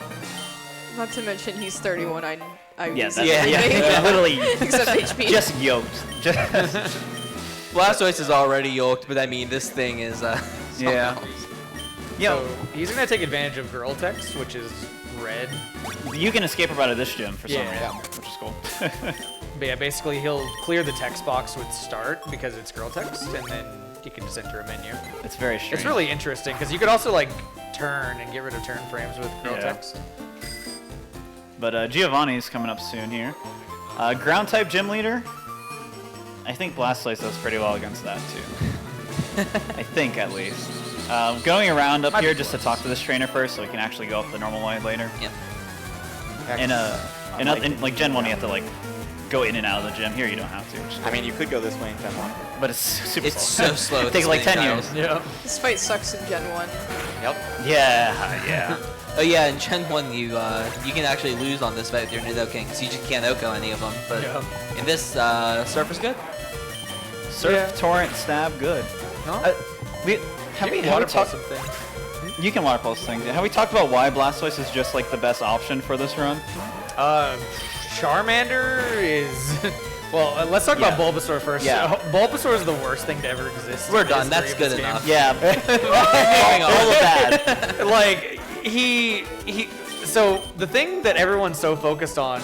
Not to mention he's 31. I Yeah, use that's, everything. literally Except HP. just yoked. Blastoise is already yoked, but I mean, this thing is, Yeah. So he's gonna take advantage of Girl Text, which is red. You can escape her out of this gym for some Yeah. reason, which is cool. But yeah, basically he'll clear the text box with start because it's Girl Text, and then you can just enter a menu. It's very strange. It's really interesting because you could also like turn and get rid of turn frames with Girl Yeah. Text. But Giovanni's coming up soon here. Ground type gym leader. I think Blastoise does pretty well against that too. I think at least. Going around up here just to talk to this trainer first, so we can actually go up the normal way later. Yeah. In like Gen 1, you have to like go in and out of the gym. Here you don't have to. Which is I mean, you could go this way in Gen 1. but it's super It's slow. so slow. It takes like 10 years. Yeah. This fight sucks in Gen 1. Yep. Yeah. Oh yeah, in Gen 1 you can actually lose on this fight with your Nidoking, because you just can't Oko any of them. But Yeah. in this, Surf is good. Surf, Yeah. Torrent, Stab, good. No? Have we water talked? something. You can water pulse things. Have we talked about why Blastoise is just like the best option for this run? Charmander is. Well, let's talk about Bulbasaur first. Yeah. Bulbasaur is the worst thing to ever exist. We're in the done. history That's of good this game. enough. Yeah. Moving on. all of that. Like he. So the thing that everyone's so focused on,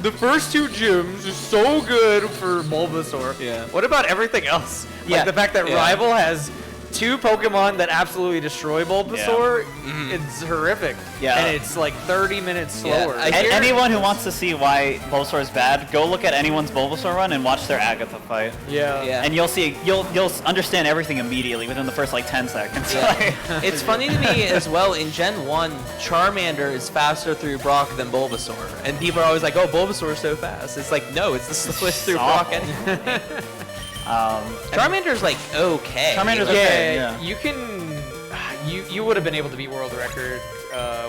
the first two gyms is so good for Bulbasaur. Yeah. What about everything else? Yeah. Like the fact that Yeah. Rival has two Pokemon that absolutely destroy Bulbasaur. It's horrific. Yeah. And it's like 30 minutes Yeah, slower. I hear- Anyone who wants to see why Bulbasaur is bad, go look at anyone's Bulbasaur run and watch their Agatha fight. Yeah. Yeah. And you'll understand everything immediately within the first like 10 seconds. Yeah. It's funny to me as well, in Gen 1, Charmander is faster through Brock than Bulbasaur. And people are always like, oh, Bulbasaur is so fast. It's like, no, it's the slowest through Brock. awful. Anyway. Charmander's like, okay. Charmander's Yeah, okay. Yeah. you can. You would have been able to beat world record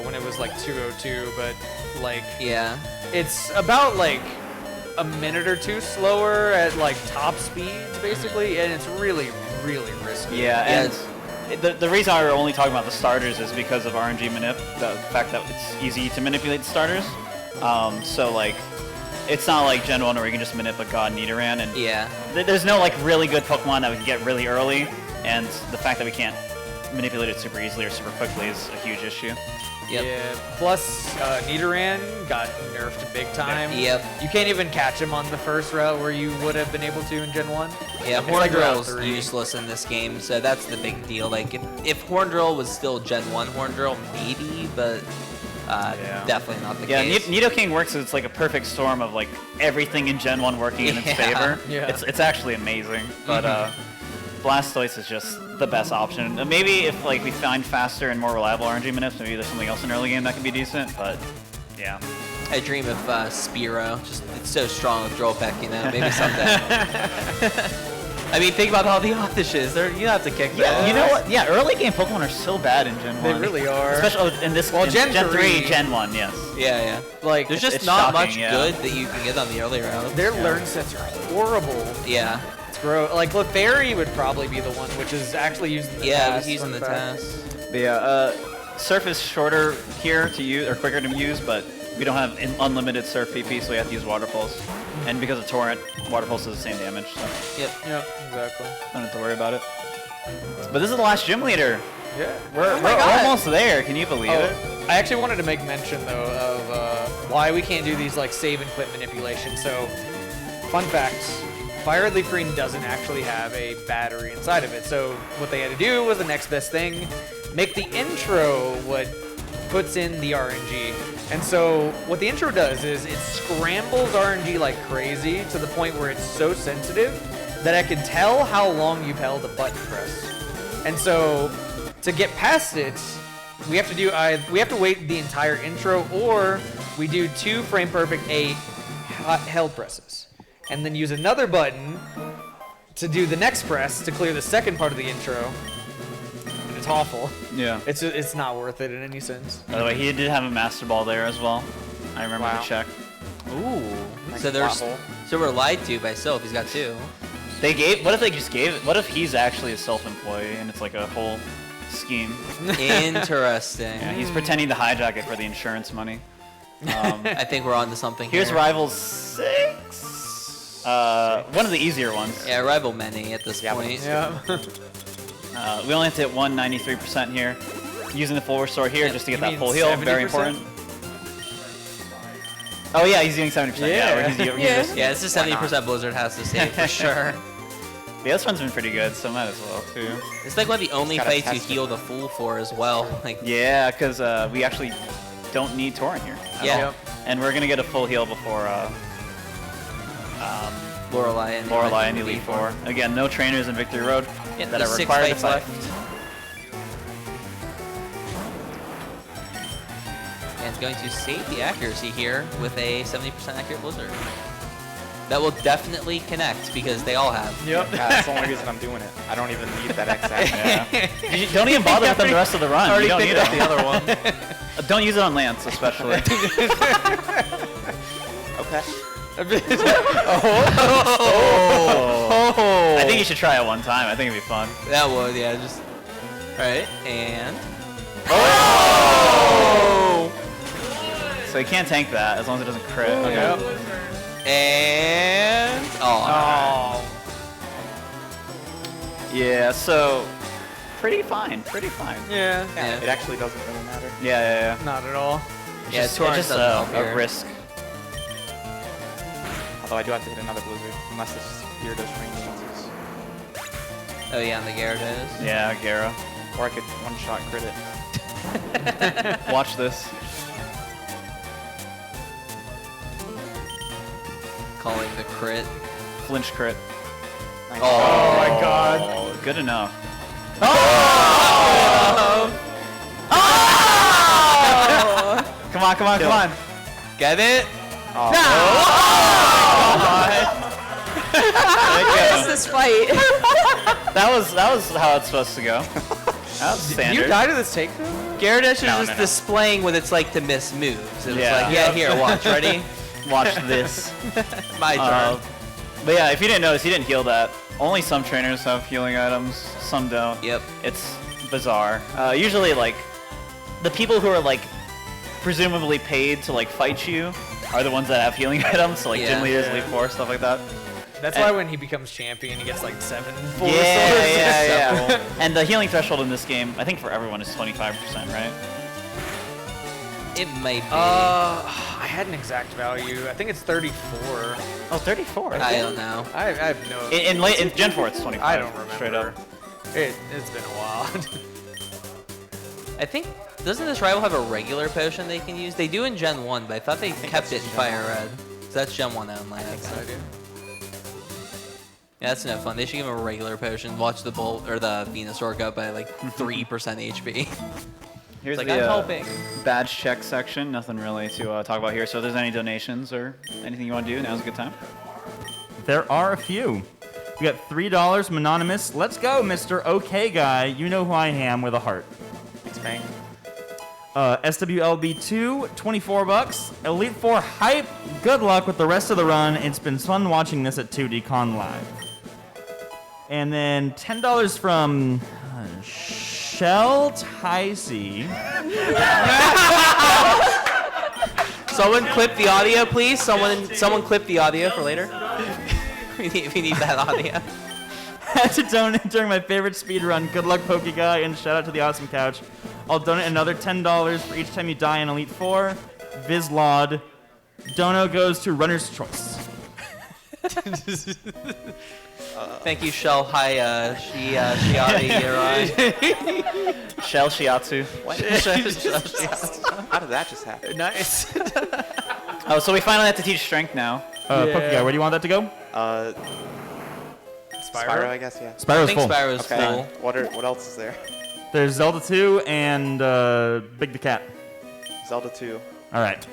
when it was like 202, but like Yeah. it's about like a minute or two slower at like top speeds basically, and it's really risky. Yeah, and the reason why we're only talking about the starters is because of RNG manip, the fact that it's easy to manipulate the starters. So like, it's not like Gen 1 where you can just manip a God Nidoran, and Yeah. there's no like really good Pokemon that we can get really early, and the fact that we can't manipulate it super easily or super quickly is a huge issue. Yep. Yeah. Plus, Nidoran got nerfed big time. Yep. You can't even catch him on the first route where you would have been able to in Gen 1. Yeah, It's like route Horndrill's 3. useless in this game, so that's the big deal. Like, if Horndrill was still Gen 1 Horndrill, maybe, but definitely not the Yeah, case. Nidoking works as like a perfect storm of like everything in Gen 1 working in its Yeah. favor. Yeah. It's actually amazing. But Blastoise is just the best option. Maybe if like we find faster and more reliable RNG manips, maybe there's something else in early game that can be decent. But yeah. I dream of Spearow. Just it's so strong with Drillpeck, you know. Maybe someday. I mean, think about all the Odyshes. You have to kick Yeah, that. you know what? Yeah, early game Pokemon are so bad in Gen 1. They really are. Especially in this Well, in Gen 3, Gen 1, yes. Yeah. Like, There's just it's not shocking, much yeah. good that you can get on the early routes. their learn sets are horrible. Yeah. It's gross. Like, Clefairy would probably be the one, which is actually using the Yeah, I TAS, was using fun the fact. TAS. But yeah, Surf is shorter here to use, or quicker to use, but we don't have unlimited Surf PP, so we have to use Water Pulse. And because of Torrent, Water Pulse does the same damage, so Yep. Yep, exactly. don't have to worry about it. But this is the last gym leader. Yeah. We're God. almost there. Can you believe it? I actually wanted to make mention though of why we can't do these like save and quit manipulations. So, fun fact: FireRed LeafGreen doesn't actually have a battery inside of it. So what they had to do was the next best thing: make the intro what puts in the RNG. And so what the intro does is it scrambles RNG like crazy to the point where it's so sensitive that I can tell how long you've held a button press. And so to get past it, we have to wait the entire intro, or we do 2 frame perfect 8 held presses, and then use another button to do the next press to clear the second part of the intro. And it's awful. Yeah. It's not worth it in any sense. By the way, he did have a Master Ball there as well. I remember Wow. to check. Ooh. Nice So there's plot hole. so we're lied to by Sylph. He's got 2. What if they just gave it? What if he's actually a self-employee and it's like a whole scheme? Interesting. Yeah, he's pretending to hijack it for the insurance money. I think we're on to something Here's here. Rivals 6. One of the easier ones. Yeah, rival many at this Yeah, but- point. Yeah. We only have to hit 193% here. Using the full restore here Yeah, just to get you that mean full heal, very 70%? important. Oh yeah, he's doing 70%. Yeah. Where he's Yeah. just, Yeah, it's a 70% Blizzard has to save for sure. yeah, this one's been pretty good, so might as well too. It's like one of the only gotta fights you test it. heal the full for as well. Like, Yeah, because we actually don't need Torrent here. at Yeah. all. Yep. And we're gonna get a full heal before Lorelei and Lorelei and Elite Four. Again, no trainers in Victory Road Yeah, that there's are 6 required to fights fight. left. And it's going to save the accuracy here with a 70% accurate Blizzard. That will definitely connect because they all have. Yep. Yeah, that's the only reason I'm doing it. I don't even need that exact. Yeah. You don't even bother with them the rest of the run. Already You don't picked need up it. the other one. Don't use it on Lance, especially. Okay. I think you should try it one time. I think it'd be fun. That would, yeah, just. Alright, and. So you can't tank that as long as it doesn't crit. Okay. Yep. And. Oh. Yeah, so pretty fine. Pretty fine. Yeah. Yeah. It actually doesn't really matter. Yeah. Not at all. Yeah, It's Torrent just doesn't help a here. risk. Although I do have to hit another blizzard, unless this Gyarados range chances. Oh, yeah, and the Gyarados. Yeah, Gara. Or I could one-shot crit it. Watch this. Calling the crit. Flinch crit. Nice. Oh my god. Oh, good enough. Come on, come on, come on. Get it? Oh. What is this fight? That was how it's supposed to go. That was Did standard. you die to this take though? Gyarados is No, just no. displaying what it's like to miss moves. It was Yeah. like, yeah, here, watch, ready? Watch this. My turn. But yeah, if you didn't notice, he didn't heal that. Only some trainers have healing items, some don't. Yep. It's bizarre. Usually, like, the people who are, like, presumably paid to, like, fight you are the ones that have healing items, so, like, Yeah. gym leaders, Yeah. Elite Four, stuff like that. That's And- why when he becomes champion, he gets like 7 full Yeah, restores. yeah. And the healing threshold in this game, I think for everyone, is 25%, right? It might be. I had an exact value. I think it's 34. Oh, 34. I don't know. I have no. In Gen 4, it's 25. I don't remember. Straight up. It's been a while. I think doesn't this rival have a regular potion they can use? They do in Gen 1, but I thought they kept it in FireRed. So that's Gen 1 only. Yeah, that's no fun. They should give him a regular potion. Watch the Bolt or the Venusaur go up by like 3% HP. Here's Like, the I'm helping. badge check section. Nothing really to talk about here. So if there's any donations or anything you want to do, now's a good time. There are a few. We got $3 from Anonymous. Let's go, Mr. OK Guy. You know who I am with a heart. Thanks, Bang. SWLB2, 24 bucks. Elite 4 hype. Good luck with the rest of the run. It's been fun watching this at 2DCon Live. And then $10 from Shell Ticey. Someone clip the audio, please. Someone clip the audio for later. we need that audio. Had to donate during my favorite speed run. Good luck, Pokeguy, and shout out to the Awesome Couch. I'll donate another $10 for each time you die in Elite 4. Vizlod. Dono goes to Runner's Choice. Thank you, Shell. Hi, Shiati. Shell Shiatsu. How did that just happen? Nice. Oh, so we finally have to teach strength now. Pokeguy, where do you want that to go? Spyro, I guess, yeah. I Spyro's think full. Spyro's Okay. full. What else is there? There's Zelda 2 and Big the Cat. Zelda 2. All right.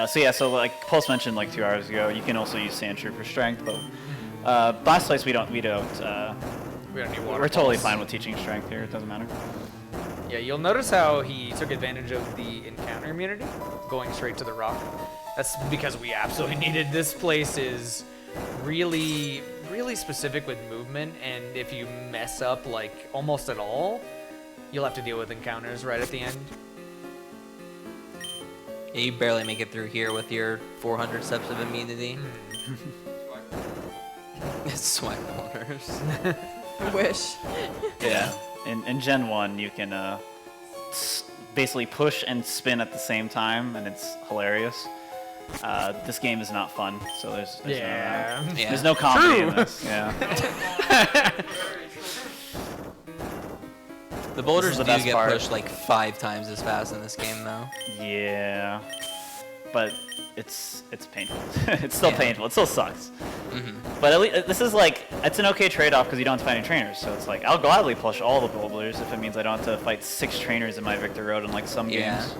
So like Pulse mentioned like 2 hours ago, you can also use Sandshrew for strength, but Blastoise we don't We don't need water. we're totally pulse. fine with teaching strength here. It doesn't matter. Yeah, you'll notice how he took advantage of the encounter immunity, going straight to the rock. That's because we absolutely needed. This place is really, really specific with movement, and if you mess up like almost at all, you'll have to deal with encounters right at the end. Yeah, you barely make it through here with your 400 steps of immunity. It's sweat waters. Wish. Yeah. In Gen 1, you can basically push and spin at the same time, and it's hilarious. This game is not fun, so there's Yeah. Yeah. there's no comedy in True. this. Yeah. The boulders the do best get part. pushed like 5 times as fast in this game, though. Yeah. But it's painful. It's still Yeah. painful. It still sucks. But at least this is like, it's an okay trade-off because you don't have to fight any trainers. So it's like, I'll gladly push all the boulders if it means I don't have to fight 6 trainers in my Victor Road in like some Yeah. games.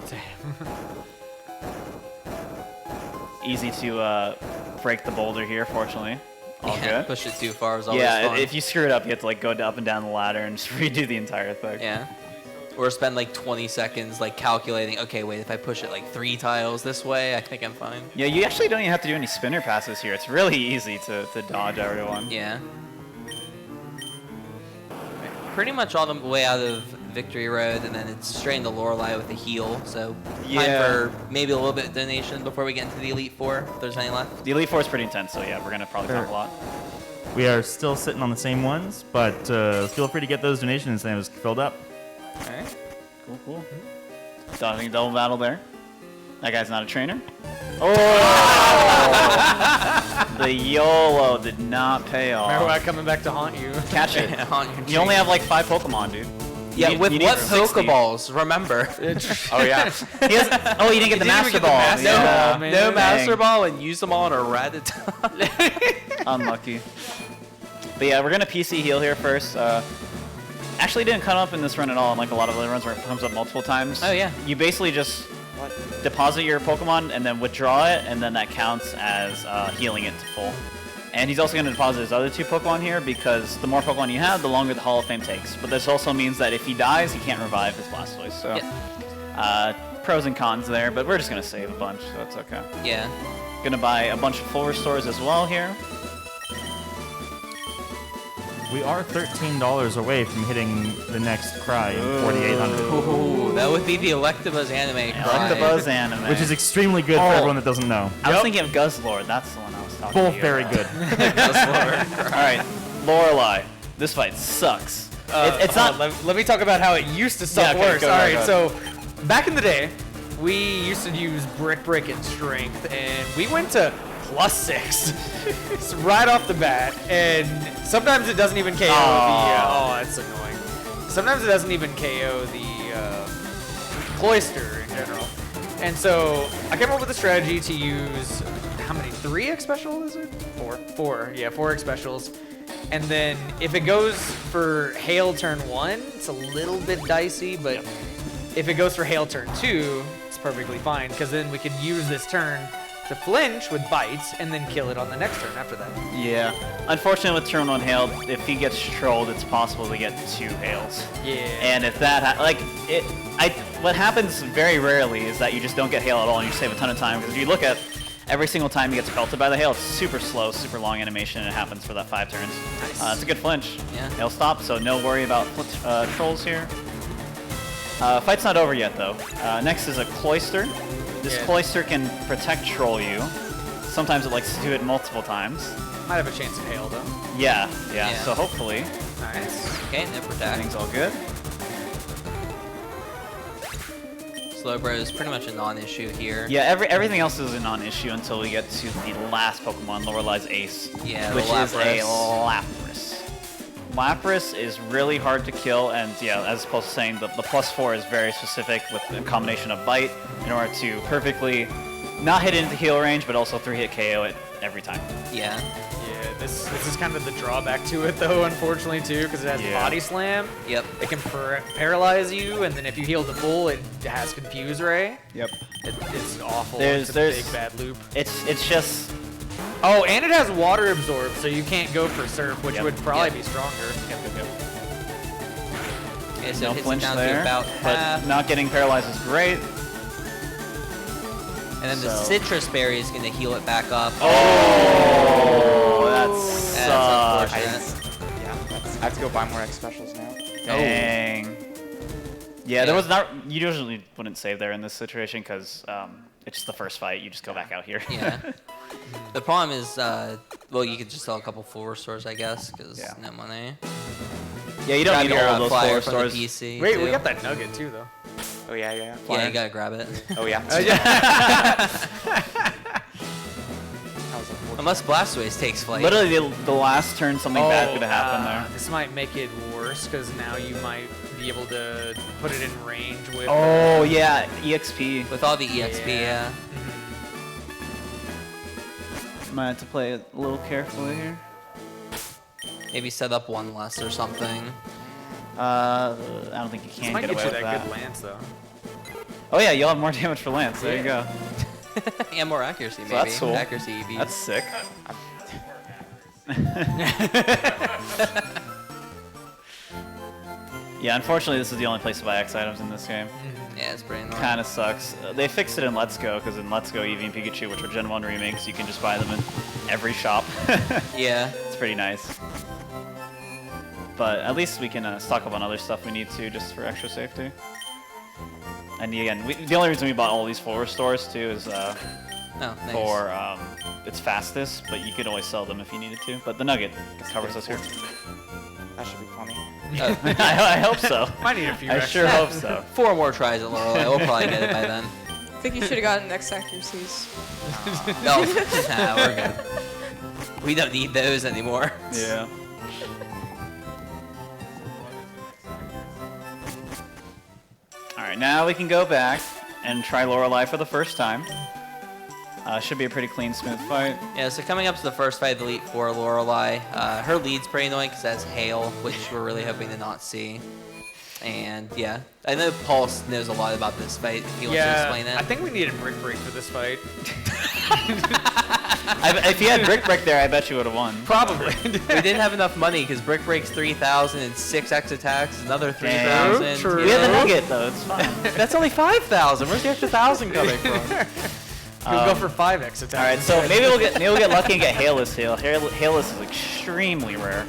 Easy to break the boulder here, fortunately. All Yeah, good. push it too far is always Yeah, fun. if you screw it up, you have to like go up and down the ladder and just redo the entire thing. Yeah. Or spend like 20 seconds like calculating, okay, wait, if I push it like 3 tiles this way, I think I'm fine. Yeah, you actually don't even have to do any spinner passes here. It's really easy to dodge everyone. Yeah. Pretty much all the way out of Victory Road, and then it's straight into Lorelei with a heal, so Yeah. time for maybe a little bit of donation before we get into the Elite Four, if there's any left. The Elite Four is pretty intense, so yeah, we're gonna probably talk a lot. We are still sitting on the same ones, but feel free to get those donations and was filled up. Alright. Cool. Dodging a double battle there. That guy's not a trainer. Oh! The YOLO did not pay off. Remember about coming back to haunt you? Catch it. On your You only have like 5 Pokemon, dude. Yeah, need- with you need what 60. Pokeballs? Remember. Oh, yeah. He has, oh, you didn't get the Master Ball. Master Yeah. Ball, man. No Dang. Master Ball and use them all on a Rattata. Unlucky. But yeah, we're gonna PC heal here first. Actually didn't come up in this run at all, unlike a lot of other runs where it comes up multiple times. Oh, yeah. You basically just deposit your Pokemon and then withdraw it, and then that counts as healing it to full. And he's also going to deposit his other 2 Pokemon here because the more Pokemon you have, the longer the Hall of Fame takes. But this also means that if he dies, he can't revive his Blastoise. So, pros and cons there, but we're just going to save a bunch, so it's okay. Yeah. Gonna buy a bunch of full restores as well here. We are $13 away from hitting the next cry in 4,800, Ooh, that would be the Electabuzz anime cry. Electabuzz anime. which is extremely good for everyone that doesn't know. I was thinking of Guzzlord. That's the one I was talking Both to you very about. good. Alright, Lorelei. This fight sucks. It's not. Hold on, let me talk about how it used to suck Yeah, okay, worse. go All ahead, right, go so back in the day, we used to use brick, and strength, and we went to +6 It's right off the bat, and sometimes it doesn't even KO the. Oh, that's annoying. sometimes it doesn't even KO the Cloister in general. And so I came up with a strategy to use, how many, 3x special is it? 4, yeah, 4x specials. And then if it goes for Hail turn 1, it's a little bit dicey, but if it goes for Hail turn 2, it's perfectly fine, because then we can use this turn to flinch with bites and then kill it on the next turn after that. Yeah. Unfortunately, with turn 1 hail, if he gets trolled, it's possible to get 2 hails. Yeah. And if that, what happens very rarely is that you just don't get hail at all and you save a ton of time. Because if you look at every single time he gets pelted by the hail, it's super slow, super long animation, and it happens for that 5 turns. Nice. It's a good flinch. Yeah. Hail stop, so no worry about trolls here. Fight's not over yet, though. Next is a Cloister. This Cloister can protect troll you. Sometimes it likes to do it multiple times. Might have a chance of Hail, though. Yeah. Yeah. So hopefully, Nice. Okay, no protect. everything's all good. Slowbro is pretty much a non-issue here. Yeah, everything else is a non-issue until we get to the last Pokemon, Lorelei's Ace, Yeah, which the is a Lapras. Lapras. Lapras is really hard to kill, and yeah, as opposed to saying, the +4 is very specific with the combination of Bite in order to perfectly not hit it into heal range, but also 3-hit KO it every time. Yeah. Yeah, this is kind of the drawback to it, though, unfortunately, too, because it has Body Slam. Yep. It can paralyze you, and then if you heal the full, it has Confuse Ray. Yep. It's awful. There's- It's a big bad loop. It's just Oh, and it has Water Absorb, so you can't go for Surf, which Yep. would probably Yep. be stronger. Okay, so no it hits it flinch down to there, about but half. not getting paralyzed is great. And then the So- Citrus Berry is going to heal it back up. Oh, That's that sucks. unfortunate. I have to go buy more X specials now. Dang. Yeah, there was not. You usually wouldn't save there in this situation because it's just the first fight. You just go back out here. Yeah. The problem is, well, you could just sell a couple full restores, I guess, because Yeah. no money. Yeah, you don't Grab need your all of those flyer full from the restores. PC. Wait, too. we got that Nugget, too, though. Oh yeah. Yeah, Flyer. you gotta grab it. Oh yeah. yeah. That was unfortunate. Unless Blastoise takes flight. Literally, the last turn, something bad could have happened there. This might make it worse, because now you might be able to put it in range with... Oh yeah, EXP. With all the EXP, yeah. Might have to play it a little carefully here. Maybe set up one less or something. I don't think you This can might get get away you with that that. good Lance, though. Oh yeah, you'll have more damage for Lance. There you go. And more accuracy, maybe. that's cool. Accuracy EV. That's sick. Yeah, unfortunately, this is the only place to buy X items in this game. Yeah, it's pretty annoying. Kind of sucks. They fixed it in Let's Go, because in Let's Go, Eevee and Pikachu, which were Gen 1 remakes, you can just buy them in every shop. Yeah. It's pretty nice. But at least we can stock up on other stuff we need to, just for extra safety. And again, the only reason we bought all these full restores too is Oh, nice. for its fastest, but you could always sell them if you needed to. But the Nugget covers us here. That should be funny. I hope so. Might need a few I extra. sure hope so. 4 more tries at Lorelei. We'll probably get it by then. I think you should have gotten X accuracies. No, nah, we're good. We don't need those anymore. Yeah. Alright, now we can go back and try Lorelei for the first time. Should be a pretty clean, smooth fight. Yeah, so coming up to the first fight of the Elite Four, Lorelei. Her lead's pretty annoying because that's Hail, which we're really hoping to not see. And yeah, I know Pulse knows a lot about this fight. If he wants to explain it. I think we need a Brick Break for this fight. If you had Brick Break there, I bet you would have won. Probably. We didn't have enough money because Brick Break's 3,000 and 6 X attacks, another 3,000. True. We have the Nugget, though. It's fine. That's only 5,000. Where's the extra 1,000 coming from? We'll go for 5x attacks. All right, so maybe we'll get lucky and get Hailless Hail. Hailless is extremely rare.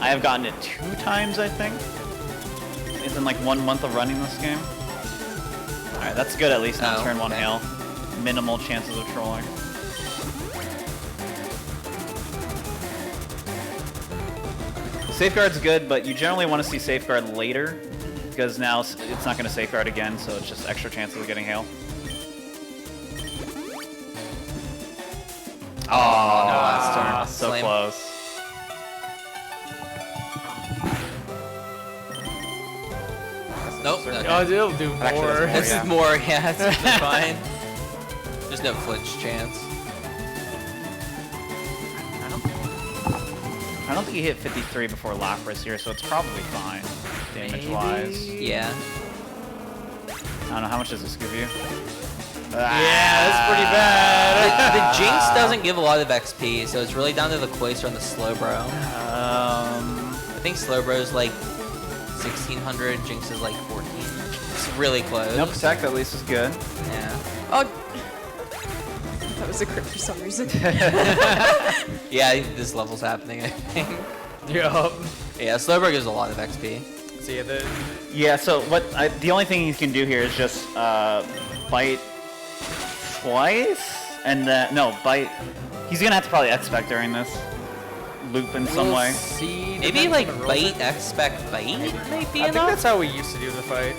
I have gotten it 2 times, I think. It's in like 1 month of running this game. All right, that's good at least. Now turn 1 okay. Hail. Minimal chances of trolling. Safeguard's good, but you generally want to see Safeguard later because now it's not going to Safeguard again, so it's just extra chances of getting Hail. Oh, no, last turn. So Slam. close. Nope. Sir. Okay. Oh, it'll do That actually more. does more. This yeah. is more, yeah, it's fine. There's no flinch chance. I don't think he hit 53 before Lapras here, so it's probably fine, damage-wise. Yeah. I don't know, how much does this give you? Yeah, that's pretty bad. The Jinx doesn't give a lot of XP, so it's really down to the Cloyster and the Slowbro. I think Slowbro's like 1600, Jinx is like 14. It's really close. No Protect at least is good. Yeah. Oh, that was a crit for some reason. Yeah, this level's happening, I think. Yup. Yeah, Slowbro gives a lot of XP. So yeah, Yeah, so the only thing you can do here is just bite twice, and then, no, bite. He's gonna have to probably X-Spec during this loop in some we'll way. see. Maybe Depends like on the rules. bite, expect bite might be I think enough. that's how we used to do the fight.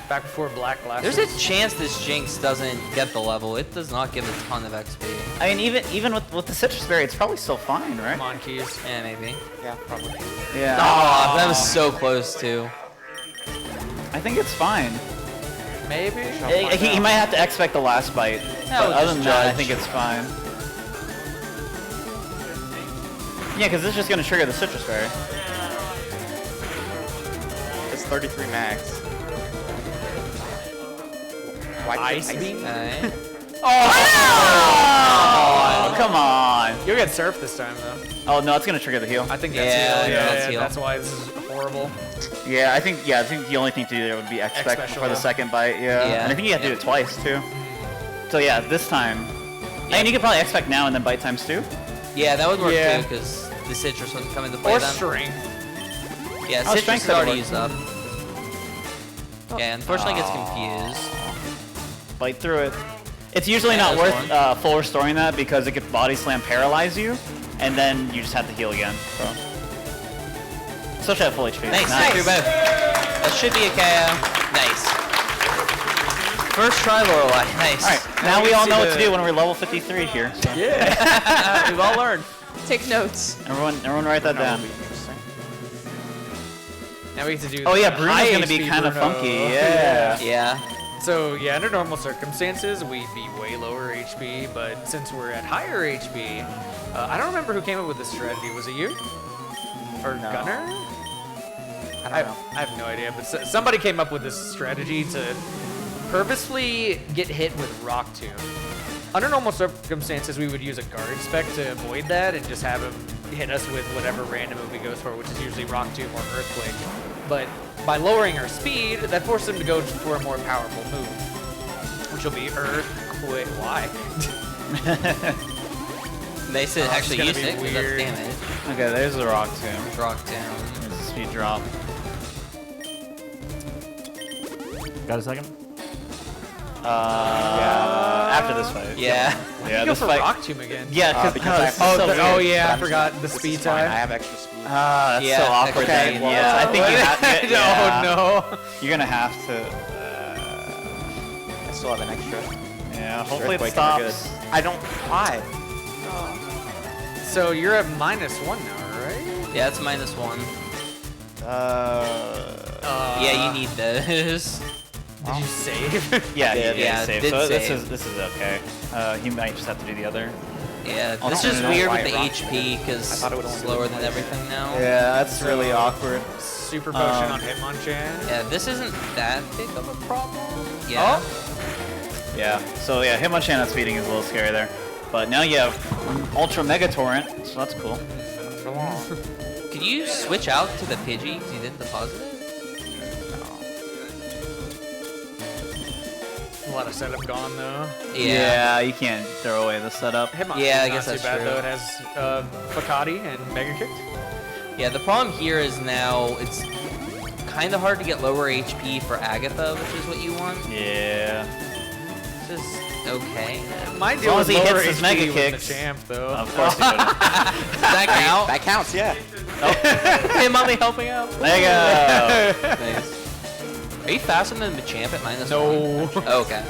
Back before Black Glasses. There's a chance this Jinx doesn't get the level. It does not give a ton of XP. I mean, even with the Citrus Berry, it's probably still fine, right? Come on, Keys. Yeah, maybe. Yeah, probably. Yeah. Oh, that was so close too. I think it's fine. Maybe. He might have to expect the last bite, but we'll other just than that, I judge. think it's fine. Yeah, because this is just going to trigger the Citrus Berry. It's 33 max. Why Ice Beam? Okay. Oh, come on. You'll get surfed this time, though. Oh, no, it's going to trigger the heal. I think that's Yeah, heal. yeah, that's heal. That's why this is horrible. Yeah, I think the only thing to do there would be expect X-Special. for the second bite, yeah. Yeah. And I think you have to do Yep. it twice, too. So yeah, this time. And you could probably expect now and then bite times 2. Yeah, that would work Yeah. too, because the Citrus wouldn't come into play Or then. Strength. Yeah, Oh, Citrus Strength is could already work. used up. Yeah, unfortunately gets confused. Bite through it. It's usually Yeah, not there's worth full restoring that because it could body slam paralyze you, and then you just have to heal again. So. Especially at full HP. Nice, through both. That should be a KO. Nice. First try, Lorelei. Nice. Alright, now we all know what to do when we're level 53 here. So. Yeah. We've all learned. Take notes. Everyone write that That down. would be interesting. Now we get to do. Oh yeah, the Bruno's high gonna be HP kind of Bruno. funky. Yeah. Yeah. So yeah, under normal circumstances, we'd be way lower HP, but since we're at higher HP, I don't remember who came up with this strategy. Was it you? Or No. Gunner? I don't know. I have no idea, but somebody came up with this strategy to purposefully get hit with Rock Tomb. Under normal circumstances, we would use a guard spec to avoid that and just have him hit us with whatever random move he goes for, which is usually Rock Tomb or Earthquake. But by lowering our speed, that forces him to go for a more powerful move, which will be Earthquake. Why? Nice to actually gonna use be it, because that's weird. damage. Okay, there's the rock tomb. Rock down. There's the speed drop. Got a second? After this fight. Yeah. Yeah, Go this for fight. Rock Tomb again. Yeah, Because I have Oh, so oh weird. yeah, But I I'm forgot just- the this speed is fine. time. I have extra speed. That's Yeah, so awkward. okay. Then. Yeah, I think you have to. Yeah. Oh no. You're gonna have to. I still have an extra. Yeah, hopefully it Earthquake and we're stops. good. I don't. Why? So you're at -1 now, right? Yeah, it's -1. Yeah, you need those. Did you save? Yeah, Yeah, yeah, save. did So save. this is okay. He might just have to do the other. Yeah, I'll this turn is it on weird while with the I rock HP I because thought it would it's only do slower it than twice. everything now. Yeah, that's really awkward. Super potion on Hitmonchan. Yeah, this isn't that big of a problem. Yeah. Yeah. So yeah, Hitmonchan at speeding is a little scary there. But now you have Ultra Mega Torrent, so that's cool. Could you switch out to the Pidgey because you didn't deposit it? A lot of setup gone though. Yeah, you can't throw away the setup. Hitmonchan Yeah, I not guess too that's bad true. though. It has Fakati and Mega Kick. Yeah, the problem here is now it's kind of hard to get lower HP for Agatha, which is what you want. Yeah. This is okay. My long deal as with he lower hits his HP Mega with Kicks. the champ though. Of course he would. Does that count? That counts. Yeah. Hey, mommy, helping out. There you go. Nice. Are you faster than the champ at -1? No. Okay.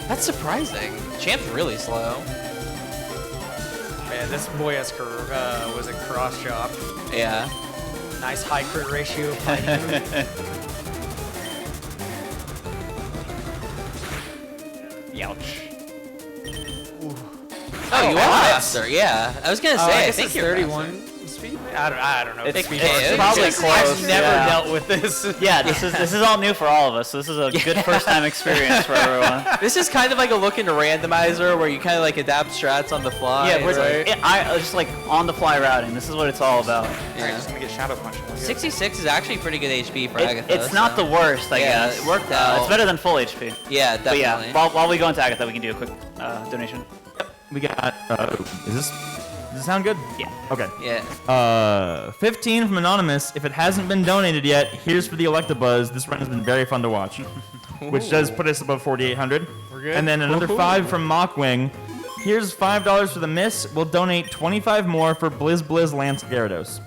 That's surprising. Champ's really slow. Man, this boy has was a cross chop. Yeah. Nice high crit ratio fighting. Youch. Oh, you are faster. Yeah, I was gonna say. I I guess think it's you're 31 speed. I don't know. It's Speed probably I've close. never yeah. dealt with this. Yeah, this is all new for all of us. So this is a good first time experience for everyone. This is kind of like a look into randomizer where you kind of like adapt strats on the fly. Yeah, but right. I just like on the fly routing. This is what it's all about. Alright, just gonna get Shadow Punch. 66 is actually pretty good HP for Agatha. It's not the worst, I Yeah, guess. it worked out. It's better than full HP. Yeah, But definitely. yeah, while we go into Agatha, we can do a quick donation. We got. Does this sound good? Yeah. Okay. Yeah. 15 from Anonymous. If it hasn't been donated yet, here's for the Electabuzz. This run has been very fun to watch, which does put us above 4,800. We're good. And then another 5 from Mockwing. Here's $5 for the miss. We'll donate 25 more for Blizz Blizz Lance Gyarados.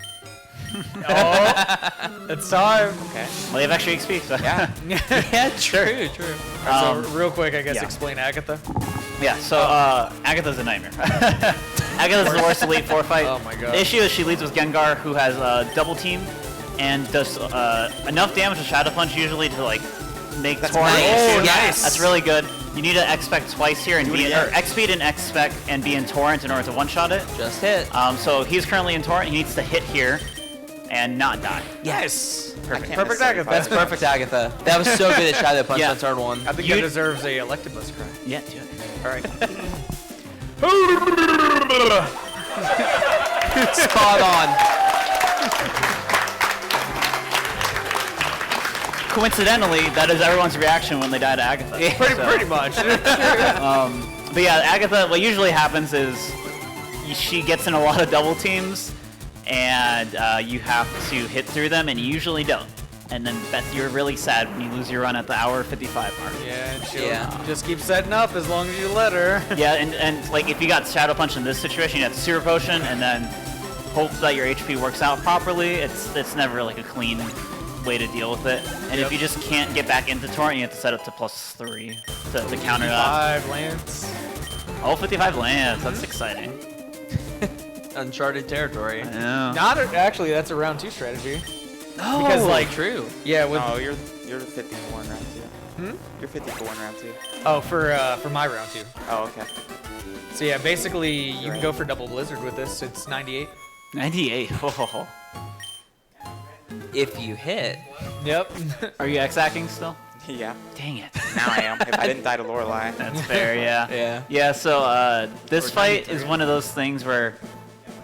Oh, it's time. Okay. Well, you have extra XP, so Yeah. Yeah, true. So real quick, I guess yeah. explain Agatha. yeah. So Agatha's a nightmare. Agatha's the worst Elite Four fight. Oh my god. The issue is she leads with Gengar, who has double team, and does enough damage with Shadow Punch usually to like make Torrent. nice. issue. Yes. That's really good. You need to X-Spec twice here and be in, or X-Speed and X-Spec and be in Torrent in order to one-shot it. Just hit. So he's currently in Torrent. He needs to hit here and not die. Yes. Perfect. Perfect Agatha. That's perfect, Agatha. That was so good at Shadow Punch Yeah. on turn 1. I think You- that deserves a Electabuzz cry. Yeah, do it. All right. Spot on. Coincidentally, that is everyone's reaction when they die to Agatha. Pretty much. But yeah, Agatha, what usually happens is she gets in a lot of double teams, and you have to hit through them, and you usually don't. And then you're really sad when you lose your run at the hour 55 mark. Yeah, and she'll Yeah. just keep setting up as long as you let her. Yeah, and like if you got Shadow Punch in this situation, you have Super Potion, and then hope that your HP works out properly. It's never like a clean way to deal with it. And if you just can't get back into Torrent, you have to set up to +3 to counter that. 5 Lance. Oh, 55 lands. That's exciting. Uncharted territory. Yeah. Not actually. That's a round 2 strategy. Oh, Because, like, true. Yeah. With Oh, you're 54 in round 2. You're 54 in round 2. oh for my round 2. Oh, okay. So yeah, basically you can go for double blizzard with this. It's 98. 98. Oh. If you hit. Yep. Are you X-hacking still? Yeah. Dang it. Now I am. If I didn't die to Lorelei. That's fair, yeah. Yeah. Yeah, so this Or fight 93. is one of those things where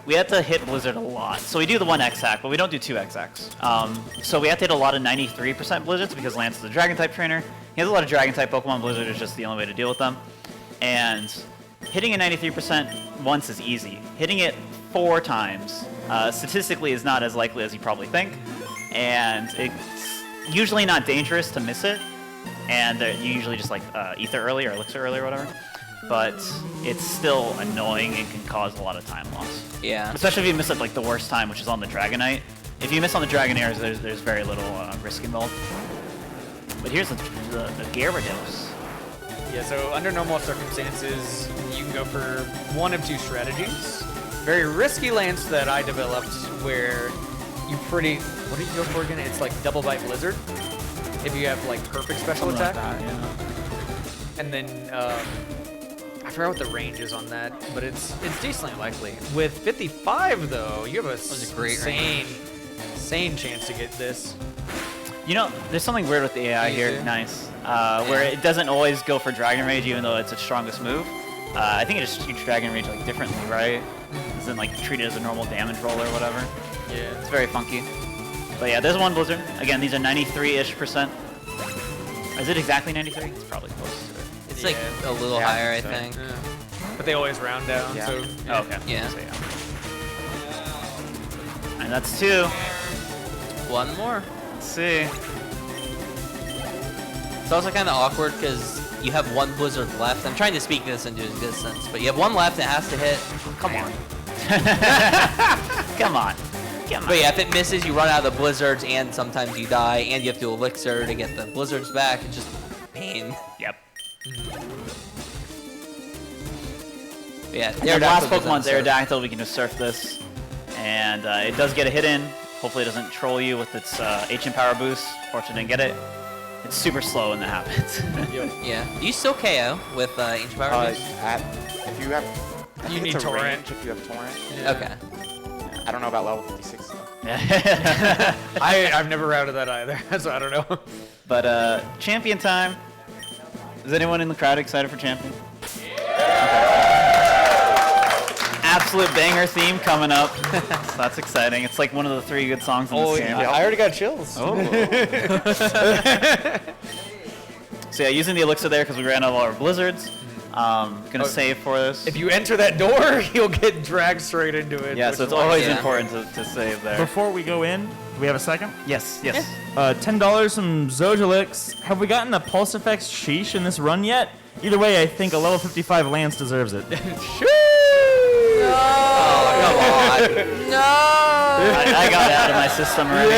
we have to hit Blizzard a lot. So we do the 1 X-hack, but we don't do 2 X-hacks. So we have to hit a lot of 93% Blizzards because Lance is a Dragon-type trainer. He has a lot of Dragon-type Pokemon. Blizzard is just the only way to deal with them. And hitting a 93% once is easy. Hitting it 4 times statistically is not as likely as you probably think. And it's usually not dangerous to miss it. And you usually just like Ether early or Elixir early or whatever. But it's still annoying and can cause a lot of time loss. Yeah. Especially if you miss it like the worst time, which is on the Dragonite. If you miss on the Dragonairs, there's very little risk involved. But here's the Gyarados. Yeah. So under normal circumstances, you can go for one of 2 strategies. Very risky lance that I developed where you what do you go for again? It's like double bite blizzard. If you have like perfect special Something like attack. that, yeah. And then I forgot what the range is on that, but it's decently likely. With 55 though, you have a was a great insane chance to get this. You know, there's something weird with the AI You here. do? Nice. Where it doesn't always go for Dragon Rage, even though it's its strongest move. I think it just treats Dragon Rage like differently, right? Doesn't like treat it as a normal damage roll or whatever. Yeah. It's very funky. But yeah, there's 1 Blizzard. Again, these are 93-ish%. Is it exactly 93? It's probably close to it. It's like Yeah. a little Yeah, higher, I so- think. Yeah. But they always round down. Yeah. So Oh, okay. Yeah. So, and that's 2. One more. Let's see. It's also kind of awkward because you have 1 Blizzard left. I'm trying to speak this into existence, but you have 1 left and it has to hit. Come on. Come on. Come on. But yeah, if it misses, you run out of the Blizzards, and sometimes you die, and you have to Elixir to get the Blizzards back. It's just pain. Yep. But yeah, Their last Aerodactyl goes Pokemon's on surf. Aerodactyl. We can just surf this. And it does get a hit in. Hopefully it doesn't troll you with its Ancient Power boost. Fortunately, didn't get it. it's super slow when that happens. Yeah. Do you still KO with Ancient Power Moves? If you have, I You think need it's a Torrent. range if you have Torrent. Okay. I don't know about level 56 though. I've never routed that either, so I don't know. But champion time. Is anyone in the crowd excited for champion? Absolute banger theme coming up. So that's exciting. It's like one of the 3 good songs in this game. I already got chills. Oh. So yeah, using the elixir there because we ran out of all our blizzards. Gonna save for this. If you enter that door, you'll get dragged straight into it. Yeah, which so it's is always yeah. important to save there. Before we go in, do we have a second? Yes, yes. $10 from Zojalix. Have we gotten a Pulse Effects sheesh in this run yet? Either way, I think a level 55 Lance deserves it. Oh, come on. No. I got it out of my system already.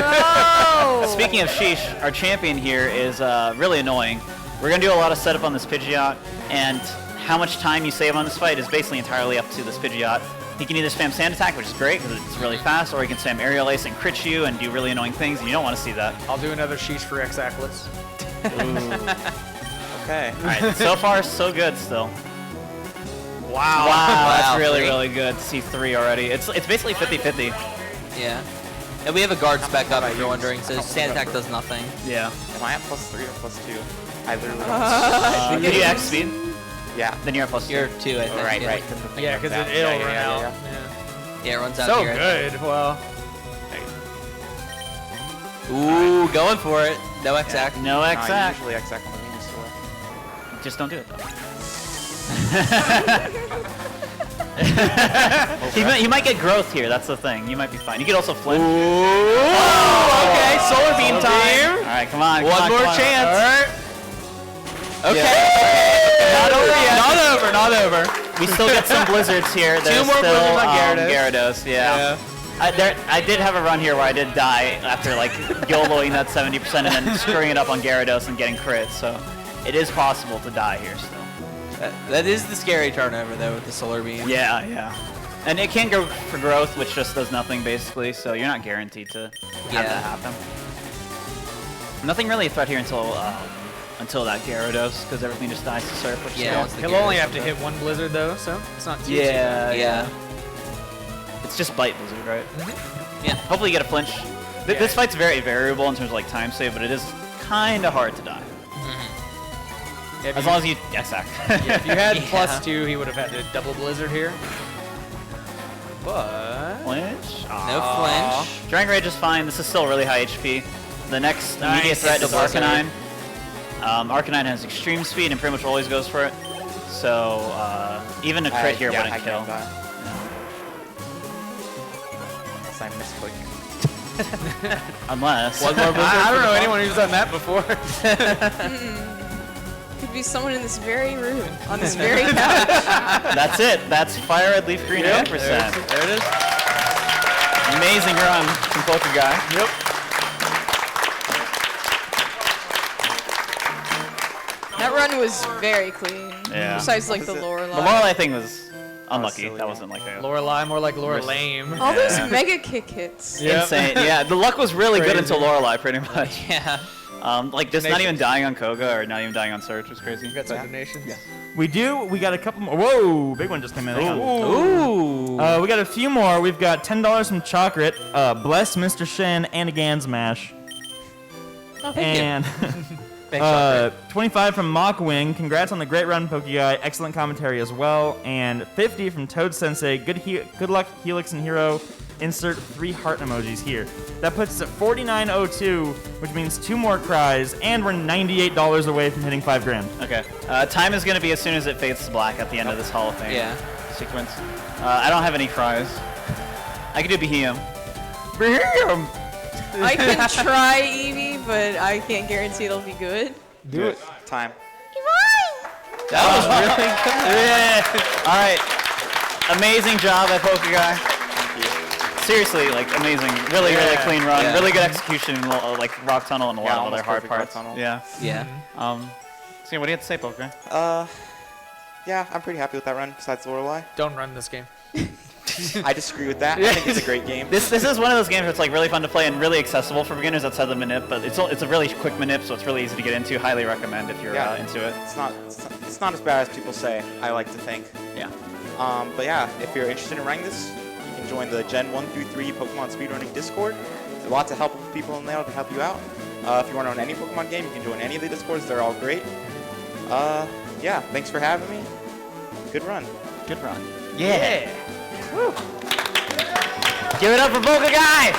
No. Speaking of sheesh, our champion here is really annoying. We're going to do a lot of setup on this Pidgeot, and how much time you save on this fight is basically entirely up to this Pidgeot. He can either spam Sand Attack, which is great because it's really fast, or he can spam Aerial Ace and crit you and do really annoying things, and you don't want to see that. I'll do another sheesh for X-Ackless. Okay. All right, so far so good still. Wow. Wow, that's Wow, really, 3? really good to see 3 already. It's basically 50-50. Yeah. And we have a guard spec up if you're wondering, so Sand Attack does nothing. Yeah. Am I at +3 or +2? I literally don't. Did you X speed? Yeah. Then you're at +2. You're 2, I think. Right, yeah. right. Yeah, because Yeah, it'll yeah, run yeah, out. yeah. Yeah, it runs out So here. good. Well, Ooh, going for it. No X-Act. No I X-Act. usually X-Act on the Venus store. Just don't do it, though. He might get growth here, that's the thing. You might be fine. You could also flinch. Okay, Solar Beam time. Alright, come on. One more chance. Okay. Not over yet. Not over. We still get some blizzards here. There's more still, blizzards on Gyarados, yeah. I did have a run here where I did die after like YOLOing that 70% and then screwing it up on Gyarados and getting crits, so it is possible to die here still. That is the scary turnover, though, with the Solar Beam. Yeah, yeah. And it can go for growth, which just does nothing basically, so you're not guaranteed to have that happen. Nothing really a threat here until that Gyarados, because everything just dies to Surf. Which Yeah, is once good. the he'll only Gyarados have to is hit one blizzard though, so it's not too Yeah, bad. yeah. It's just Bite Blizzard, right? Yeah. Hopefully you get a flinch. This fight's very variable in terms of like time save, but it is kind of hard to die. Yeah, if As you- long as you X-Act. yeah, if you had Yeah. +2, he would have had to double blizzard here. But Flinch? No flinch. Dragon Rage is fine. This is still really high HP. The next immediate threat is Double blizzard. Arcanine. Arcanine has extreme speed and pretty much always goes for it. So even a crit here wouldn't kill. Unless I misclick. Unless. One more blizzard. I don't know anyone who's done that before. Could be someone in this very room, on this very couch. That's it. That's FireRed LeafGreen Yeah, 100%. there it is. Amazing run from pokeguy. Yep. That run was very clean. Yeah. Besides like What the is it? lower The line. Lorelei thing was unlucky. silly, That yeah. wasn't like a Lorelei, more like Laura Lame. All those Yeah. mega kick hits. Yep. insane. Yeah, the luck was really good Crazy. until Lorelei, pretty much. Yeah. Like just not Donations. even dying on Koga or not even dying on Search was crazy. You got some donations? Yeah. We got a couple more. Whoa, big one just came in. Hang on. Ooh. We got a few more. We've got $10 from Chocolate. Bless Mr. Shen and a Gansmash. Oh, thank you. And Thanks, Chocolate. 25 from Mockwing. Congrats on the great run, Pokeguy. Excellent commentary as well. And 50 from Toad Sensei. Good luck, Helix and Hero. Insert 3 heart emojis here. That puts us at 49.02, which means 2 more cries, and we're $98 away from hitting 5 grand. Okay. Time is going to be as soon as it fades to black at the end of this Hall of Fame Yeah. sequence. I don't have any cries. I can do Behem. Behem! I can try Eevee, but I can't guarantee it'll be good. Do it. Time. That was really good. Yeah. All right. Amazing job at Pokeguy. Seriously, like amazing. Really, really clean run. Yeah. Really good execution, in, like Rock Tunnel and a lot of other almost hard perfect Rock parts. Tunnel. Yeah. Yeah. So what do you have to say, Pokeguy? Yeah, I'm pretty happy with that run. Besides Lorelei. Don't run this game. I disagree with that. I think it's a great game. This is one of those games that's like really fun to play and really accessible for beginners outside the manip, but it's a really quick manip, so it's really easy to get into. Highly recommend if you're into it. It's not as bad as people say, I like to think. Yeah. But yeah, if you're interested in running this, you can join the Gen 1 through 3 Pokemon Speedrunning Discord. There's lots of helpful people in there to help you out. If you want to run any Pokemon game, you can join any of the Discords. They're all great. Yeah, thanks for having me. Good run. Good run. Yeah. Woo. Give it up for pokeguy.